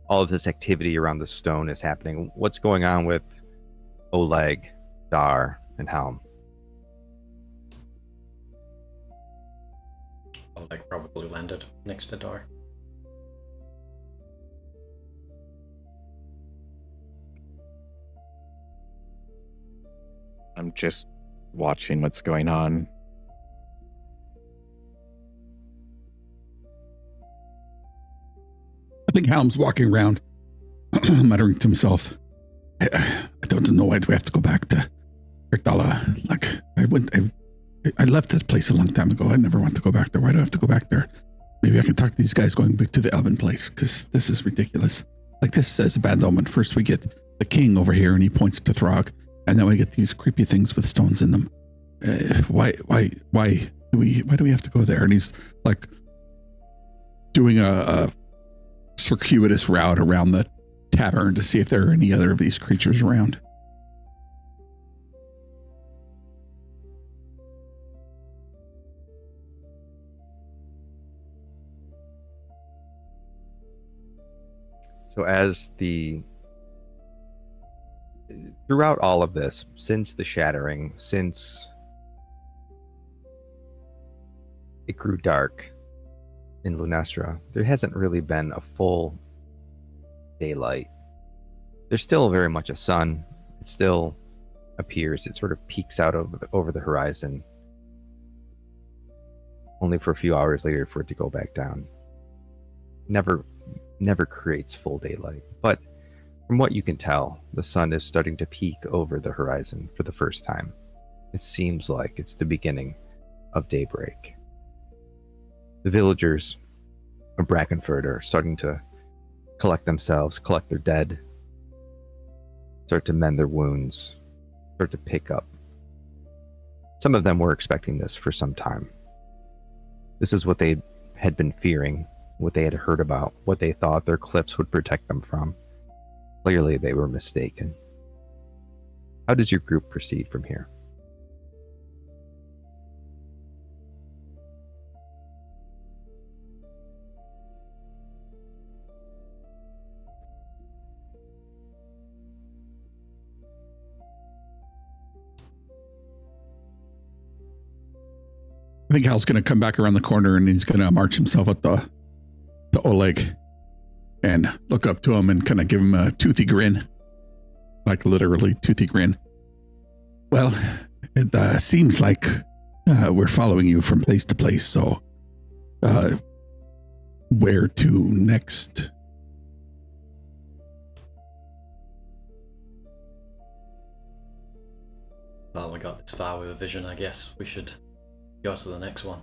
all of this activity around the stone is happening, what's going on with Oleg, Dar, and Helm? Oleg probably landed next to Dar. I'm just watching what's going on. I think Helm's walking around, muttering to himself, I don't know why do we have to go back to Caer'thala. Like, I left that place a long time ago. I never want to go back there. Why do I have to go back there? Maybe I can talk to these guys going back to the Elven place, because this is ridiculous. Like, this says a bad omen. First we get the king over here, and he points to Throg, and then we get these creepy things with stones in them. Why do we have to go there? And he's like doing a circuitous route around the tavern to see if there are any other of these creatures around. So throughout all of this, since the shattering, since it grew dark in Lunastra, there hasn't really been a full daylight. There's still very much a sun. It still appears. It sort of peeks out over the horizon, only for a few hours later for it to go back down. Never creates full daylight, but from what you can tell, the sun is starting to peek over the horizon for the first time. It seems like it's the beginning of daybreak. The villagers of Brackenford are starting to collect themselves, collect their dead, start to mend their wounds, start to pick up. Some of them were expecting this for some time. This is what they had been fearing, what they had heard about, what they thought their cliffs would protect them from. Clearly, they were mistaken. How does your group proceed from here? I think Hal's going to come back around the corner and he's going to march himself up to Oleg and look up to him and kind of give him a toothy grin. Like literally toothy grin. Well, it seems like we're following you from place to place, so where to next? Well, we got this far with a vision, I guess. We should go to the next one.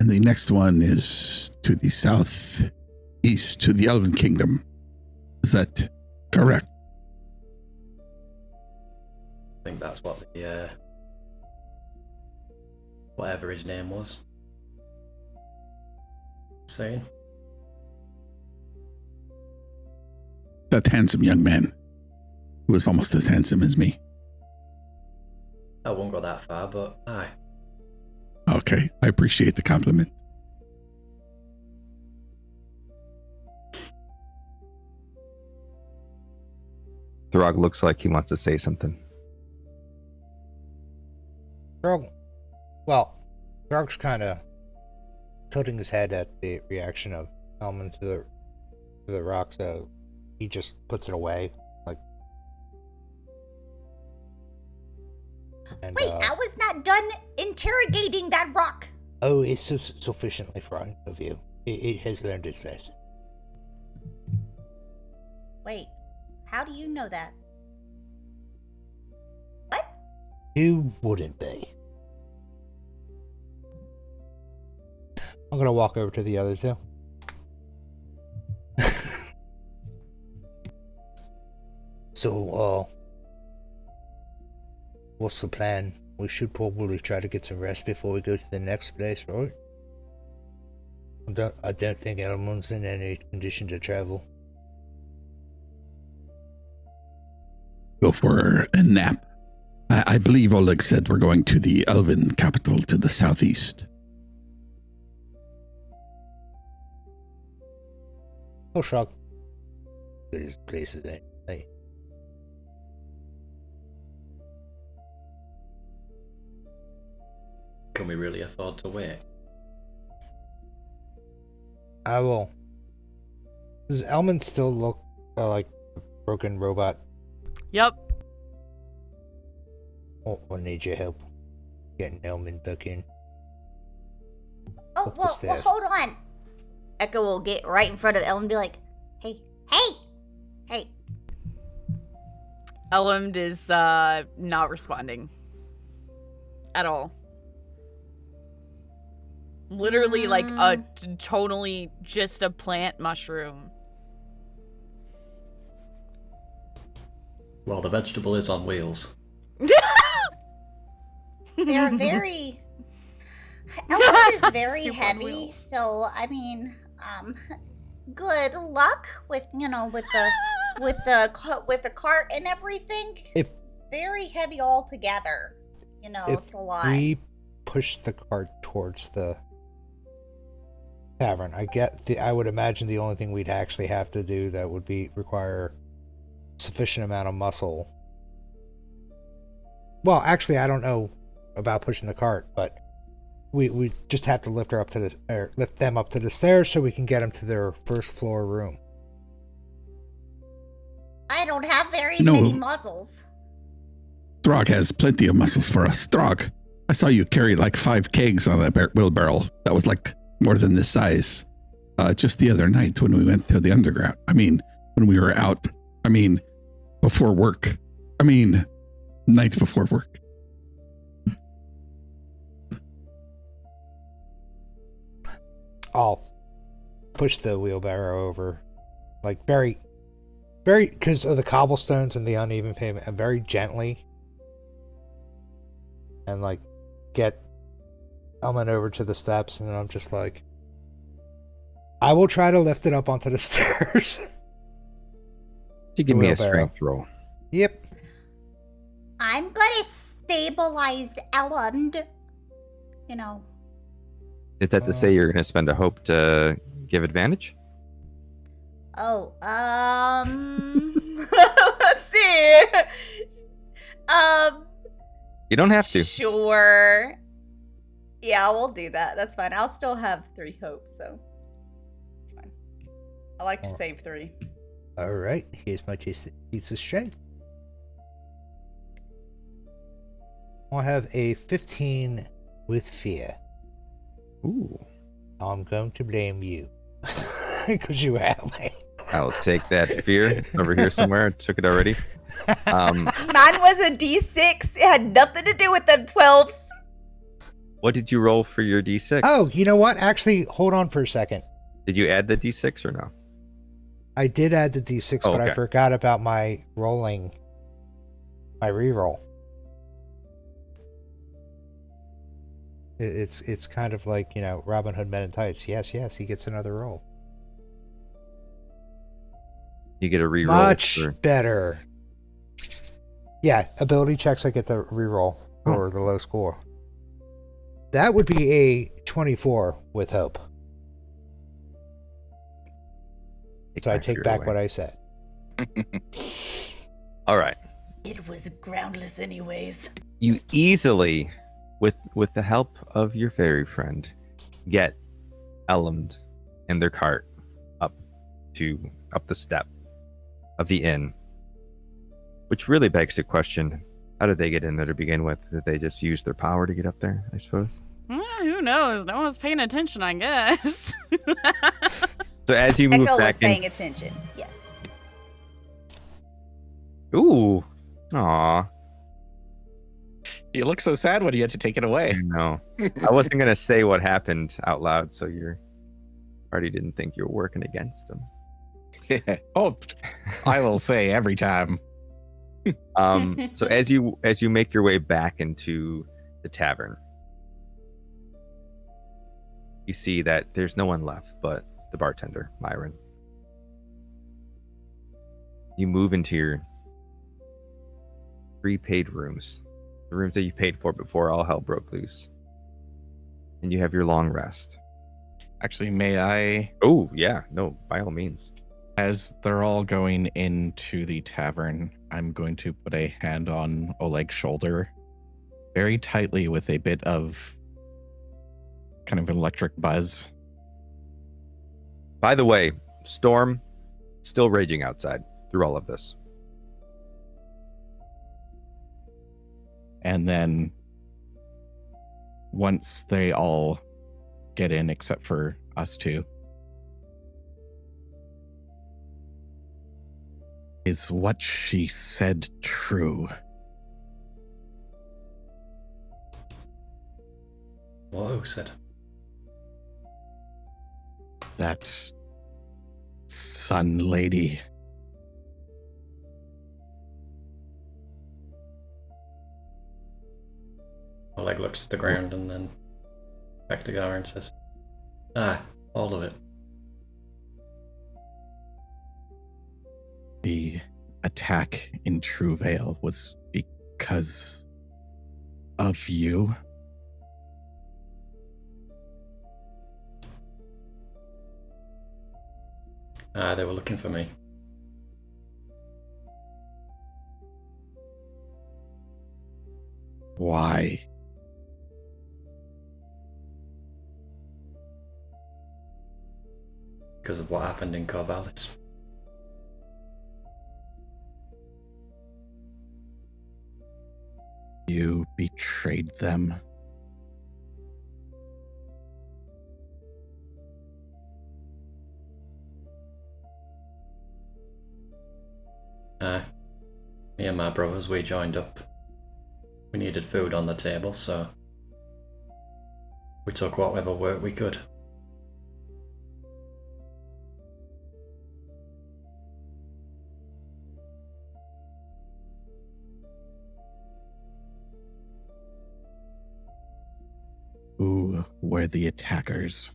And the next one is to the southeast, to the Elven Kingdom. Is that correct? I think that's what the, whatever his name was, saying. That handsome young man, who was almost as handsome as me. I won't go that far, but aye. Okay, I appreciate the compliment. Throg looks like he wants to say something. Throg's kind of tilting his head at the reaction of Elman to the rock, so he just puts it away. Wait, I was not done interrogating that rock. Oh, it's sufficiently frightened of you. It has learned its lesson. Wait, how do you know that? What? Who wouldn't be? I'm gonna walk over to the other two. So, what's the plan? We should probably try to get some rest before we go to the next place, right? I don't think anyone's in any condition to travel. Go for a nap. I believe Oleg said we're going to the Elven capital to the southeast. Oh, shock. Good as places, ain't they? Can we really afford to wait? I will. Does Elman still look like a broken robot? Yep. Oh, I need your help getting Elman back in. Oh, Up the well, stairs. hold on. Echo will get right in front of Ellen and be like, hey, hey, hey. Elmond is not responding at all. Literally like a totally just a plant mushroom. Well, the vegetable is on wheels. They're very... Elmond is very Super heavy, wheels. so, I mean, good luck with, with the cart and everything. If Very heavy altogether. It's a lot. we push the cart towards the tavern, I would imagine the only thing we'd actually have to do that would require sufficient amount of muscle. Well, actually, I don't know about pushing the cart, but we just have to lift them up to the stairs so we can get them to their first floor room. I don't have very No. many muscles. Throg has plenty of muscles for us. Throg, I saw you carry like 5 kegs on that wheelbarrow. That was like more than this size. Just the other night when we went to the underground. I mean, when we were out. I mean, before work. I mean, nights before work. I'll push the wheelbarrow over, like very, because of the cobblestones and the uneven pavement, and very gently, and like get Elman over to the steps, and then I'm just like, I will try to lift it up onto the stairs. You give me a Wheelbarrow. strength roll. Yep. I'm gonna stabilize Elland. Is that to say you're going to spend a hope to give advantage? Oh, let's see. You don't have to. Sure. Yeah, we'll do that. That's fine. I'll still have 3 hope, so it's fine. I like to Oh. save 3. All right. Here's my piece of strength. I'll have a 15 with fear. Ooh. I'm going to blame you because you have me. I'll take that fear over here somewhere. I took it already. Mine was a D6. It had nothing to do with them 12s. What did you roll for your D6? Oh, you know what? Actually, hold on for a second. Did you add the D6 or no? I did add the D6, Oh, but I okay. forgot about my reroll. It's kind of like, Robin Hood Men in Tights. Yes, he gets another roll. You get a reroll. Much for- better. Yeah, ability checks, I get the reroll for the low score. That would be a 24 with hope. So I take back what I said. All right. It was groundless anyways. You easily, with the help of your fairy friend, get Elmond and their cart up the step of the inn. Which really begs the question, how did they get in there to begin with? Did they just use their power to get up there, I suppose? Who knows? No one's paying attention, I guess. So as you move Echo was back paying in... attention. Yes. Ooh. Aw. You look so sad when you had to take it away. No, I wasn't gonna say what happened out loud, so your party didn't think you were working against them. Oh, I will say every time. So as you make your way back into the tavern, you see that there's no one left but the bartender, Myron. You move into your prepaid rooms, the rooms that you paid for before all hell broke loose, and you have your long rest. Actually, may I, Oh yeah, no, by all means. as they're all going into the tavern, I'm going to put a hand on Oleg's shoulder very tightly with a bit of kind of electric buzz. By the way, storm still raging outside through all of this. And then once they all get in, except for us two, is what she said true? Whoa, said. That sun lady. Oleg looks at the ground and then back to Gara and says, "Ah, all of it." The attack in True Vale was because of you? Ah, they were looking for me. Why? Because of what happened in Corvallis. You betrayed them. Me and my brothers, we joined up. We needed food on the table, so we took whatever work we could. Who were the attackers?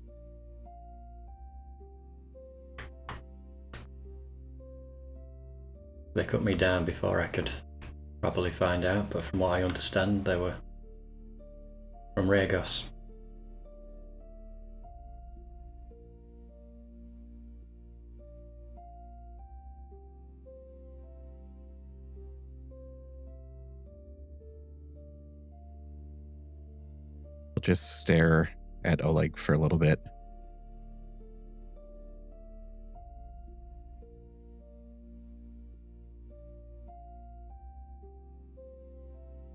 They cut me down before I could properly find out, but from what I understand, they were from Ragos. I'll just stare at Oleg for a little bit.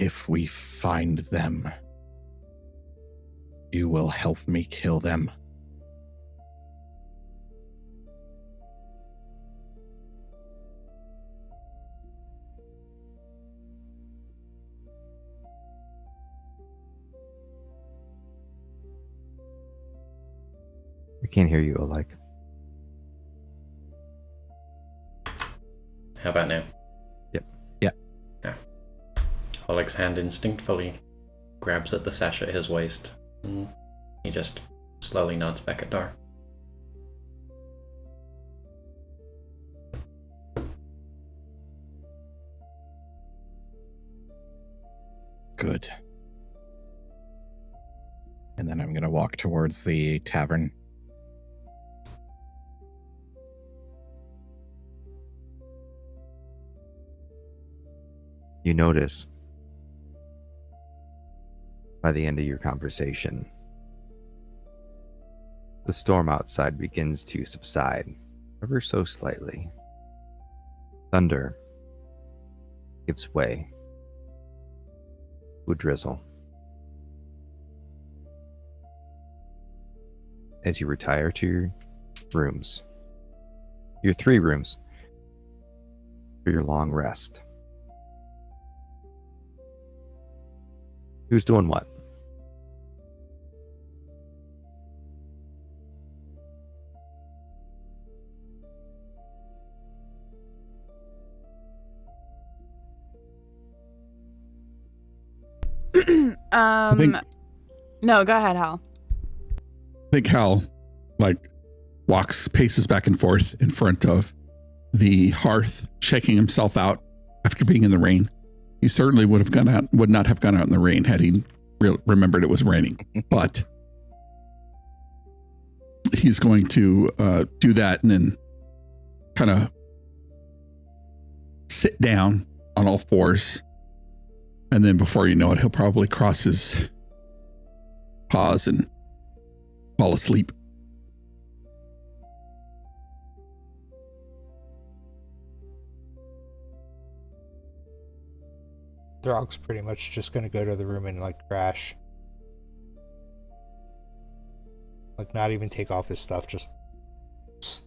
If we find them, you will help me kill them. I can't hear you, Oleg. How about now? Yep. Yeah. Oleg's hand instinctively grabs at the sash at his waist, and he just slowly nods back at Dar. Good. And then I'm going to walk towards the tavern. You notice by the end of your conversation, the storm outside begins to subside ever so slightly. Thunder gives way to a drizzle. As you retire to your rooms, your 3 rooms, for your long rest. Who's doing what? think- No, go ahead, Hal. I think Hal, like, paces back and forth in front of the hearth, shaking himself out after being in the rain. He certainly would not have gone out in the rain had he remembered it was raining. But he's going to do that and then kind of sit down on all fours. And then before you know it, he'll probably cross his paws and fall asleep. Throg's pretty much just gonna go to the room and like crash. Like not even take off his stuff, just as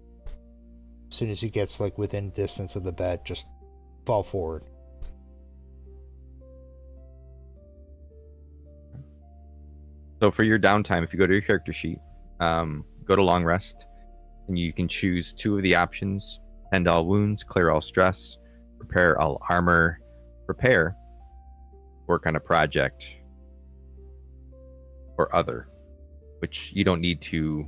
soon as he gets like within distance of the bed, just fall forward. So for your downtime, if you go to your character sheet, go to long rest, and you can choose 2 of the options: end all wounds, clear all stress, repair all armor, prepare, work on a project, or other, which you don't need to.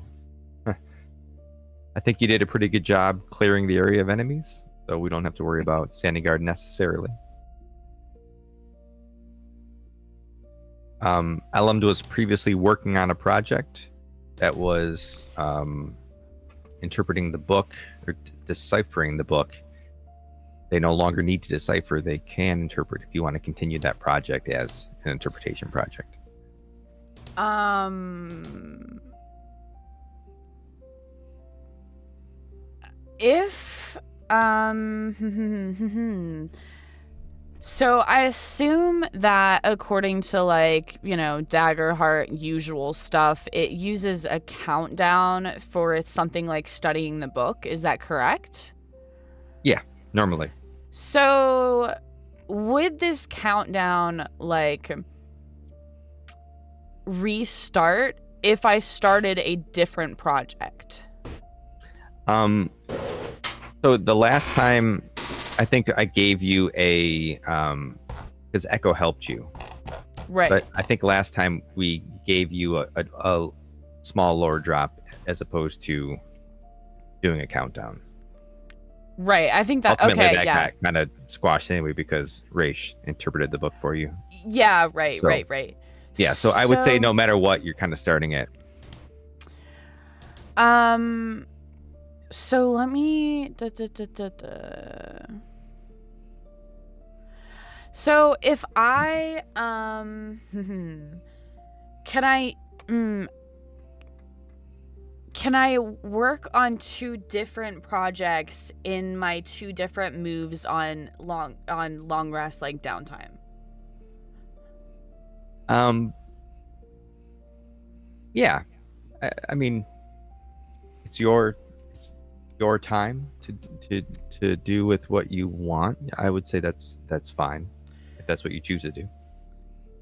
I think you did a pretty good job clearing the area of enemies, so we don't have to worry about standing guard necessarily. Elend was previously working on a project that was interpreting the book or deciphering the book. They no longer need to decipher, they can interpret if you want to continue that project as an interpretation project. If so I assume that according to like, Daggerheart usual stuff, it uses a countdown for something like studying the book. Is that correct? Yeah, normally. So would this countdown like restart if I started a different project? So the last time I think I gave you a because Echo helped you. Right. But I think last time we gave you a small lore drop as opposed to doing a countdown. Right. I think that Ultimately, okay, that yeah. kind of squashed anyway because Raish interpreted the book for you. Yeah, right, So- right. Yeah, so I would say no matter what, you're kind of starting at. So let me So if I can I work on 2 different projects in my 2 different moves on long rest, like downtime? Yeah, I mean, it's your time to do with what you want. I would say that's fine if that's what you choose to do.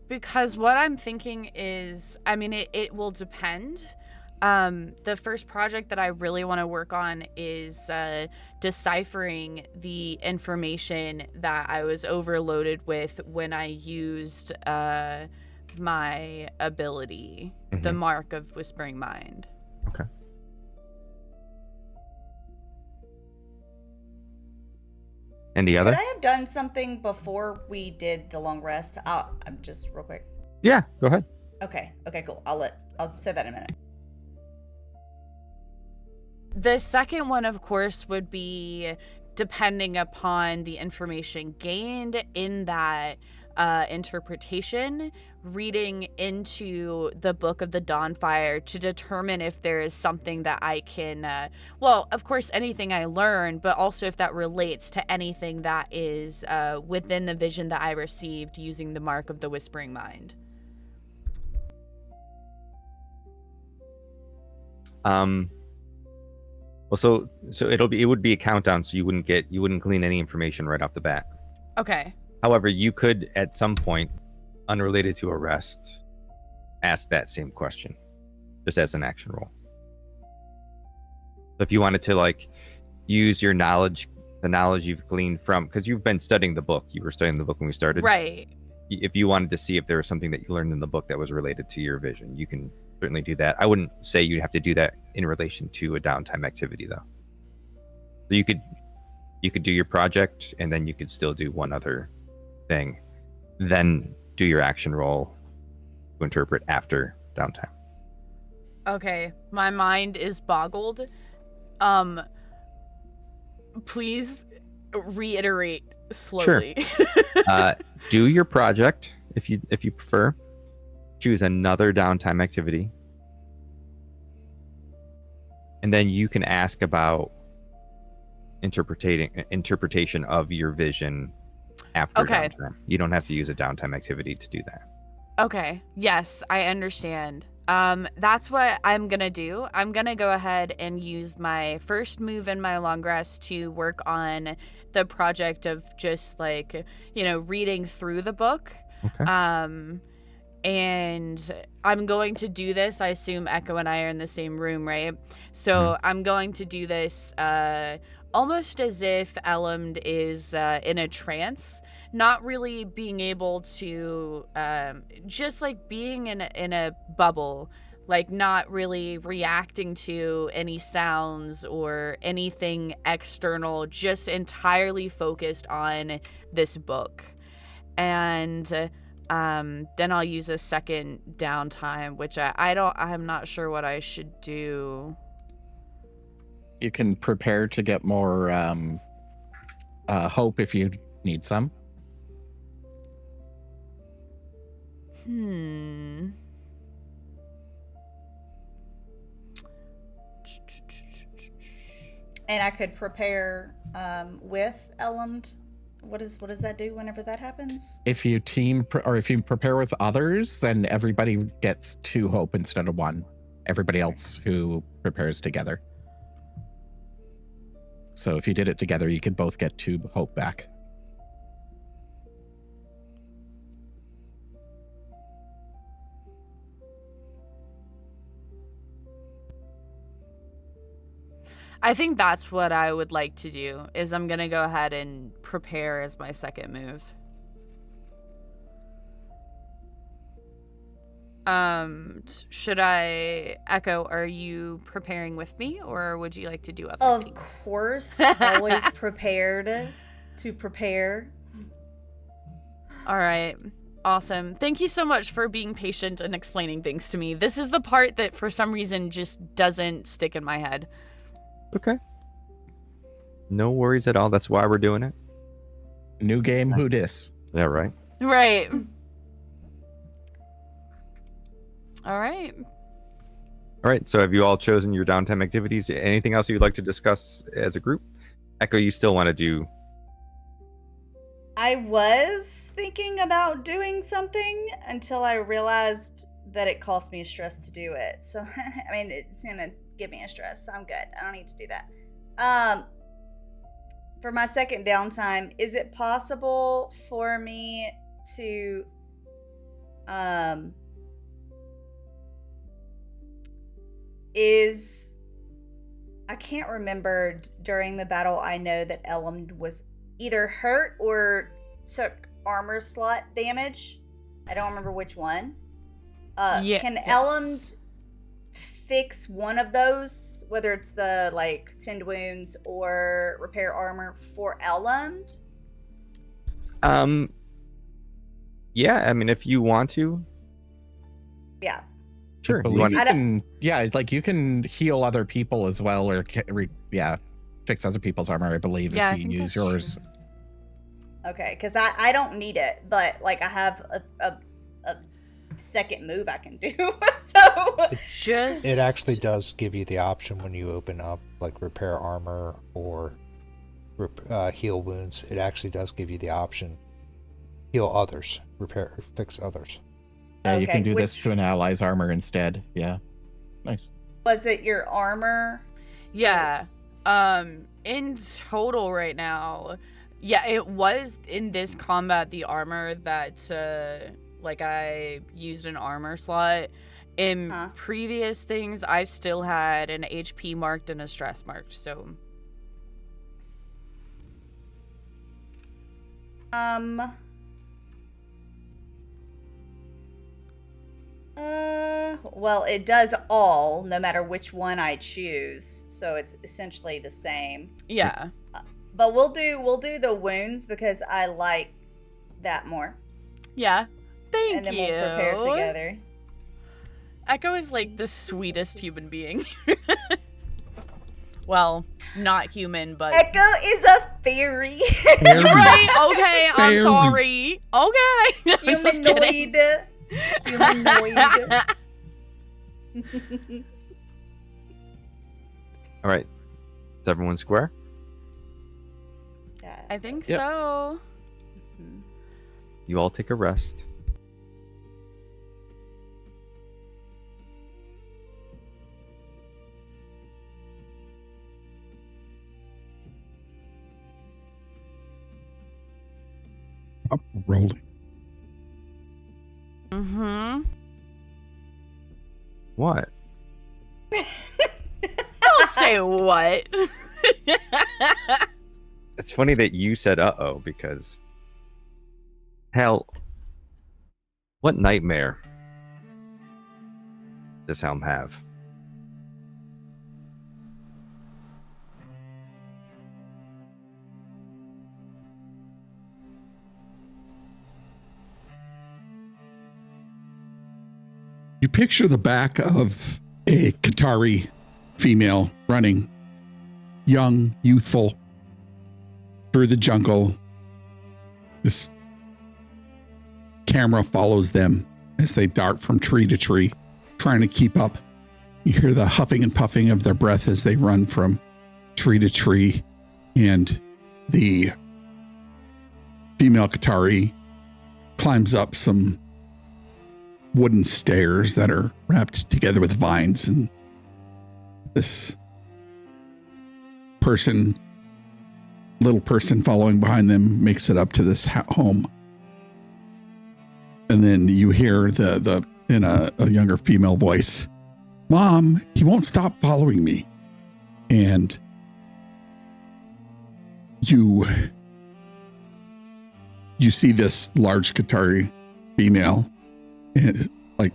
Because what I'm thinking is, I mean, it will depend. The first project that I really want to work on is deciphering the information that I was overloaded with when I used my ability, the Mark of Whispering Mind. Okay. Any other? Could I have done something before we did the long rest? I'm just real quick. Yeah, go ahead. Okay, cool. I'll say that in a minute. The second one, of course, would be depending upon the information gained in that interpretation, reading into the Book of the Dawnfire to determine if there is something that I can, well, of course, anything I learn, but also if that relates to anything that is within the vision that I received using the Mark of the Whispering Mind. Well, so it would be a countdown, so you wouldn't glean any information right off the bat. Okay. However, you could at some point unrelated to a rest, ask that same question, just as an action roll. So if you wanted to like use your knowledge, the knowledge you've gleaned from, because you've been studying the book, you were studying the book when we started. Right. If you wanted to see if there was something that you learned in the book that was related to your vision, you can certainly do that. I wouldn't say you'd have to do that in relation to a downtime activity, though. So you could do your project, and then you could still do one other thing, then do your action roll to interpret after downtime. Okay, my mind is boggled. Please reiterate slowly. Sure. Do your project if you prefer. Choose another downtime activity, and then you can ask about interpretation of your vision after downtime. You don't have to use a downtime activity to do that. Okay. Yes, I understand. That's what I'm gonna do. I'm gonna go ahead and use my first move in my long rest to work on the project of just like, reading through the book. Okay. And I'm going to do this. I assume Echo and I are in the same room, right? So I'm going to do this almost as if Elend is in a trance, not really being able to, just like being in a bubble, like not really reacting to any sounds or anything external, just entirely focused on this book. And then I'll use a second downtime, which I'm not sure what I should do. You can prepare to get more hope if you need some. And I could prepare with Elend. What does that do whenever that happens? If you if you prepare with others, then everybody gets 2 hope instead of 1. Everybody else who prepares together. So if you did it together, you could both get 2 hope back. I think that's what I would like to do, is I'm going to go ahead and prepare as my second move. Should I, Echo, are you preparing with me, or would you like to do other things? Of course, always prepared to prepare. All right. Awesome. Thank you so much for being patient and explaining things to me. This is the part that for some reason just doesn't stick in my head. Okay. No worries at all. That's why we're doing it. New game, who dis? Yeah, right. Right. All right. All right. So have you all chosen your downtime activities? Anything else you'd like to discuss as a group? Echo, you still want to do... I was thinking about doing something until I realized that it cost me stress to do it. So, I mean, it's going to give me a stress, so I'm good. I don't need to do that. For my second downtime, is it possible for me to I can't remember during the battle. I know that Elend was either hurt or took armor slot damage. I don't remember which one. Can Elend fix one of those, whether it's the like tend wounds or repair armor for Elend? Yeah, I mean, if you want to. Yeah. Sure. You can heal other people as well, or fix other people's armor, I believe, if you use yours. True. Okay, because I don't need it, but like I have a second move I can do. So it actually does give you the option when you open up like repair armor or heal wounds. It actually does give you the option heal others, fix others. Yeah, you can do this to an ally's armor instead. Yeah, nice. Was it your armor? Yeah. In total right now, yeah, it was in this combat the armor that Like, I used an armor slot. In previous things, I still had an HP marked and a stress marked, so... Well, it does all, no matter which one I choose, so it's essentially the same. Yeah. But we'll do the wounds because I like that more. Yeah. Thank you. And then we'll prepare together. Echo is like the sweetest human being. Well, not human, but... Echo is a fairy. You're right. Okay, I'm Fairy. sorry. Okay. Humanoid. Humanoid. All right. Is everyone square? Yeah. I think Yep. so. You all take a rest. Up rolling. Mm-hmm. What? Don't say what. It's funny that you said uh-oh, because... Hell... What nightmare does Helm have? You picture the back of a Qatari female running, young, youthful, through the jungle. This camera follows them as they dart from tree to tree, trying to keep up. You hear the huffing and puffing of their breath as they run from tree to tree, and the female Qatari climbs up some wooden stairs that are wrapped together with vines, and this little person following behind them makes it up to this home. And then you hear the in a younger female voice, "Mom, he won't stop following me." And you see this large Qatari female and like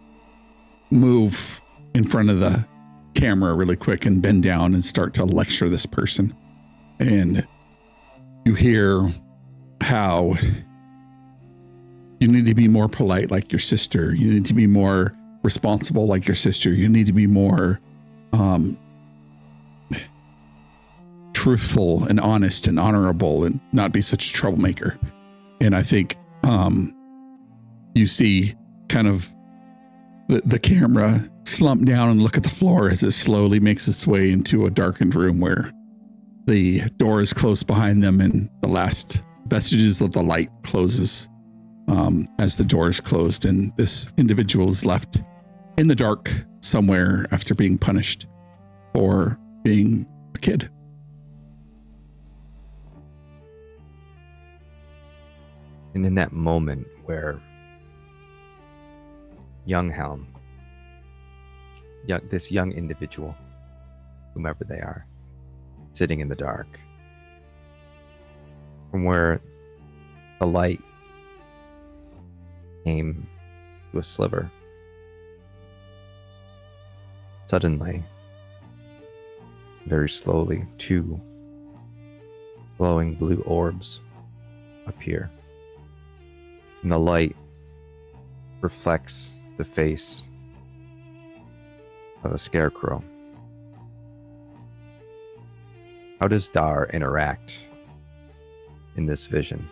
move in front of the camera really quick and bend down and start to lecture this person. And you hear how you need to be more polite like your sister. You need to be more responsible like your sister. You need to be more truthful and honest and honorable and not be such a troublemaker. And I think you see kind of the camera slump down and look at the floor as it slowly makes its way into a darkened room where the door is closed behind them and the last vestiges of the light closes as the door is closed, and this individual is left in the dark somewhere after being punished for being a kid. And in that moment where young Helm, this young individual, whomever they are, sitting in the dark, from where the light came to a sliver, suddenly, very slowly, two glowing blue orbs appear. And the light reflects the face of a scarecrow. How does Dar interact in this vision?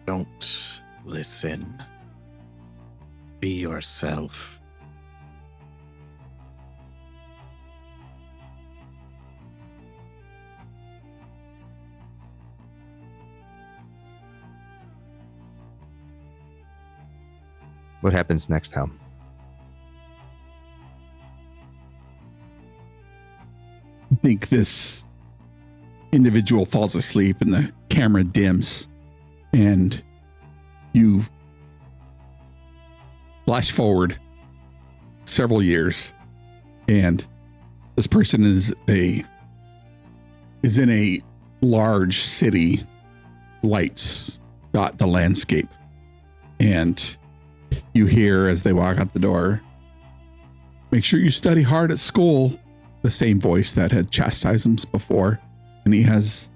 Don't listen. Be yourself. What happens next, Helm? I think this individual falls asleep and the camera dims, and you flash forward several years, and this person is in a large city. Lights dot the landscape, and you hear as they walk out the door, "Make sure you study hard at school." The same voice that had chastised him before, and he has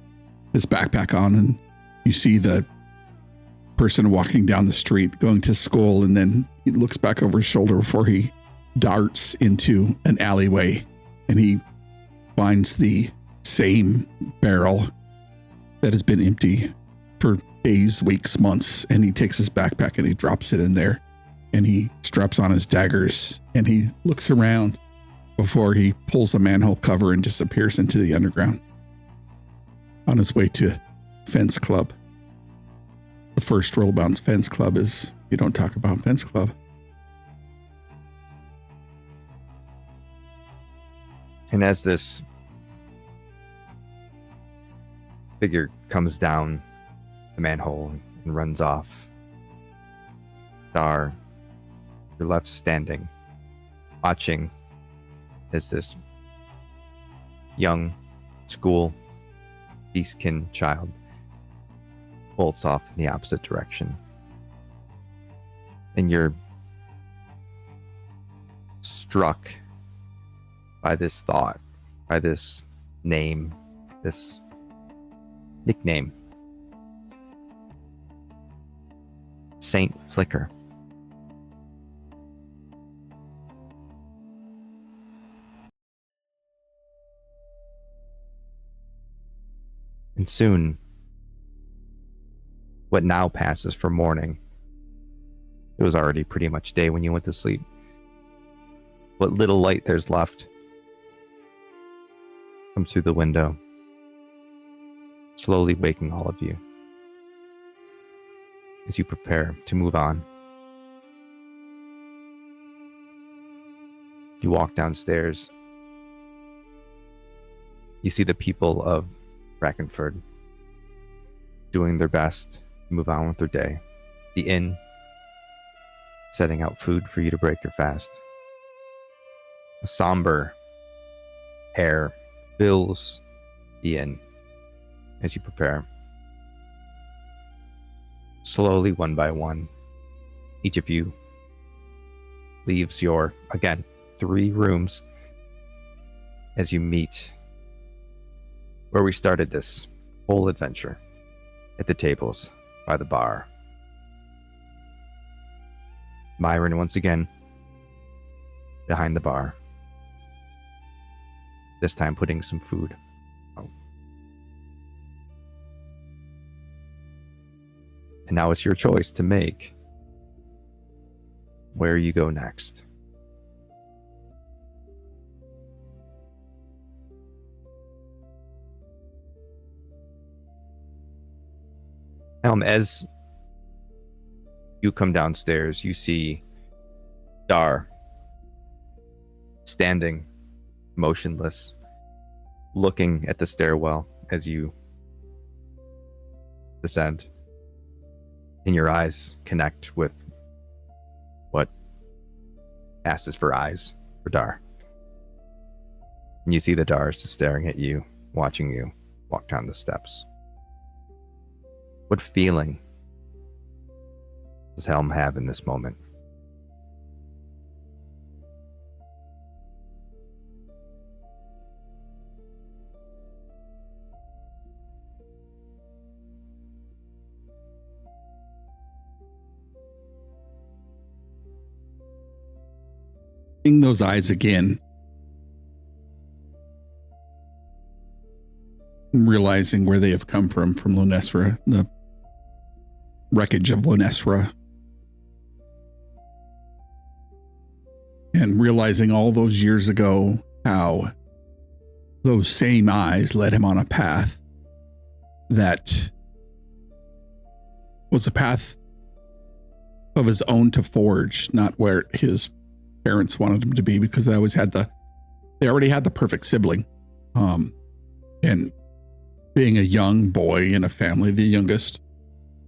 his backpack on, and you see the person walking down the street going to school, and then he looks back over his shoulder before he darts into an alleyway, and he finds the same barrel that has been empty for days, weeks, months, and he takes his backpack and he drops it in there, and he straps on his daggers, and he looks around before he pulls the manhole cover and disappears into the underground on his way to Fence Club. The first rule about Fence Club is you don't talk about Fence Club. And as this figure comes down the manhole and runs off, Dar, you're left standing, watching as this young school beastkin child bolts off in the opposite direction. And you're struck by this thought, by this name, this nickname. Saint Flicker. And soon, what now passes for morning, it was already pretty much day when you went to sleep. What little light there's left comes through the window, slowly waking all of you as you prepare to move on. You walk downstairs. You see the people of Brackenford doing their best to move on with their day. The inn setting out food for you to break your fast. A somber air fills the inn as you prepare. Slowly, one by one, each of you leaves your, again, 3 rooms as you meet where we started this whole adventure, at the tables by the bar. Myron once again behind the bar, this time putting some food out. And now it's your choice to make where you go next. As you come downstairs, you see Dar standing motionless, looking at the stairwell as you descend. And your eyes connect with what passes for eyes for Dar. And you see the Dar is staring at you, watching you walk down the steps. What feeling does Helm have in this moment? Seeing those eyes again, and realizing where they have come from Lunesra, the wreckage of Lunesra. And realizing all those years ago how those same eyes led him on a path that was a path of his own to forge, not where his parents wanted him to be, because they already had the perfect sibling. And being a young boy in a family, the youngest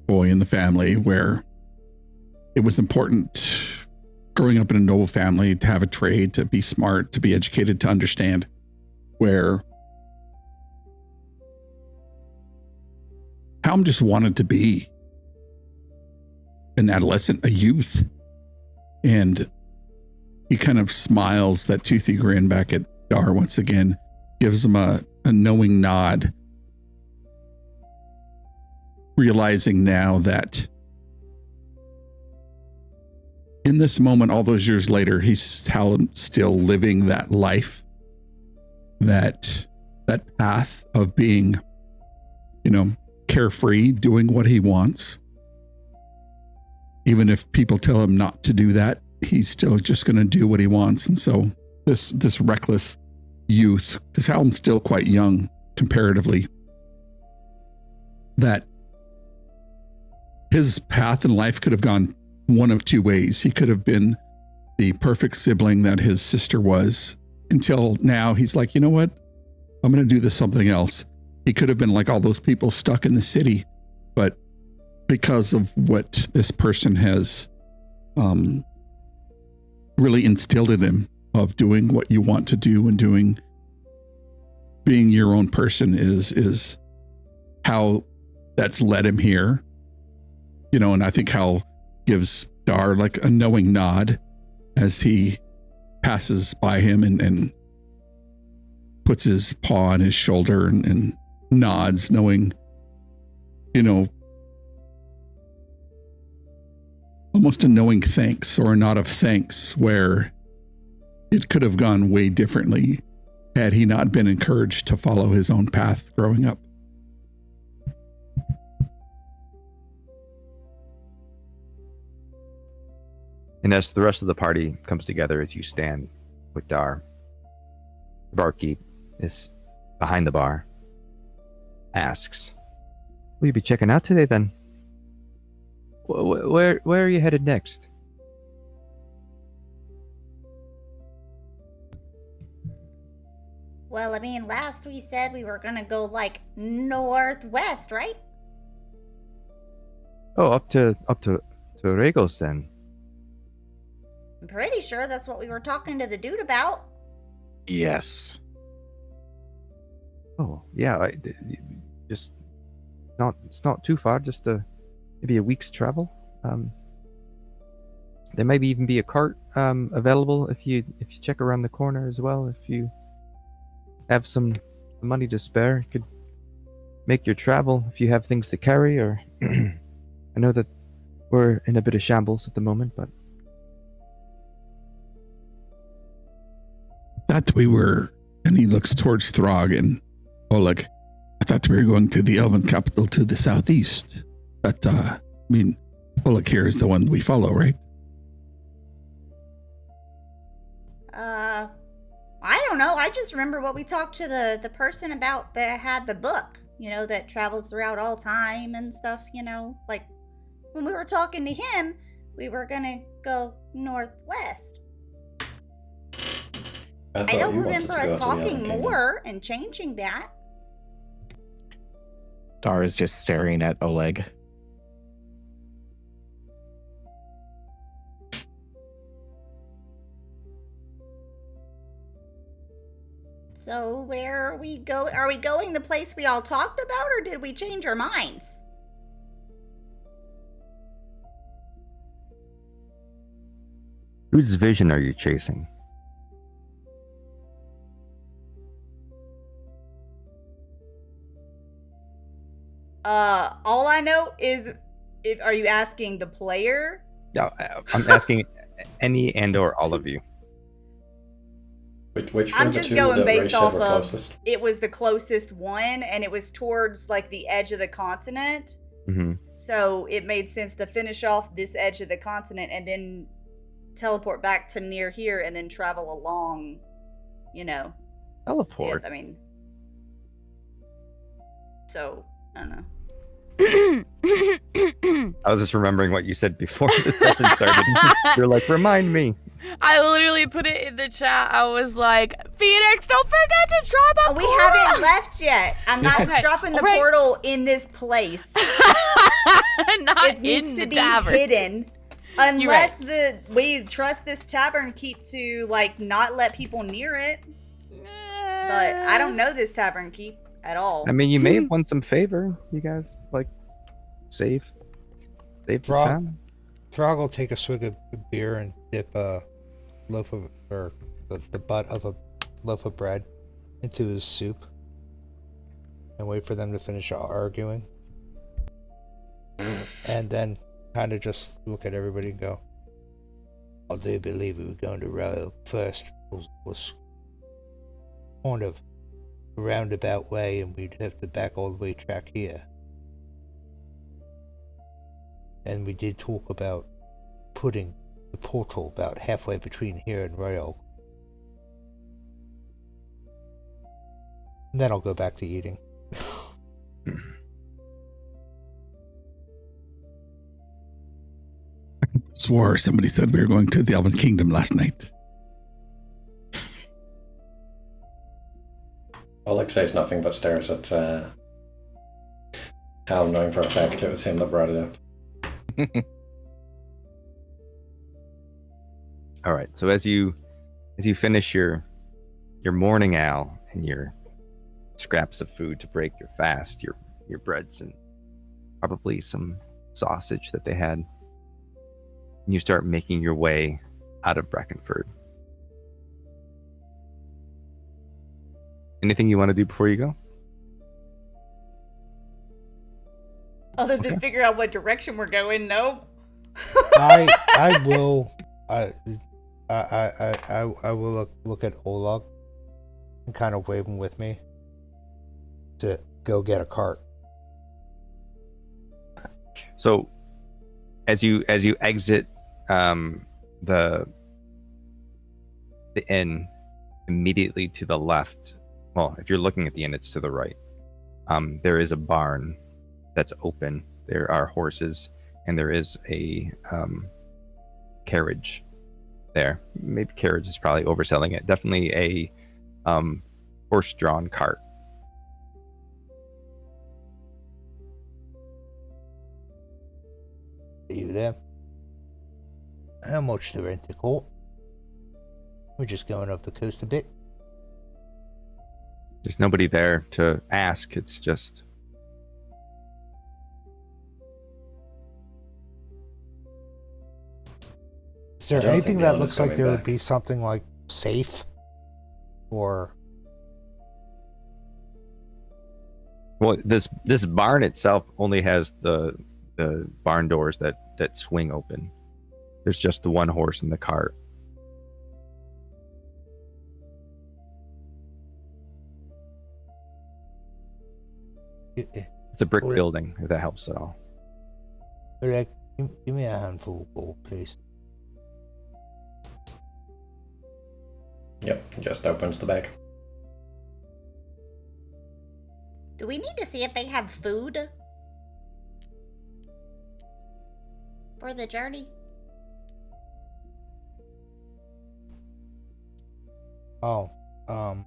boy in the family, where it was important growing up in a noble family to have a trade, to be smart, to be educated, to understand, where Helm just wanted to be an adolescent, a youth. And he kind of smiles that toothy grin back at Dar once again, gives him a knowing nod, realizing now that in this moment, all those years later, he's still living that life, that path of being, carefree, doing what he wants. Even if people tell him not to do that, he's still just going to do what he wants. And so this reckless youth, because Hallam's still quite young comparatively, that his path in life could have gone one of two ways. He could have been the perfect sibling that his sister was, until now he's like, you know what? I'm going to do this something else. He could have been like all those people stuck in the city, but because of what this person has really instilled in him of doing what you want to do and being your own person is how that's led him here. And I think Hal gives Dar like a knowing nod as he passes by him and puts his paw on his shoulder and nods, knowing, almost a knowing thanks, or a nod of thanks, where it could have gone way differently had he not been encouraged to follow his own path growing up. And as the rest of the party comes together as you stand with Dar, the barkeep is behind the bar, asks, "Will you be checking out today then? Where are you headed next?" Well, I mean, last we said we were gonna go northwest, right? Oh, up to Regos then. I'm pretty sure that's what we were talking to the dude about. Yes. Oh, yeah. It's not too far. Just maybe a week's travel. There may even be a cart available if you check around the corner as well. If you have some money to spare, you could make your travel if you have things to carry. Or I know that we're in a bit of shambles at the moment, but Thought we were, and he looks towards Throg and Oleg. I thought we were going to the Elven capital to the southeast. But, Oleg here is the one we follow, right? I don't know. I just remember what we talked to the person about that had the book, that travels throughout all time and stuff, Like, when we were talking to him, we were gonna go northwest. I don't remember us talking more and changing that. Dar is just staring at Oleg. So where are we go? Are we going the place we all talked about, or did we change our minds? whose vision are you chasing? All I know is, are you asking the player? No, I'm asking any and or all of you. Which I'm were the just two going that based Raisha off were of closest? it was the closest one, and it was towards the edge of the continent. Mm-hmm. So it made sense to finish off this edge of the continent and then teleport back to near here and then travel along, you know. Teleport. I mean, so, I don't know. I was just remembering what you said before the session started. You're like, remind me. I literally put it in the chat. I was like, Phoenix, don't forget to drop a We portal." haven't left yet. I'm not Okay, dropping the alright. portal in this place. Not It needs in to the be tavern. hidden. You're Unless we trust this tavern keep to, like, not let people near it. But I don't know this tavern keep at all. I mean, you may have won some favor. You guys, like, save the Frog. town. Throg will take a swig of beer and dip a loaf of, or the butt of a loaf of bread into his soup and wait for them to finish arguing. And then kind of just look at everybody and go, I do believe we were going to row first was kind of a roundabout way and we'd have to back all the way track here. And we did talk about putting the portal about halfway between here and Royal. And then I'll go back to eating. Swore somebody said we were going to the Elven Kingdom last night. Alex says nothing but stares at Hal, knowing for a fact it was him that brought it up. All right. So as you finish your morning ale and your scraps of food to break your fast, your breads and probably some sausage that they had, and you start making your way out of Brackenford. Anything you want to do before you go? Other than Okay. figure out what direction we're going, no. I will look at Oleg and kind of wave him with me to go get a cart. So as you exit the inn, immediately to the left, well, if you're looking at the inn, it's to the right. There is a barn that's open. There are horses, and there is a carriage there. Maybe carriage is probably overselling it. Definitely a horse-drawn cart. Are you there? How much to rent the court? We're just going up the coast a bit. There's nobody there to ask. It's just Is there I don't anything think the that owner's looks like coming there would back. be something like safe? Or well, this barn itself only has the barn doors that swing open. There's just the one horse in the cart. It's a brick Or- building, if that helps at all. Greg, give me a handful of gold, please. Yep, just opens the bag. Do we need to see if they have food for the journey? Oh, I'll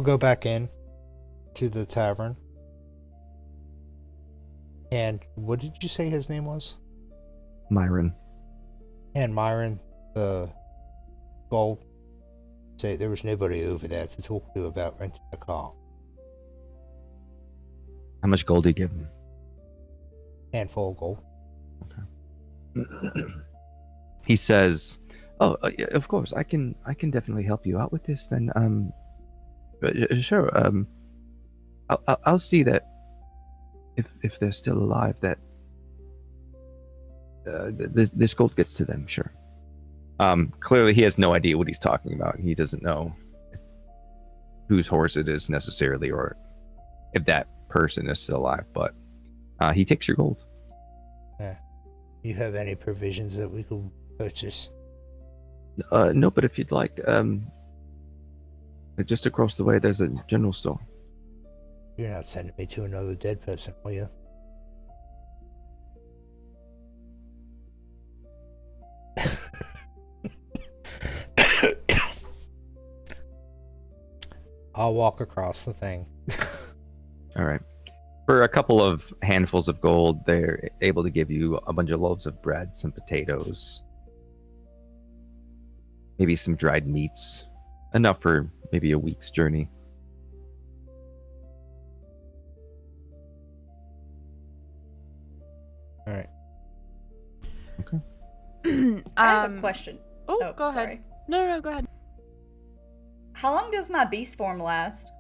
go back in to the tavern. And what did you say his name was? Myron. And Myron, the gold. Say there was nobody over there to talk to about renting a car. How much gold do you give him? Handful of gold. He says, "Oh, yeah, of course, I can definitely help you out with this. Then, sure. I'll see that if they're still alive, that this gold gets to them. Sure." Clearly, he has no idea what he's talking about. He doesn't know whose horse it is necessarily, or if that person is still alive, but he takes your gold. You have any provisions that we could purchase? No, but if you'd like, just across the way, there's a general store. You're not sending me to another dead person, will you? I'll walk across the thing. All right. For a couple of handfuls of gold, they're able to give you a bunch of loaves of bread, some potatoes, maybe some dried meats, enough for maybe a week's journey. All right. Okay. I have a question. Oh, go sorry. ahead. No, go ahead. How long does my beast form last?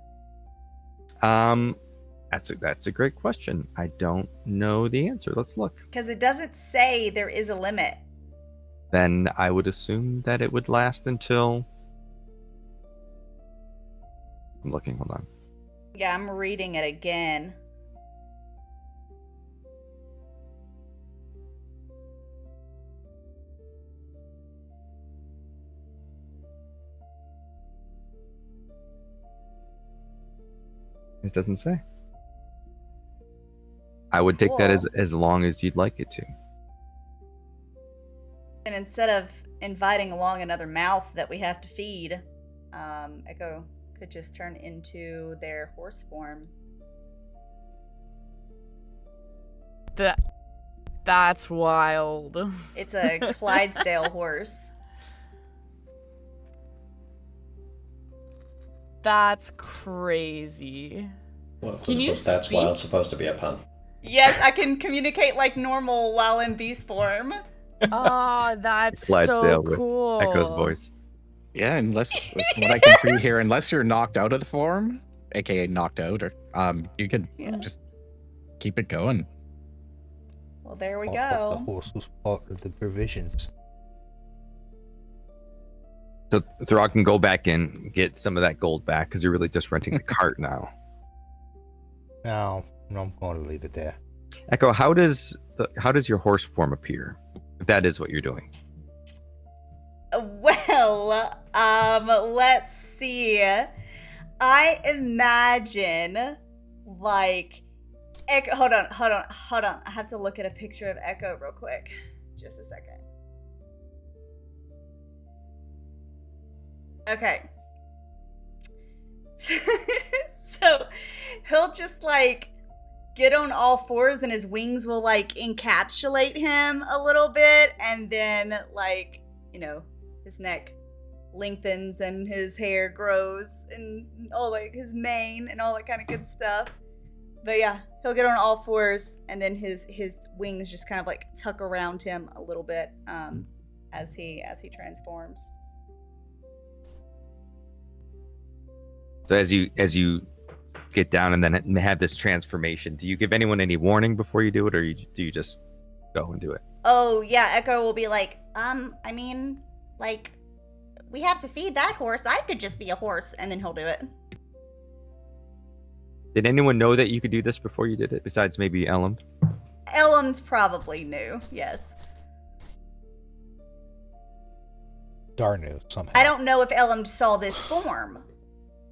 That's a great question. I don't know the answer. Let's look. Because it doesn't say there is a limit. Then I would assume that it would last until... I'm looking, hold on. Yeah, I'm reading it again. It doesn't say. I would take that Cool. as long as you'd like it to. And instead of inviting along another mouth that we have to feed, Echo could just turn into their horse form. That's wild. It's a Clydesdale horse. That's crazy. Well, Can you that's speak? wild supposed to be a pun. Yes, I can communicate like normal while in beast form. Oh, that's Clydesdale so with cool. Echo's voice. Yeah, unless it's what I can see here, unless you're knocked out of the form, aka knocked out, or you can Yeah. just keep it going. Well, there we The go. horse was part of the provisions. So Throg can go back and get some of that gold back because you're really just renting the cart now. No, I'm going to leave it there. Echo, how does your horse form appear? If that is what you're doing. Well, let's see. I imagine like Echo. Hold on. I have to look at a picture of Echo real quick. Just a second. Okay. So he'll just like get on all fours and his wings will like encapsulate him a little bit, and then like, you know, his neck lengthens and his hair grows and all like his mane and all that kind of good stuff. But yeah, he'll get on all fours and then his wings just kind of like tuck around him a little bit as he transforms. So as you get down and then have this transformation, do you give anyone any warning before you do it, or do you just go and do it? Oh yeah, Echo will be like, I mean, like, we have to feed that horse. I could just be a horse, and then he'll do it. Did anyone know that you could do this before you did it, besides maybe Ellum? Ellum's probably new, yes. Dar knew somehow. I don't know if Ellum saw this form,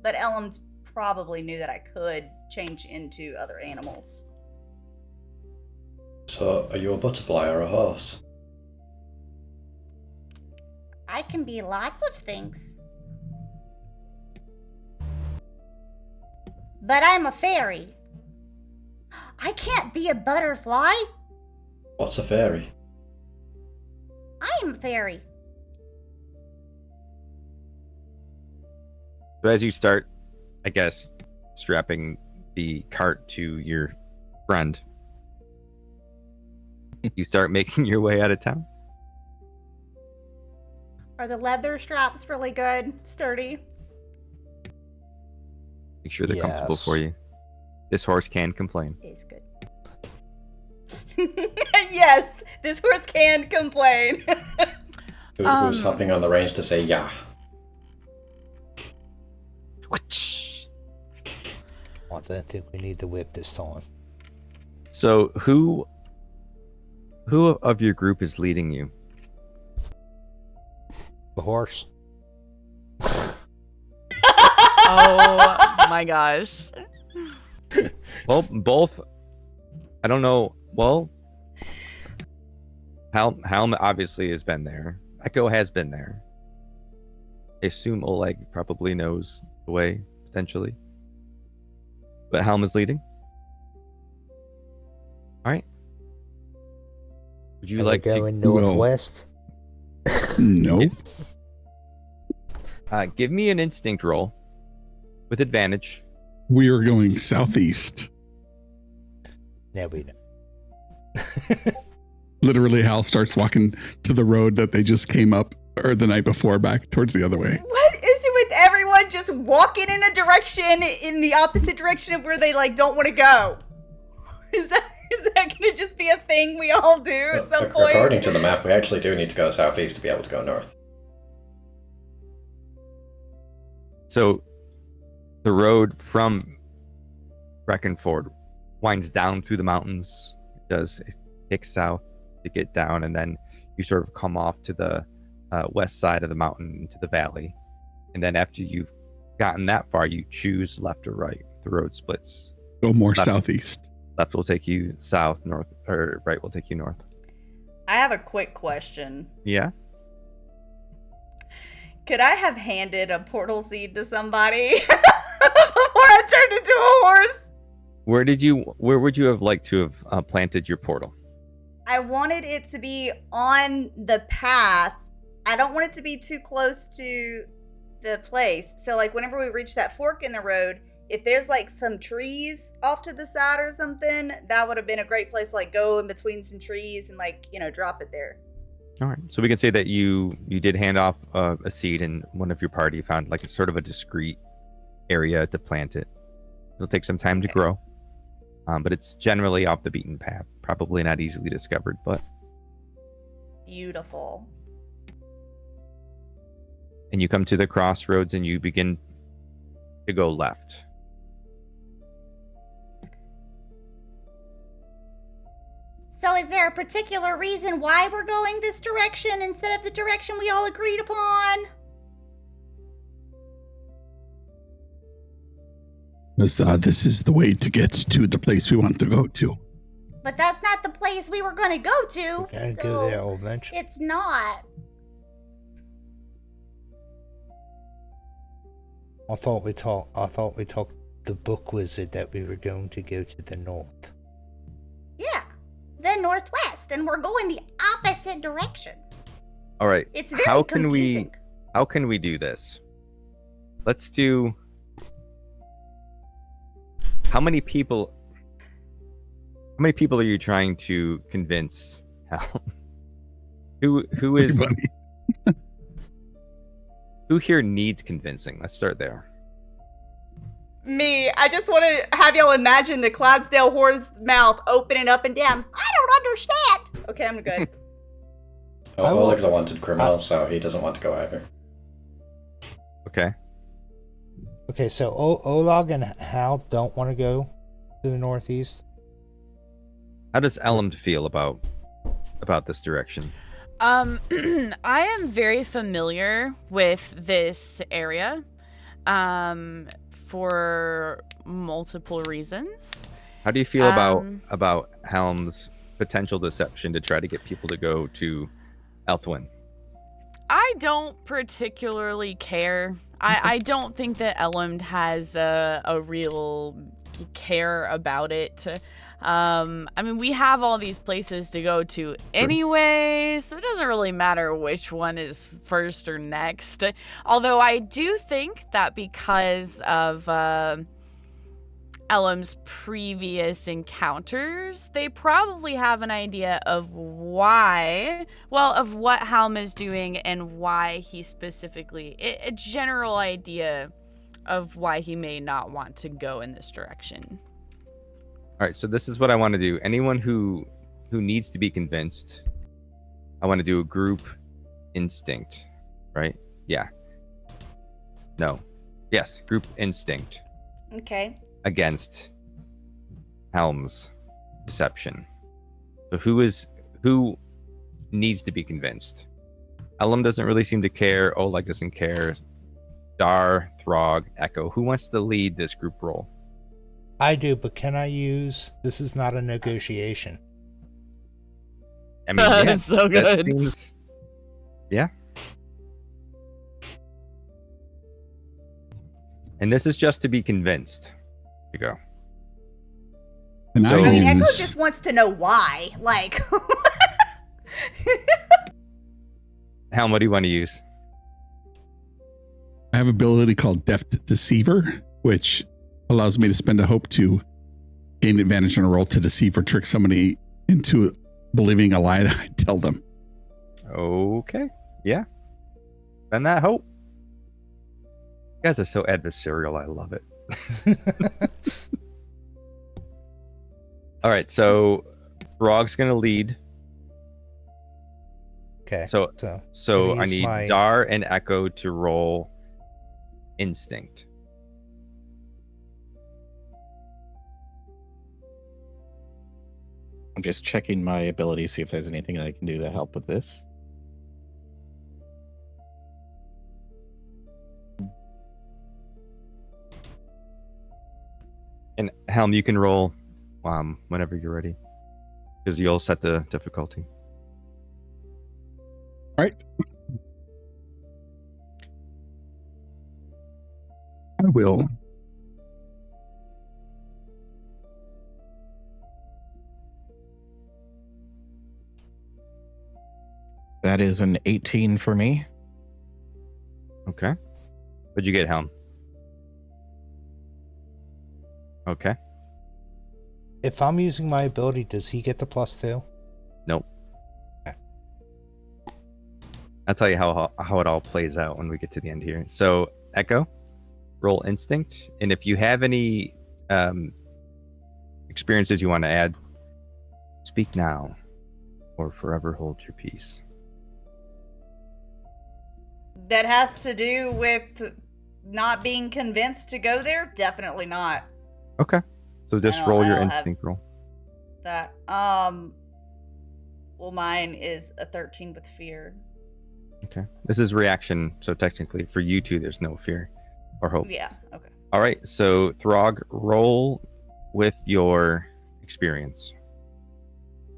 but Ellum probably knew that I could change into other animals. So, are you a butterfly or a horse? I can be lots of things. But I'm a fairy. I can't be a butterfly. What's a fairy? I'm a fairy. So as you start, I guess, strapping the cart to your friend, you start making your way out of town. Are the leather straps really good? Sturdy? Make sure they're comfortable for you. This horse can complain. It's good. Yes, this horse can complain. Who's hopping on the range to say yeah? Want don't think we need the whip this time. So who of your group is leading you? The horse. Oh my gosh. Well, both. I don't know. Well, Helm obviously has been there. Echo has been there. I assume Oleg probably knows the way, potentially. But Helm is leading. All right. Would you Are like we to going northwest? No. give me an instinct roll with advantage? We are going southeast. Now we know. Literally, Hal starts walking to the road that they just came up or the night before back towards the other way. What is it with everyone just walking in a direction in the opposite direction of where they like don't want to go? Is that gonna just be a thing we all do at some point? According to the map, we actually do need to go southeast to be able to go north. So the road from Breckenford winds down through the mountains. It kicks south to get down, and then you sort of come off to the west side of the mountain into the valley. And then after you've gotten that far, you choose left or right. The road splits. Go more Left. southeast. Left will take you south, north, or right will take you north. I have a quick question. Yeah. Could I have handed a portal seed to somebody before I turned into a horse? Where would you have liked to have planted your portal? I wanted it to be on the path. I don't want it to be too close to the place. So like whenever we reach that fork in the road, if there's like some trees off to the side or something, that would have been a great place to like go in between some trees and like, drop it there. All right. So we can say that you did hand off a seed, and one of your party found like a sort of a discreet area to plant it. It'll take some time to grow, but it's generally off the beaten path. Probably not easily discovered, but Beautiful. and you come to the crossroads and you begin to go left. So is there a particular reason why we're going this direction instead of the direction we all agreed upon? Because this is the way to get to the place we want to go to. But that's not the place we were going to go to. We can't so go there eventually. it's not. I thought we talked. The book wizard that we were going to go to the north. Yeah, the northwest, and we're going the opposite direction. All right. It's very How can confusing. how can we do this? Let's do. How many people are you trying to convince? Who is Everybody. who here needs convincing? Let's start there. Me, I just want to have y'all imagine the Cloudsdale horse mouth opening up and down. I don't understand. Okay, I'm good. Oleg's a wanted criminal, so he doesn't want to go either. Okay. Okay, so Oleg and Hal don't want to go to the northeast. How does Elm feel about this direction? I am very familiar with this area, for multiple reasons. How do you feel about Helm's potential deception to try to get people to go to Elthwyn? I don't particularly care. I don't think that Elmd has a real care about it. I mean, we have all these places to go to anyway, so it doesn't really matter which one is first or next. Although I do think that because of Elm's previous encounters, they probably have an idea of of what Helm is doing and why he specifically, a general idea of why he may not want to go in this direction. All right, so this is what I want to do. Anyone who needs to be convinced, I want to do a group instinct, right? Yeah. No. Yes, group instinct. Okay. against Helm's deception. So who needs to be convinced? Elm doesn't really seem to care. Oleg doesn't care. Dar, Throg, Echo. Who wants to lead this group role? I do, but can I use... This is not a negotiation. I mean, yeah, That's so that good. seems- yeah. And this is just to be convinced. To go. And So- I mean, Echo use- just wants to know why. Like, Helm, what do you want to use? I have an ability called Deft Deceiver, which allows me to spend a hope to gain advantage on a roll to deceive or trick somebody into believing a lie that I tell them. Okay. Yeah. Spend that hope. You guys are so adversarial. I love it. All right. So Throg's going to lead. Okay. So gonna I use need my- Dar and Echo to roll instinct. I'm just checking my ability, see if there's anything I can do to help with this. And Helm, you can roll whenever you're ready, because you'll set the difficulty. All right. I will. That is an 18 for me. Okay. What'd you get, Helm? Okay. If I'm using my ability, does he get the +2? Nope. Okay. I'll tell you how it all plays out when we get to the end here. So, Echo, roll instinct, and if you have any experiences you want to add, speak now, or forever hold your peace. that has to do with not being convinced to go there? Definitely not. Okay. So just don't- roll I your don't have- instinct roll. That well, mine is a 13 with fear. Okay. This is reaction, so technically for you two, there's no fear or hope. Yeah, okay. All right. So Throg, roll with your experience.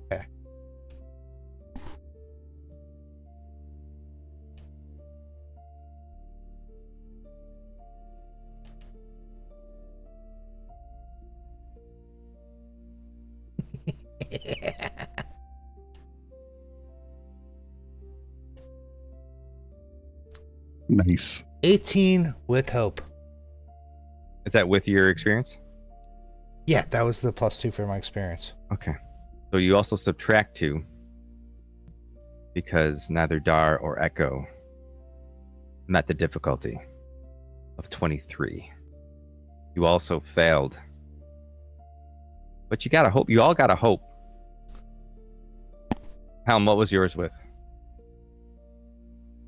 Okay. Nice. 18 with hope. Is that with your experience? Yeah, that was the +2 for my experience. Okay. So you also subtract 2 because neither Dar or Echo met the difficulty of 23. You also failed. But you gotta hope. You all gotta hope. Helm, what was yours with?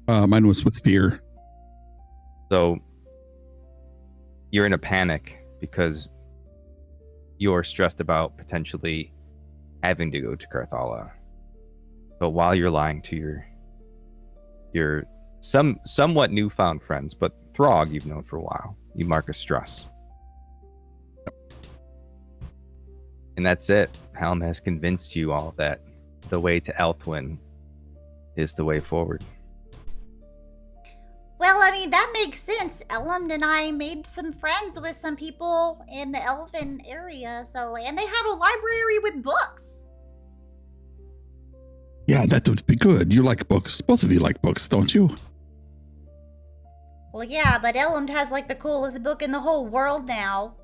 Mine was with fear. So you're in a panic because you're stressed about potentially having to go to Caer'thala. But while you're lying to your somewhat newfound friends, but Throg you've known for a while, you mark a stress. And that's it. Helm has convinced you all that the way to Elthwyn is the way forward. Well, I mean, that makes sense. Ellen and I made some friends with some people in the Elven area, and they had a library with books. Yeah, that would be good. You like books. Both of you like books, don't you? Well, yeah, but Ellen has like the coolest book in the whole world now.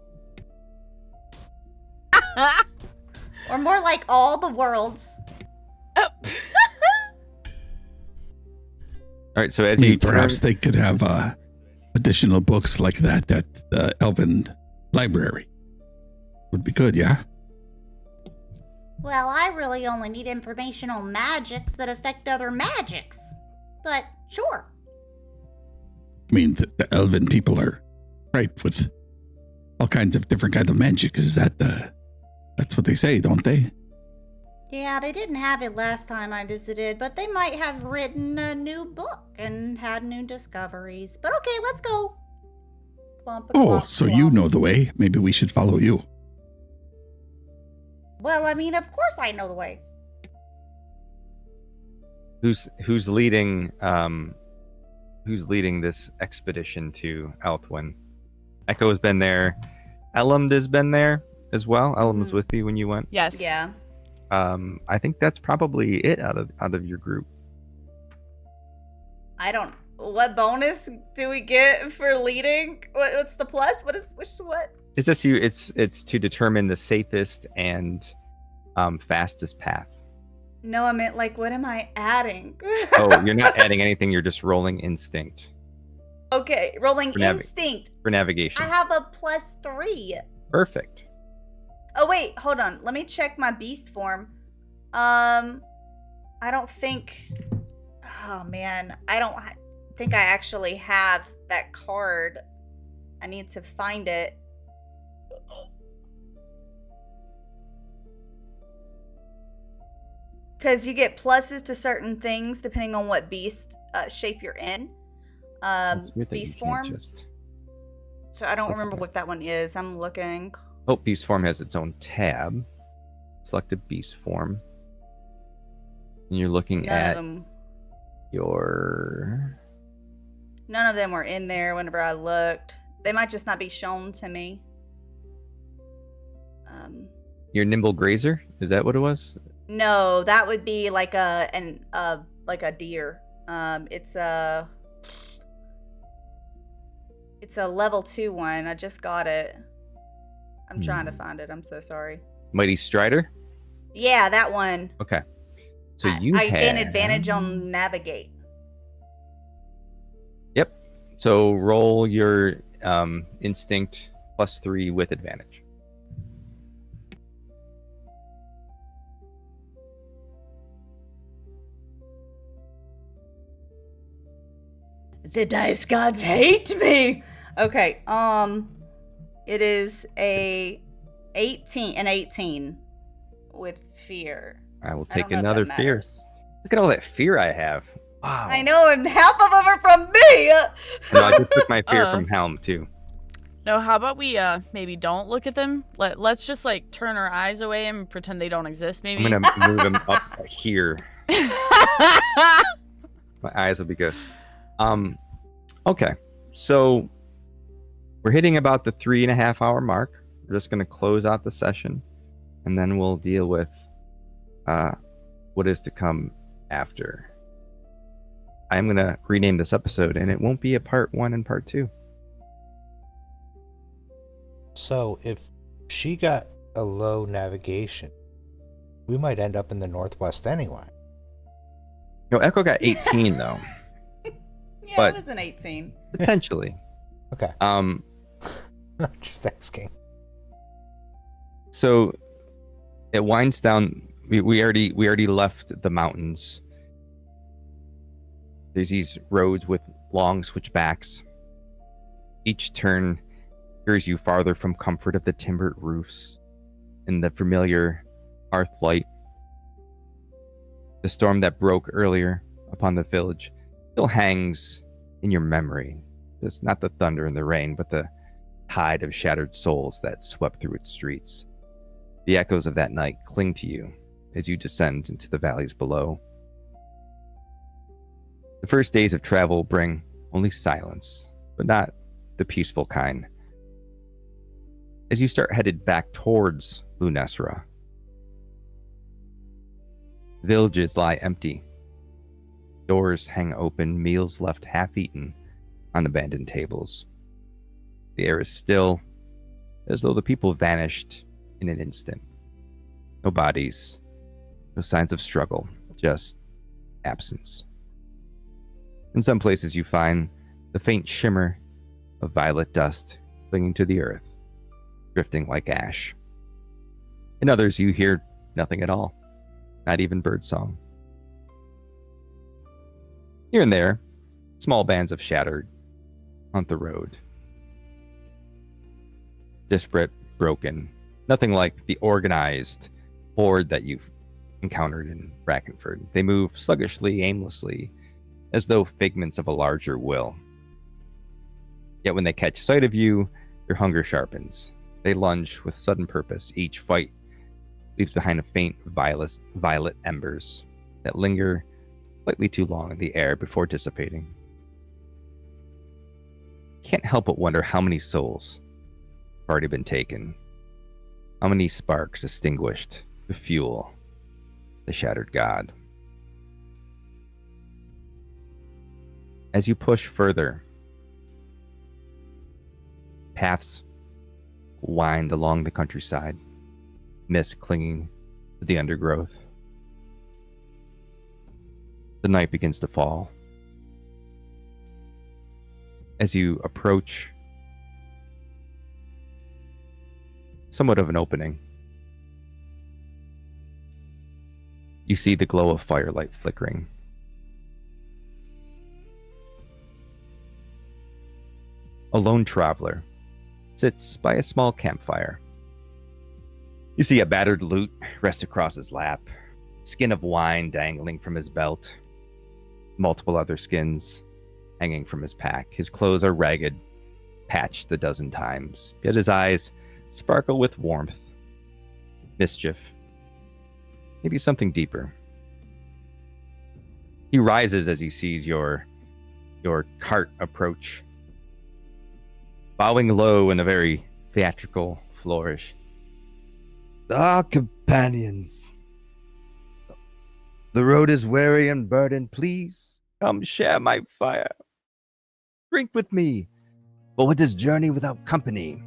Or more like all the worlds. All right, so as I mean, you turn, perhaps they could have additional books like that at the Elven library. Would be good, yeah? Well, I really only need information on magics that affect other magics. But sure. I mean, the Elven people are ripe with all kinds of different kinds of magic. Is that that's what they say, don't they? Yeah, they didn't have it last time I visited, but they might have written a new book and had new discoveries. But okay, let's go. Plump, Oh, plump, so plump. you know the way. Maybe we should follow you. Well, I mean, of course I know the way. Who's leading this expedition to Elthwyn? Echo has been there. Elmd has been there as well. Elmd was with you when you went. Yes. Yeah. I think that's probably it out of your group. What bonus do we get for leading? What's the plus? What? It's just you. It's to determine the safest and fastest path. No, I meant like, what am I adding? Oh, you're not adding anything. You're just rolling instinct Okay, rolling instinct. for navigation. I have a +3. Perfect. Oh wait, hold on. Let me check my beast form. I don't think. Oh man, I don't think I actually have that card. I need to find it. Because you get pluses to certain things depending on what beast shape you're in. It's weird that Beast you can't form. just- So I don't Okay. remember what that one is. I'm looking. Oh, beast form has its own tab. Select a beast form. And you're looking None of at them. your. None of them were in there whenever I looked. They might just not be shown to me. Your nimble grazer. Is that what it was? No, that would be like a deer. It's a level 2 one. I just got it. I'm trying to find it. I'm so sorry. Mighty Strider. Yeah, that one. Okay. So I gain advantage on navigate. Yep. So roll your instinct +3 with advantage. The dice gods hate me. Okay. It is an 18 with fear. I will I take don't know if another that fear. matters. Look at all that fear I have. Wow. I know, and half of them are from me. No, I just took my fear Uh-oh. from Helm too. No, how about we maybe don't look at them? Let's just like turn our eyes away and pretend they don't exist. Maybe. I'm gonna move him up here. My eyes will be good. Okay. So we're hitting about the 3.5 hour mark. We're just gonna close out the session, and then we'll deal with what is to come after. I'm gonna rename this episode, and it won't be a part 1 and part 2. So if she got a low navigation, we might end up in the Northwest anyway. No, Echo got 18 though, Yeah, But- it was an 18. potentially. Okay. Just asking. So it winds down. We already left the mountains. There's these roads with long switchbacks. Each turn carries you farther from comfort of the timbered roofs and the familiar hearth light. The storm that broke earlier upon the village still hangs in your memory. It's not the thunder and the rain, but the tide of shattered souls that swept through its streets. The echoes of that night cling to you as you descend into the valleys below. The first days of travel bring only silence, but not the peaceful kind. As you start headed back towards Lunesra, villages lie empty. Doors hang open, meals left half-eaten on abandoned tables. The air is still, as though the people vanished in an instant. No bodies, no signs of struggle, just absence. In some places you find the faint shimmer of violet dust clinging to the earth, drifting like ash. In others you hear nothing at all, not even birdsong. Here and there, small bands of shattered haunt the road. disparate, broken. Nothing like the organized horde that you've encountered in Brackenford. They move sluggishly, aimlessly, as though figments of a larger will. Yet when they catch sight of you, their hunger sharpens. They lunge with sudden purpose. Each fight leaves behind a faint violet embers that linger slightly too long in the air before dissipating. Can't help but wonder how many souls have already been taken. How many sparks extinguished to fuel the shattered god. As you push further, paths wind along the countryside, mist clinging to the undergrowth. The night begins to fall. As you approach somewhat of an opening, you see the glow of firelight flickering. A lone traveler sits by a small campfire. You see a battered lute rest across his lap, skin of wine dangling from his belt, multiple other skins hanging from his pack. His clothes are ragged, patched a dozen times, yet his eyes sparkle with warmth, mischief, maybe something deeper. He rises as he sees your cart approach, bowing low in a very theatrical flourish. Ah, companions. The road is weary and burdened. Please come share my fire. Drink with me. But what is journey without company?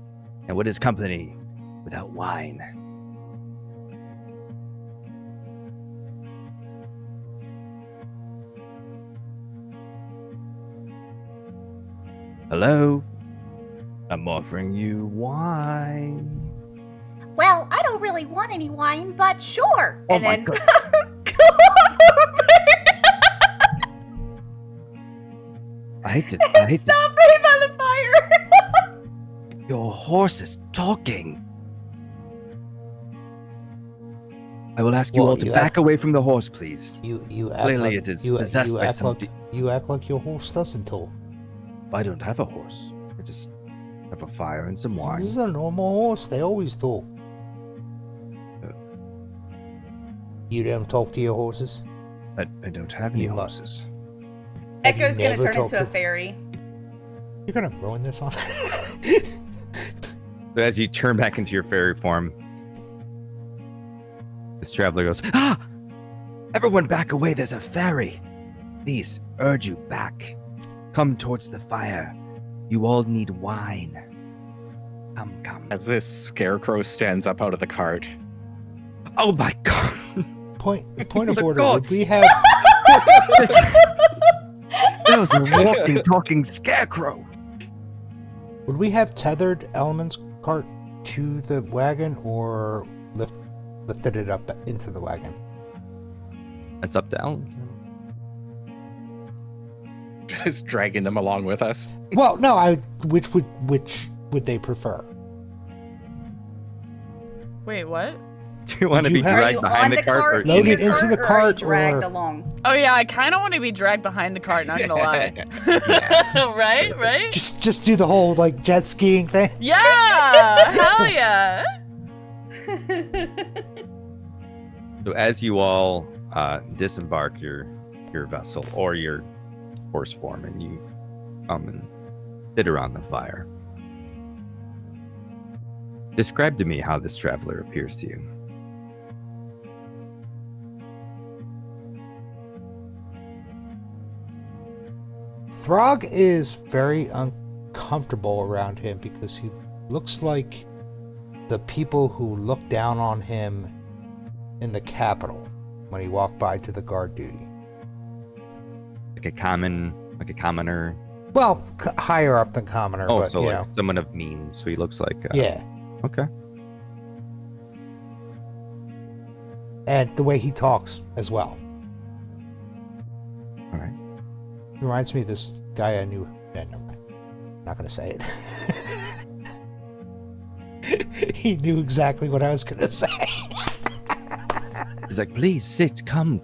And what is company without wine? Hello? I'm offering you wine. Well, I don't really want any wine, but sure. Oh and my then God. go off over I hate to and stop right by the fire. Your horse is talking. I will ask you Well, all to you back away from the horse, please. You act Clearly like, it is you, possessed you by act some like you act like your horse doesn't talk. I don't have a horse. I just have a fire and some This wine. is a normal horse. They always talk. You don't talk to your horses? I don't have any You must. horses. Have you Echo's gonna never turn talked into a to- fairy. You're gonna ruin this on. So as you turn back into your fairy form, this traveler goes, Ah! Everyone back away, there's a fairy. Please, urge you back. Come towards the fire. You all need wine. Come. As this scarecrow stands up out of the cart. Oh my god. Point of The order. gods. Would we have? That was a walking, talking scarecrow. Would we have tethered Element's cart to the wagon, or lifted it up into the wagon? "That's up to Alan." Just dragging them along with us. Well, no. Which would they prefer? Wait, what? Do you want to Would be you have- Are dragged you behind on the the cart? cart, or in Loaded the into cart, the or are cart, you dragged or- along? Oh yeah, I kind of want to be dragged behind the cart. Not gonna lie. Right? Just do the whole like jet skiing thing. Yeah, hell yeah. So as you all disembark your vessel or your horse form, and you come and sit around the fire, describe to me how this traveler appears to you. Throg is very uncomfortable around him because he looks like the people who looked down on him in the capital when he walked by to the guard duty. Like a commoner. Well, higher up than commoner, Oh, but so you like know. someone of means. So he looks like. Yeah. Okay. And the way he talks as well. All right. Reminds me of this guy I knew. Yeah, never mind. Not going to say it. He knew exactly what I was going to say. He's like, please sit, come.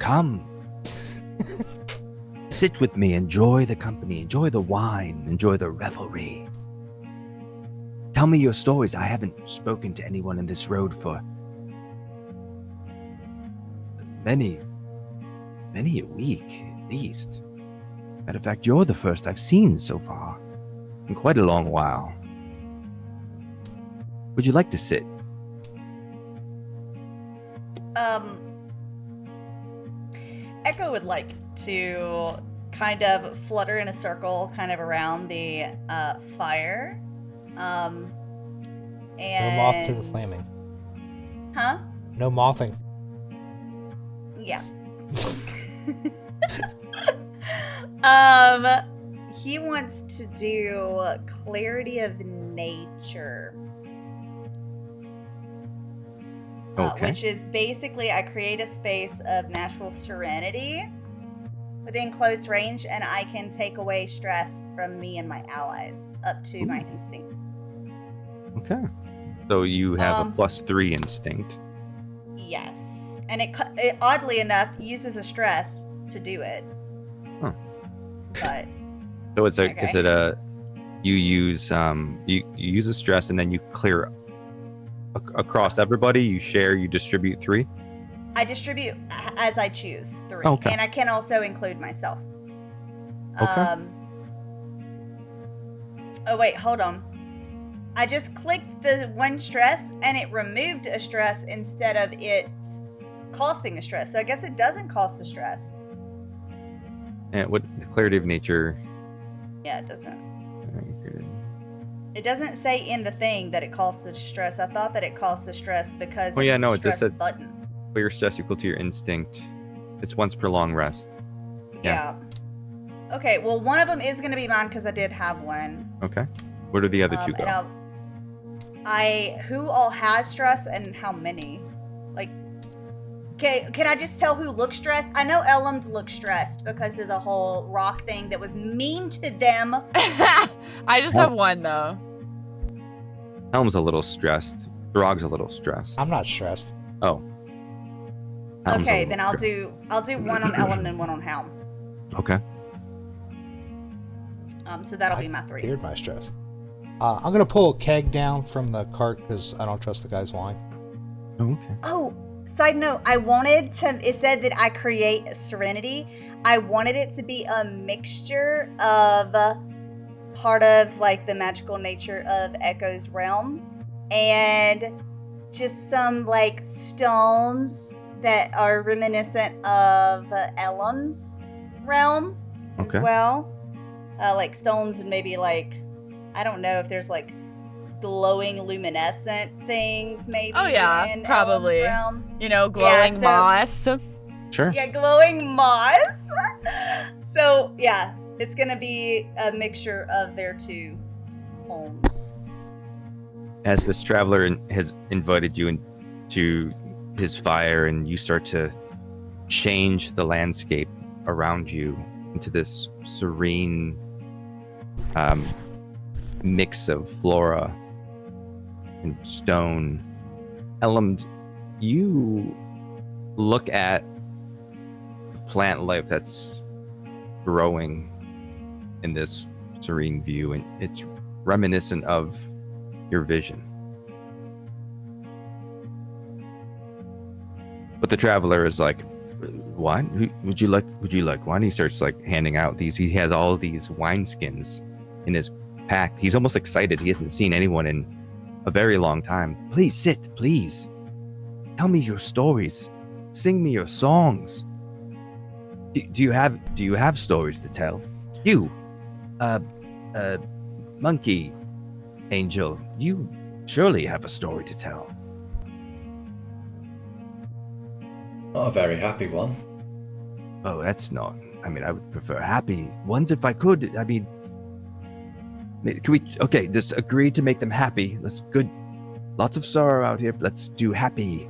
Sit with me, enjoy the company, enjoy the wine, enjoy the revelry. Tell me your stories. I haven't spoken to anyone in this road for many a week, at least. Matter of fact, you're the first I've seen so far in quite a long while. Would you like to sit? Echo would like to kind of flutter in a circle kind of around the fire. And No moth to the flaming. Huh? No mothing. Yeah. He wants to do clarity of nature. Okay. Which is basically I create a space of natural serenity within close range, and I can take away stress from me and my allies up to my instinct. Okay. So you have a +3 instinct. Yes, and it oddly enough uses a stress to do it. Huh. But So it's Okay. is it a you use you use a stress and then you clear across everybody, you share, you distribute 3? I distribute as I choose 3, Okay. and I can also include myself. Okay. Oh wait, hold on. I just clicked the one stress and it removed a stress instead of it costing a stress. So I guess it doesn't cost the stress. And what the clarity of nature? Yeah, it doesn't. It doesn't say in the thing that it costs the stress. I thought that it cost the stress because Oh yeah, of no, the it just stress said button. clear stress equal to your instinct. It's once per long rest. Yeah. Okay, well, one of them is going to be mine because I did have one. Okay. Where do the other 2 And go? who all has stress and how many? Like, can I just tell who looks stressed? I know Elland looks stressed because of the whole rock thing that was mean to them. I just have one though. Helm's a little stressed. Throg's a little stressed. I'm not stressed. Oh. Helm's a Okay, little then I'll stressed. do one on Elland and one on Helm. Okay. So that'll be my 3. Cleared my stress. I'm gonna pull a keg down from the cart because I don't trust the guy's wine. Oh, okay. Oh, side note, it said that I create serenity. I wanted it to be a mixture of part of like the magical nature of Echo's realm and just some like stones that are reminiscent of Elam's realm Okay. as well. Like stones and maybe like, I don't know if there's like glowing luminescent things maybe. Oh, yeah, in probably. Elam's realm. You know, glowing so- moss. Sure. Yeah, glowing moss. So yeah, it's gonna be a mixture of their 2 homes. As this traveler has invited you into his fire and you start to change the landscape around you into this serene mix of flora and stone. Elland, you look at plant life that's growing in this serene view, and it's reminiscent of your vision. But the traveler is like, "What? Would you like wine?" He starts like handing out these. He has all of these wineskins in his pack. He's almost excited. He hasn't seen anyone in a very long time. Please sit, please. Tell me your stories. Sing me your songs. Do you have stories to tell? You, monkey angel, you surely have a story to tell. Not a very happy one. Oh, that's not. I mean, I would prefer happy ones if I could. I mean, can we? Okay, just agree to make them happy. That's good. Lots of sorrow out here. Let's do happiness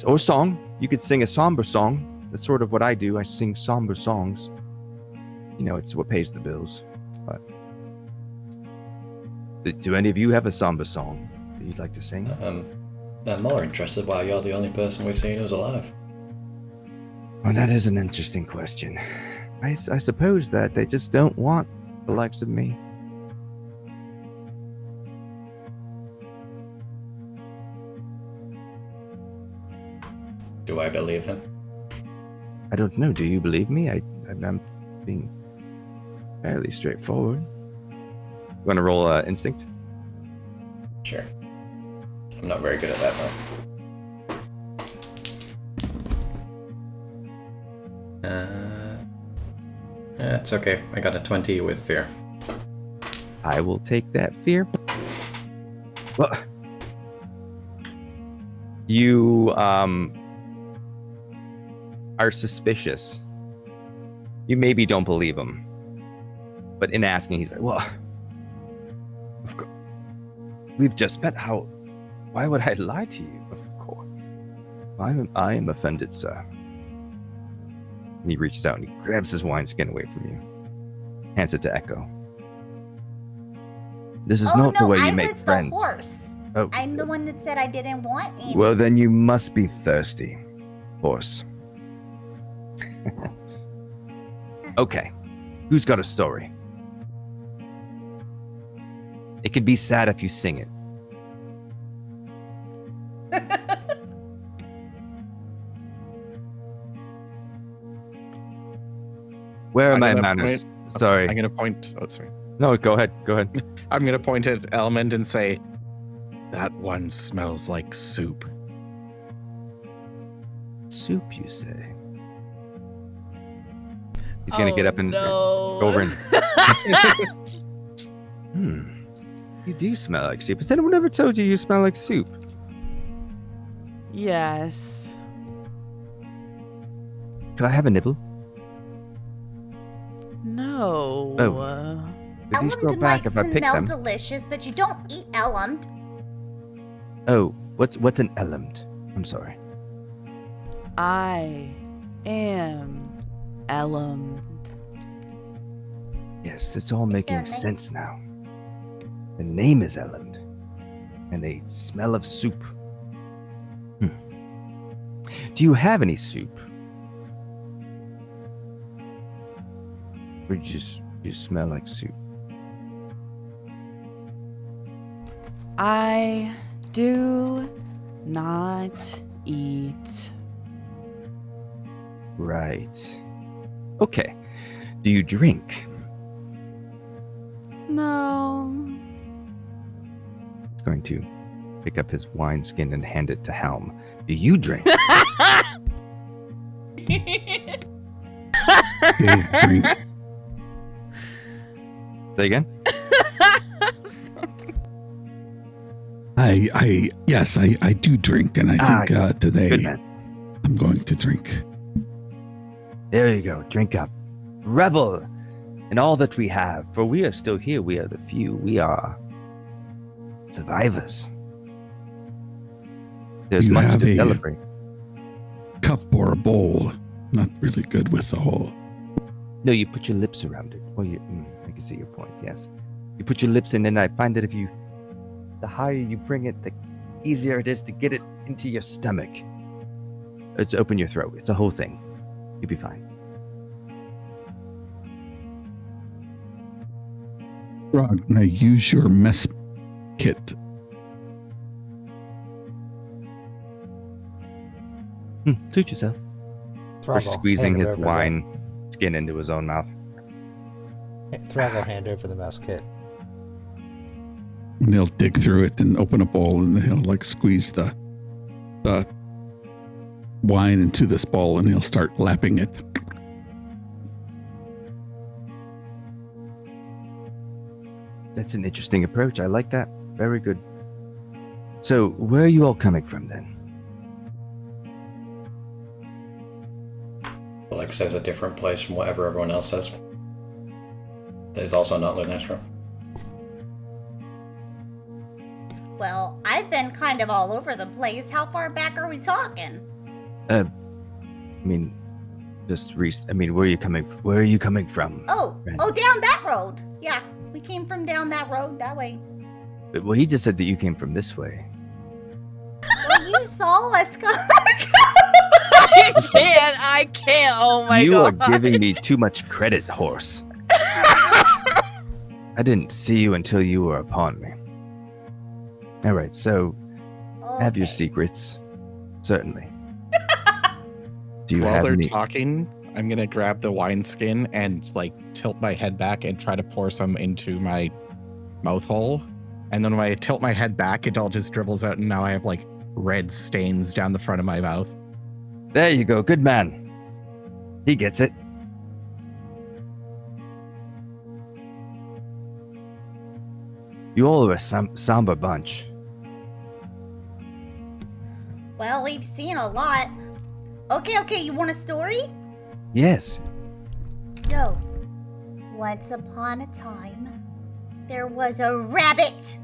or song. You could sing a somber song. That's sort of what I do. I sing somber songs. You know, it's what pays the bills. But do any of you have a somber song you'd like to sing? I'm more interested why you're the only person we've seen who's alive. Well, that is an interesting question. I suppose that they just don't want the likes of me. Do I believe him? I don't know. Do you believe me? I'm being fairly straightforward. You want to roll instinct? Sure. I'm not very good at that, though. It's okay. I got a 20 with fear. I will take that fear. Well, you are suspicious. You maybe don't believe him, but in asking, he's like, "Well, of course, we've just met. Why would I lie to you? Of course, I am offended, sir." And he reaches out and he grabs his wineskin away from you, hands it to Echo. This is not the way you make friends. The horse. Oh, I'm the one that said I didn't want any. well, then you must be thirsty, horse. Okay, who's got a story? It can be sad if you sing it. Where are my manners? Sorry. I'm gonna point. Oh, sorry. No, go ahead. Go ahead. I'm gonna point at Elmond and say, "That one smells like soup." Soup, you say? He's gonna get up and go over and. You do smell like soup. Has anyone ever told you smell like soup? Yes. Could I have a nibble? No. Oh. Did these grow Elland back might if I pick smell them? delicious, but you don't eat Elland. Oh, what's an element? I'm sorry. I am Elland. Yes, it's all there making a name? sense now. The name is Elland, and they smell of soup. Do you have any soup? Or you smell like soup? I do not eat. Right. Okay. Do you drink? No. He's going to pick up his wineskin and hand it to Helm. Do you drink? Drink. Say again? I'm sorry. Yes, I do drink, and I think today Good man. I'm going to drink. There you go. Drink up. Revel in all that we have, for we are still here. We are the few. We are survivors. There's You much have to a- celebrate. Cup or a bowl, not really good with the whole. No, you put your lips around it. Well, I can see your point, yes. You put your lips in, and I find that the higher you bring it, the easier it is to get it into your stomach. It's open your throat. It's a whole thing. You'll be fine. Rog, and I use your mess kit. Suit yourself. Or Throggle, squeezing hand his over the- wine skin into his own mouth. Throggle, hand over the mess kit. And he'll dig through it and open a bowl, and he'll like squeeze the wine into this bowl, and he'll start lapping it. That's an interesting approach. I like that. Very good. So, where are you all coming from then? Alex says a different place from whatever everyone else says. That is also not Lunestro. Well, I've been kind of all over the place. How far back are we talking? I mean, where are you coming from? Oh, Right. down that road. Yeah, we came from down that road that way. Well, he just said that you came from this way. Well, you saw us come. I can't. Oh my You are god. giving me too much credit, horse. I didn't see you until you were upon me. All right, so have your Okay. secrets. Certainly. Do you While have they're any? talking, I'm gonna grab the wineskin and like tilt my head back and try to pour some into my mouth hole. And then when I tilt my head back, it all just dribbles out, and now I have like red stains down the front of my mouth. There you go. Good man. He gets it. You all are a somber bunch. Well, we've seen a lot. Okay, you want a story? Yes. So, once upon a time, there was a rabbit.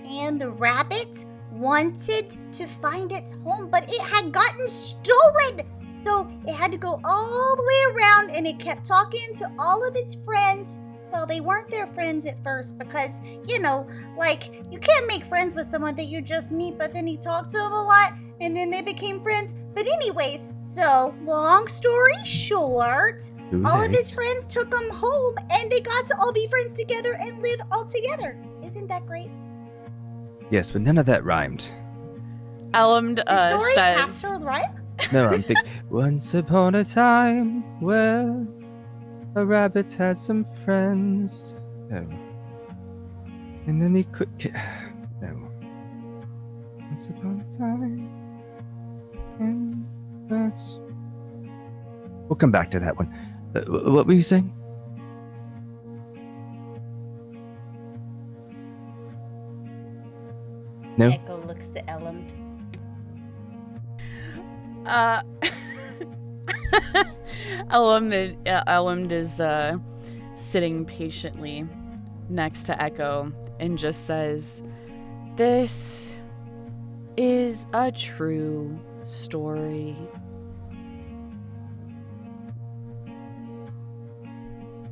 And the rabbit wanted to find its home, but it had gotten stolen. So it had to go all the way around, and it kept talking to all of its friends. Well, they weren't their friends at first because, you know, like, you can't make friends with someone that you just meet, but then you talk to them a lot, and then they became friends. But anyways, so, long story short, all of his friends took him home, and they got to all be friends together and live all together. Isn't that great? Yes, but none of that rhymed. Elmd The stories have says, to rhyme? No, I'm thinking. Once upon a time where a rabbit had some friends. No. And then he could. No. Once upon a time. And that's. We'll come back to that one. What were you saying? No? Echo looks to Elmd. Elmd is sitting patiently next to Echo and just says, "This is a true story."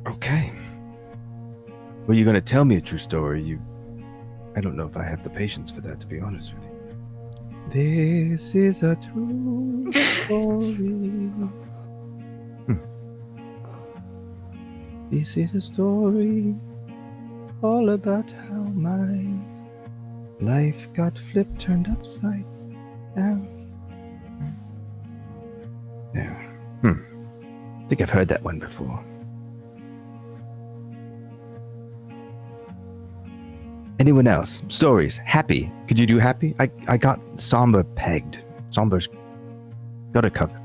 Okay. Well, you're gonna tell me a true story. I don't know if I have the patience for that, to be honest with you. This is a true story. This is a story all about how my life got flipped, turned upside down. Yeah. I think I've heard that one before. Anyone else? Stories? Happy? Could you do happy? I got somber pegged. Somber's got it covered.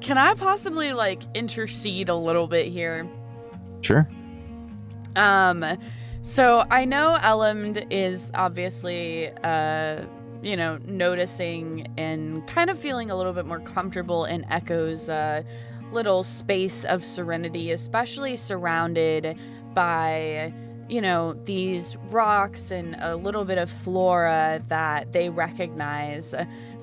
Can I possibly like intercede a little bit here? Sure. So I know Elmd is obviously noticing and kind of feeling a little bit more comfortable in Echo's little space of serenity, especially surrounded by, these rocks and a little bit of flora that they recognize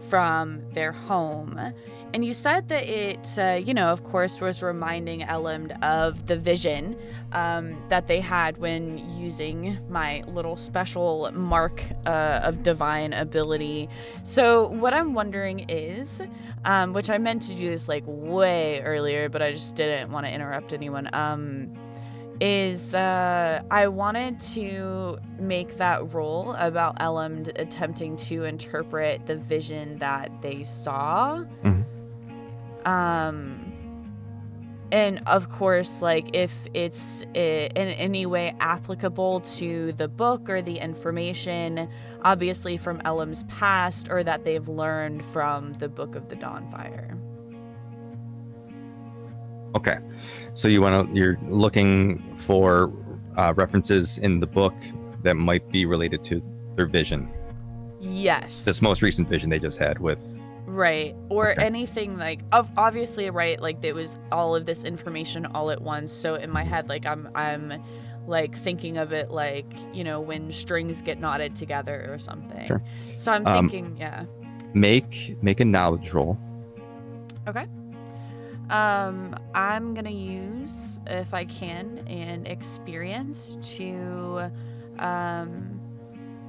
from their home. And you said that it, of course, was reminding Elmd of the vision that they had when using my little special mark of divine ability. So what I'm wondering is, which I meant to do this like way earlier, but I just didn't want to interrupt anyone, is I wanted to make that roll about Elmd attempting to interpret the vision that they saw. Mm-hmm. And of course, like, if it's in any way applicable to the book or the information, obviously from Elm's past, or that they've learned from the Book of the Dawnfire. Okay, so you're looking for references in the book that might be related to their vision. Yes. This most recent vision they just had with. Right. Or Okay. anything like obviously, right, like there was all of this information all at once. So in my head, like I'm like thinking of it like, when strings get knotted together or something. Sure. So I'm thinking, yeah. Make a knowledge roll. Okay. I'm gonna use, if I can, an experience to,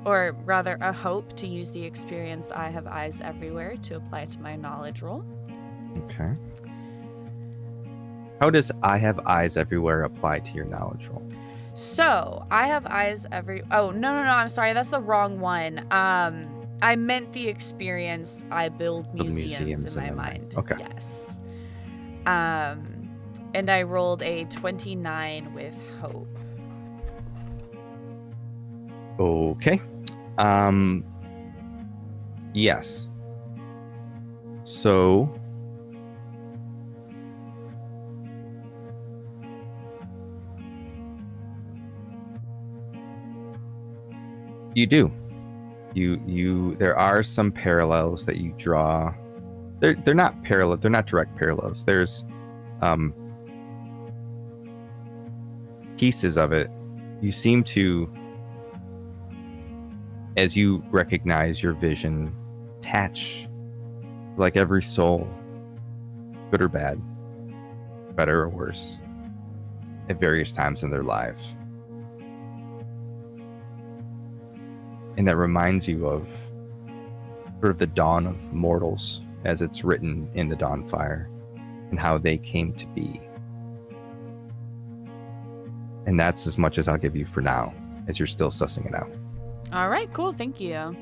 or rather a hope to use the experience I have eyes everywhere to apply to my knowledge roll. Okay. How does I have eyes everywhere apply to your knowledge roll? So I have eyes oh, no, I'm sorry, that's the wrong one. I meant the experience I build museums in my mind. Okay. Yes. And I rolled a 29 with hope. Okay. Yes. So you do. There are some parallels that you draw. They're not parallel, they're not direct parallels. There's pieces of it. You seem to, as you recognize your vision, attach like every soul, good or bad, better or worse, at various times in their lives. And that reminds you of sort of the dawn of mortals as it's written in the Dawnfire and how they came to be. And that's as much as I'll give you for now, as you're still sussing it out. All right, cool. Thank you.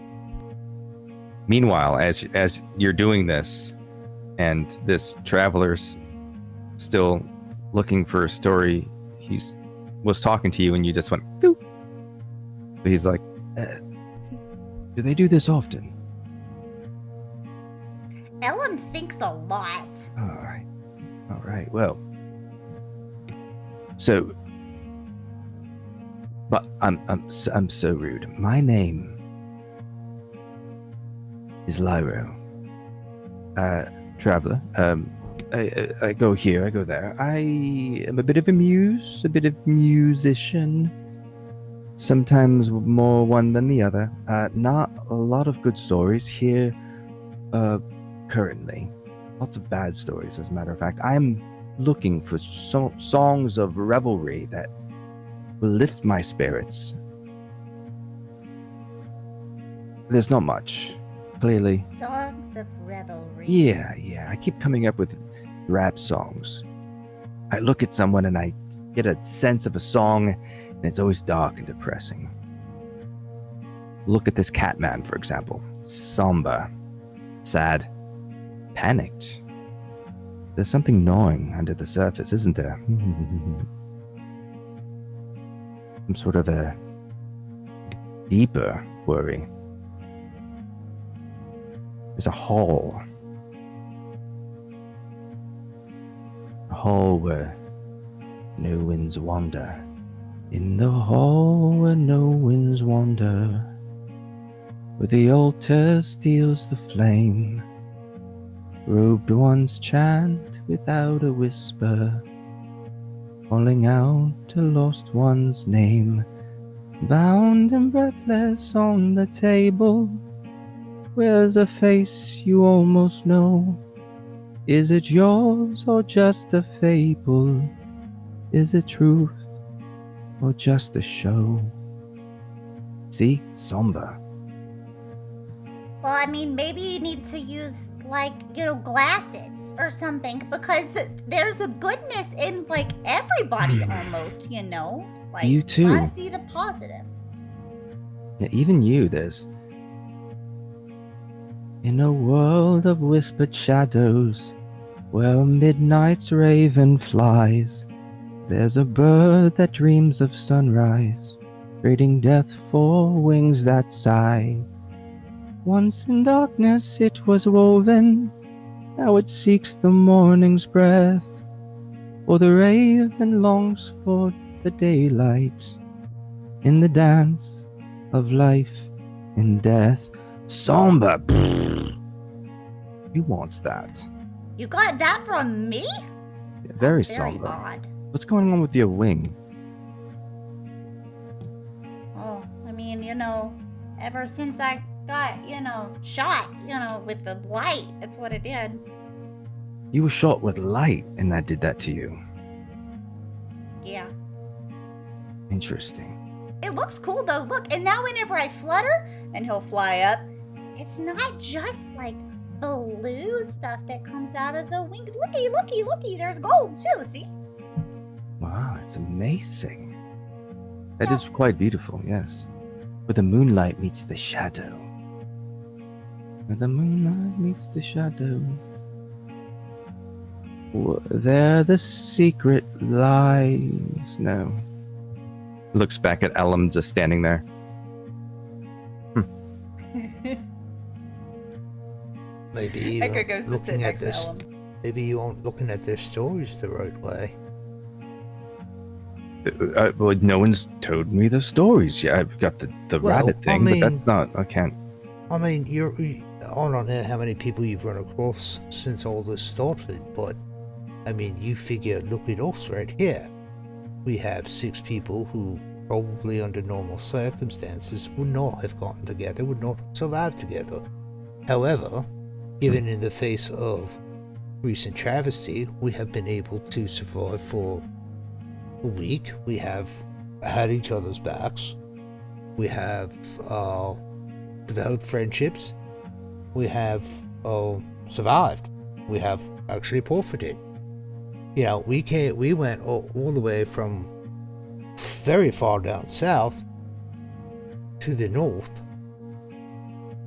Meanwhile, as you're doing this, and this traveler's still looking for a story, was talking to you, and you just went, boop. So he's like, do they do this often? Ellen thinks a lot. All right. Well, so, but I'm so rude. My name is Lyro. Traveler. I go here, I go there. I am a bit of a muse, a bit of musician. Sometimes more one than the other. Not a lot of good stories here currently. Lots of bad stories, as a matter of fact. I'm looking for songs of revelry that will lift my spirits. There's not much, clearly. Songs of revelry. Yeah. I keep coming up with rap songs. I look at someone and I get a sense of a song, and it's always dark and depressing. Look at this Catman, for example. Somber, sad, panicked. There's something gnawing under the surface, isn't there? Some sort of a deeper worry. There's a hall. A hall where no winds wander. In the hall where no winds wander, where the altar steals the flame, robed ones chant without a whisper, calling out a lost one's name, bound and breathless on the table, where's a face you almost know. Is it yours or just a fable? Is it truth or just a show? See? Somber. Well, I mean, maybe you need to use, glasses or something, because there's a goodness in, everybody almost, Like, You too. You gotta see the positive. Yeah, even you, there's... In a world of whispered shadows, where midnight's raven flies, there's a bird that dreams of sunrise, trading death for wings that sigh. Once in darkness it was woven, now it seeks the morning's breath, for the raven longs for the daylight, in the dance of life and death. Somber! Who wants that? You got that from me? Very That's very somber. odd. What's going on with your wing? Oh, I mean, ever since I got, shot, with the light, that's what it did. You were shot with light, and that did that to you. Yeah. Interesting. It looks cool though. Look, and now whenever I flutter, and he'll fly up, it's not just like blue stuff that comes out of the wings. Looky, there's gold too, see? Wow, it's amazing. That is quite beautiful, yes. Where the moonlight meets the shadow. Where the moonlight meets the shadow. There the secret lies. No. Looks back at Ellum just standing there. Maybe Echo goes to sit looking at next to this. Ellum. Maybe you aren't looking at their stories the right way. Well, no one's told me the stories yet. I've got the Well, rabbit I thing, mean- but that's not. I can't. I mean, I don't know how many people you've run across since all this started, but I mean, you figure, look at us right here. We have 6 people who probably under normal circumstances would not have gotten together, would not have survived together. However, given in the face of recent travesty, we have been able to survive for a week. We have had each other's backs. We have developed friendships. We have survived. We have actually profited. You know, we went all the way from very far down south to the north,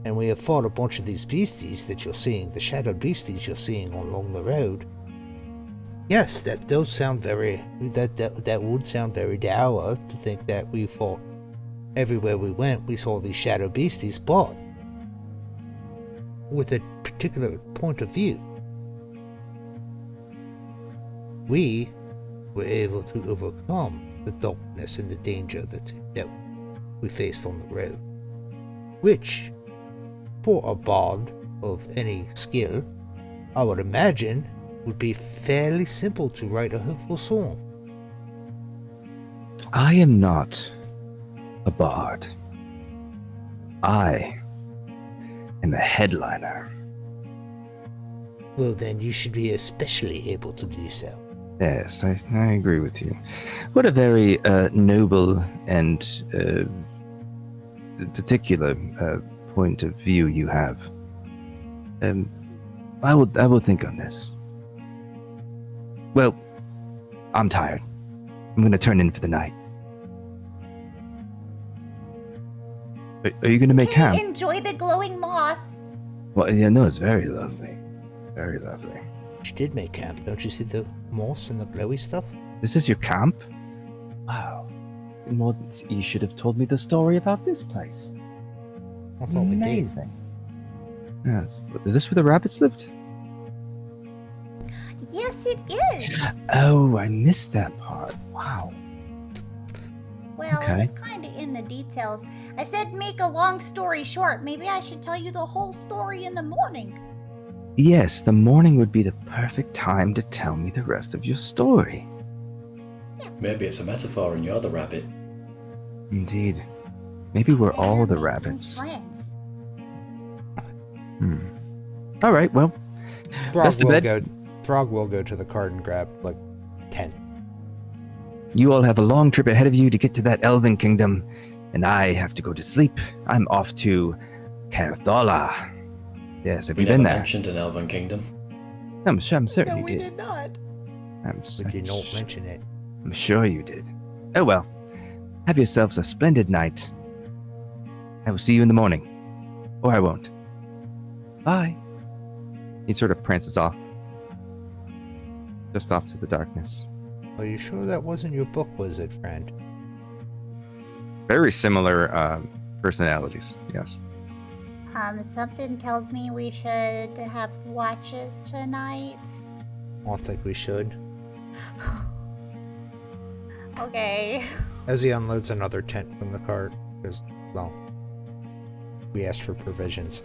and we have fought a bunch of these beasties that you're seeing, the shadowed beasties you're seeing along the road. Yes, that does sound very, that would sound very dour to think that we fought everywhere we went, we saw these shadow beasties, but with a particular point of view. We were able to overcome the darkness and the danger that we faced on the road, which, for a bard of any skill, I would imagine would be fairly simple to write a hopeful song. I am not a bard. I am a headliner. Well, then you should be especially able to do so. Yes, I agree with you. What a very noble and particular point of view you have. I will think on this. Well, I'm tired. I'm going to turn in for the night. Are you going to make camp? Enjoy the glowing moss. Well, yeah, no, it's very lovely. Very lovely. She did make camp. Don't you see the moss and the glowy stuff? Is this your camp? Wow. More, you should have told me the story about this place. That's all we did. Amazing. Yes. Is this where the rabbits lived? Yes, it is. Oh, I missed that part. Wow. Well, Okay. it's kind of in the details. I said make a long story short. Maybe I should tell you the whole story in the morning. Yes, the morning would be the perfect time to tell me the rest of your story. Maybe it's a metaphor and you're the rabbit. Indeed. Maybe we're all the They're making rabbits. Friends. All right, well, best to bed. Frog will go to the cart and grab like 10. You all have a long trip ahead of you to get to that elven kingdom, and I have to go to sleep. I'm off to Caer'thala. Yes, have We you never been there? mentioned an elven kingdom. I'm certain No, you we did. did not. We did not mention it. I'm sure you did. Oh well. Have yourselves a splendid night. I will see you in the morning. Or I won't. Bye. He sort of prances off. Just off to the darkness. Are you sure that wasn't your book wizard friend? Very similar personalities, yes. Something tells me we should have watches tonight. I don't think we should. Okay. As he unloads another tent from the cart, because, well, we asked for provisions.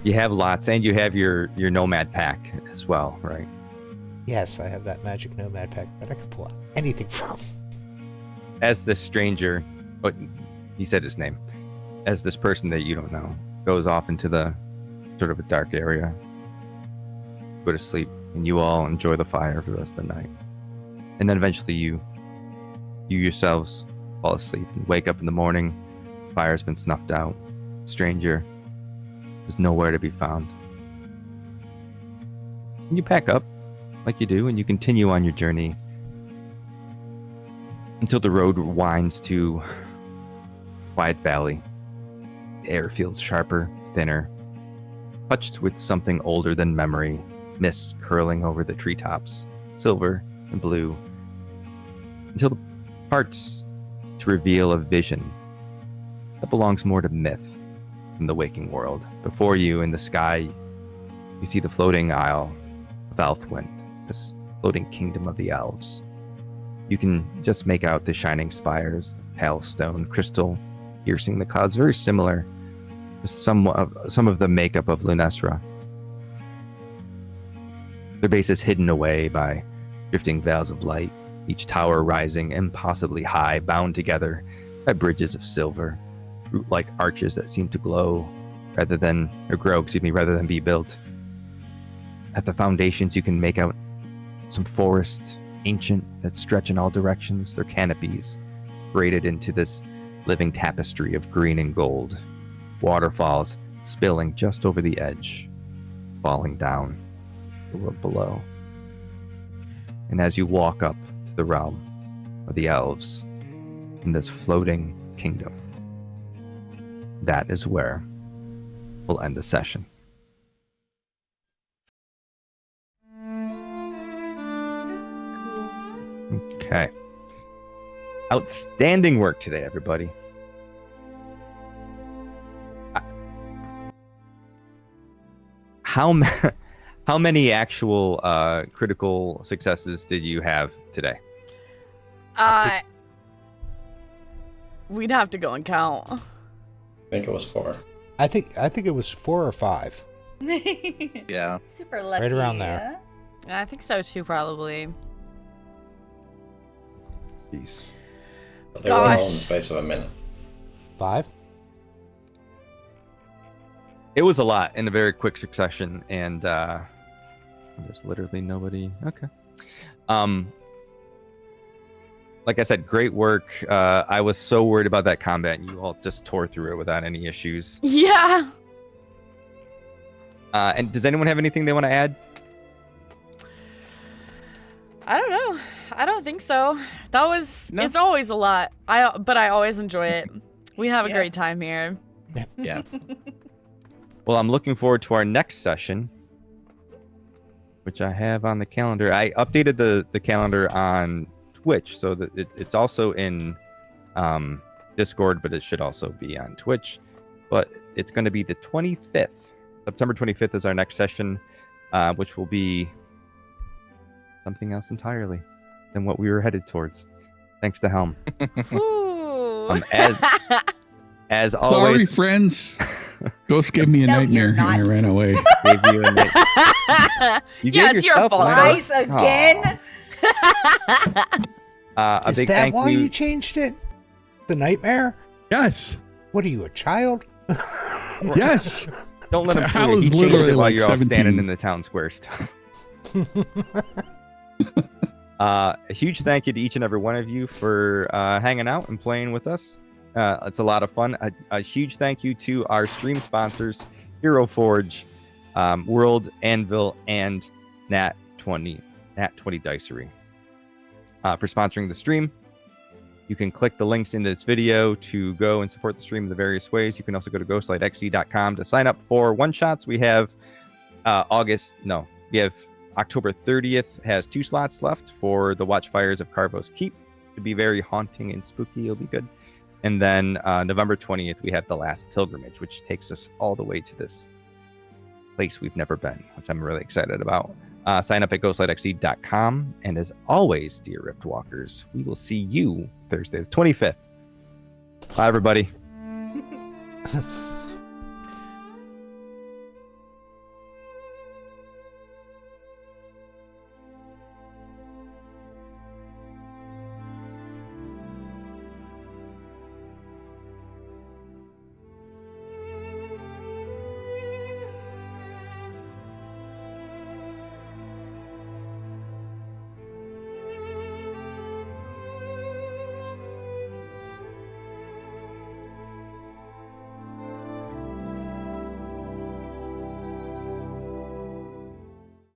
You have lots, and you have your nomad pack as well, right? Yes, I have that magic nomad pack that I can pull out anything from. As this stranger, but he said his name, as this person that you don't know goes off into the sort of a dark area, go to sleep, and you all enjoy the fire for the rest of the night. And then eventually you yourselves fall asleep and wake up in the morning. Fire's been snuffed out. Stranger is nowhere to be found. And you pack up like you do, and you continue on your journey until the road winds to Quiet Valley. The air feels sharper, thinner, touched with something older than memory, mists curling over the treetops, silver and blue, until the parts to reveal a vision that belongs more to myth than the waking world. Before you in the sky, you see the floating isle of Elfwind, this floating kingdom of the elves. You can just make out the shining spires, the pale stone crystal piercing the clouds, very similar to some of the makeup of Lunesra. Their base is hidden away by drifting veils of light, each tower rising impossibly high, bound together by bridges of silver, root-like arches that seem to grow rather than be built. At the foundations, you can make out some forest, ancient, that stretch in all directions, their canopies braided into this living tapestry of green and gold. Waterfalls spilling just over the edge, falling down the world below. And as you walk up to the realm of the elves in this floating kingdom, that is where we'll end the session. Okay. Outstanding work today, everybody. How many actual critical successes did you have today? We'd have to go and count. I think it was 4. I think it was 4 or 5. Yeah. Super lucky. Right around there. I think so too, probably. Jeez. But they were all in the Gosh. space of a minute. 5? It was a lot in a very quick succession, and there's literally nobody. Okay. Like I said, great work. I was so worried about that combat, and you all just tore through it without any issues. Yeah. And does anyone have anything they want to add? I don't know. I don't think so. That was. No. It's always a lot. But I always enjoy it. We have a Yeah. great time here. Yeah. Well, I'm looking forward to our next session, which I have on the calendar. I updated the calendar on Twitch, so that it's also in Discord, but it should also be on Twitch. But it's going to be the 25th. September 25th is our next session, which will be something else entirely than what we were headed towards. Thanks to Helm. Ooh. As Sorry, always, friends. Ghost gave me a No, nightmare you're and I not. ran away. gave you a night. You Yeah, gave it's your yourself fault. one. Lies Aw. again? A Is big that thank why you. you changed it? The nightmare? Yes. What are you, a child? Yes. Don't let him Hal fool you. He is changed literally it while like you're all 17. standing in the town square stuff. A huge thank you to each and every one of you for hanging out and playing with us. It's a lot of fun. A huge thank you to our stream sponsors, Hero Forge, World Anvil, and Nat 20 Dicery for sponsoring the stream. You can click the links in this video to go and support the stream in the various ways. You can also go to ghostlightxd.com to sign up for one-shots. We have October 30th has 2 slots left for the Watchfires of Carvos Keep. It'll be very haunting and spooky. It'll be good. And then November 20th, we have The Last Pilgrimage, which takes us all the way to this place we've never been, which I'm really excited about. Sign up at ghostlightxd.com. And as always, dear Riftwalkers, we will see you Thursday the 25th. Bye, everybody.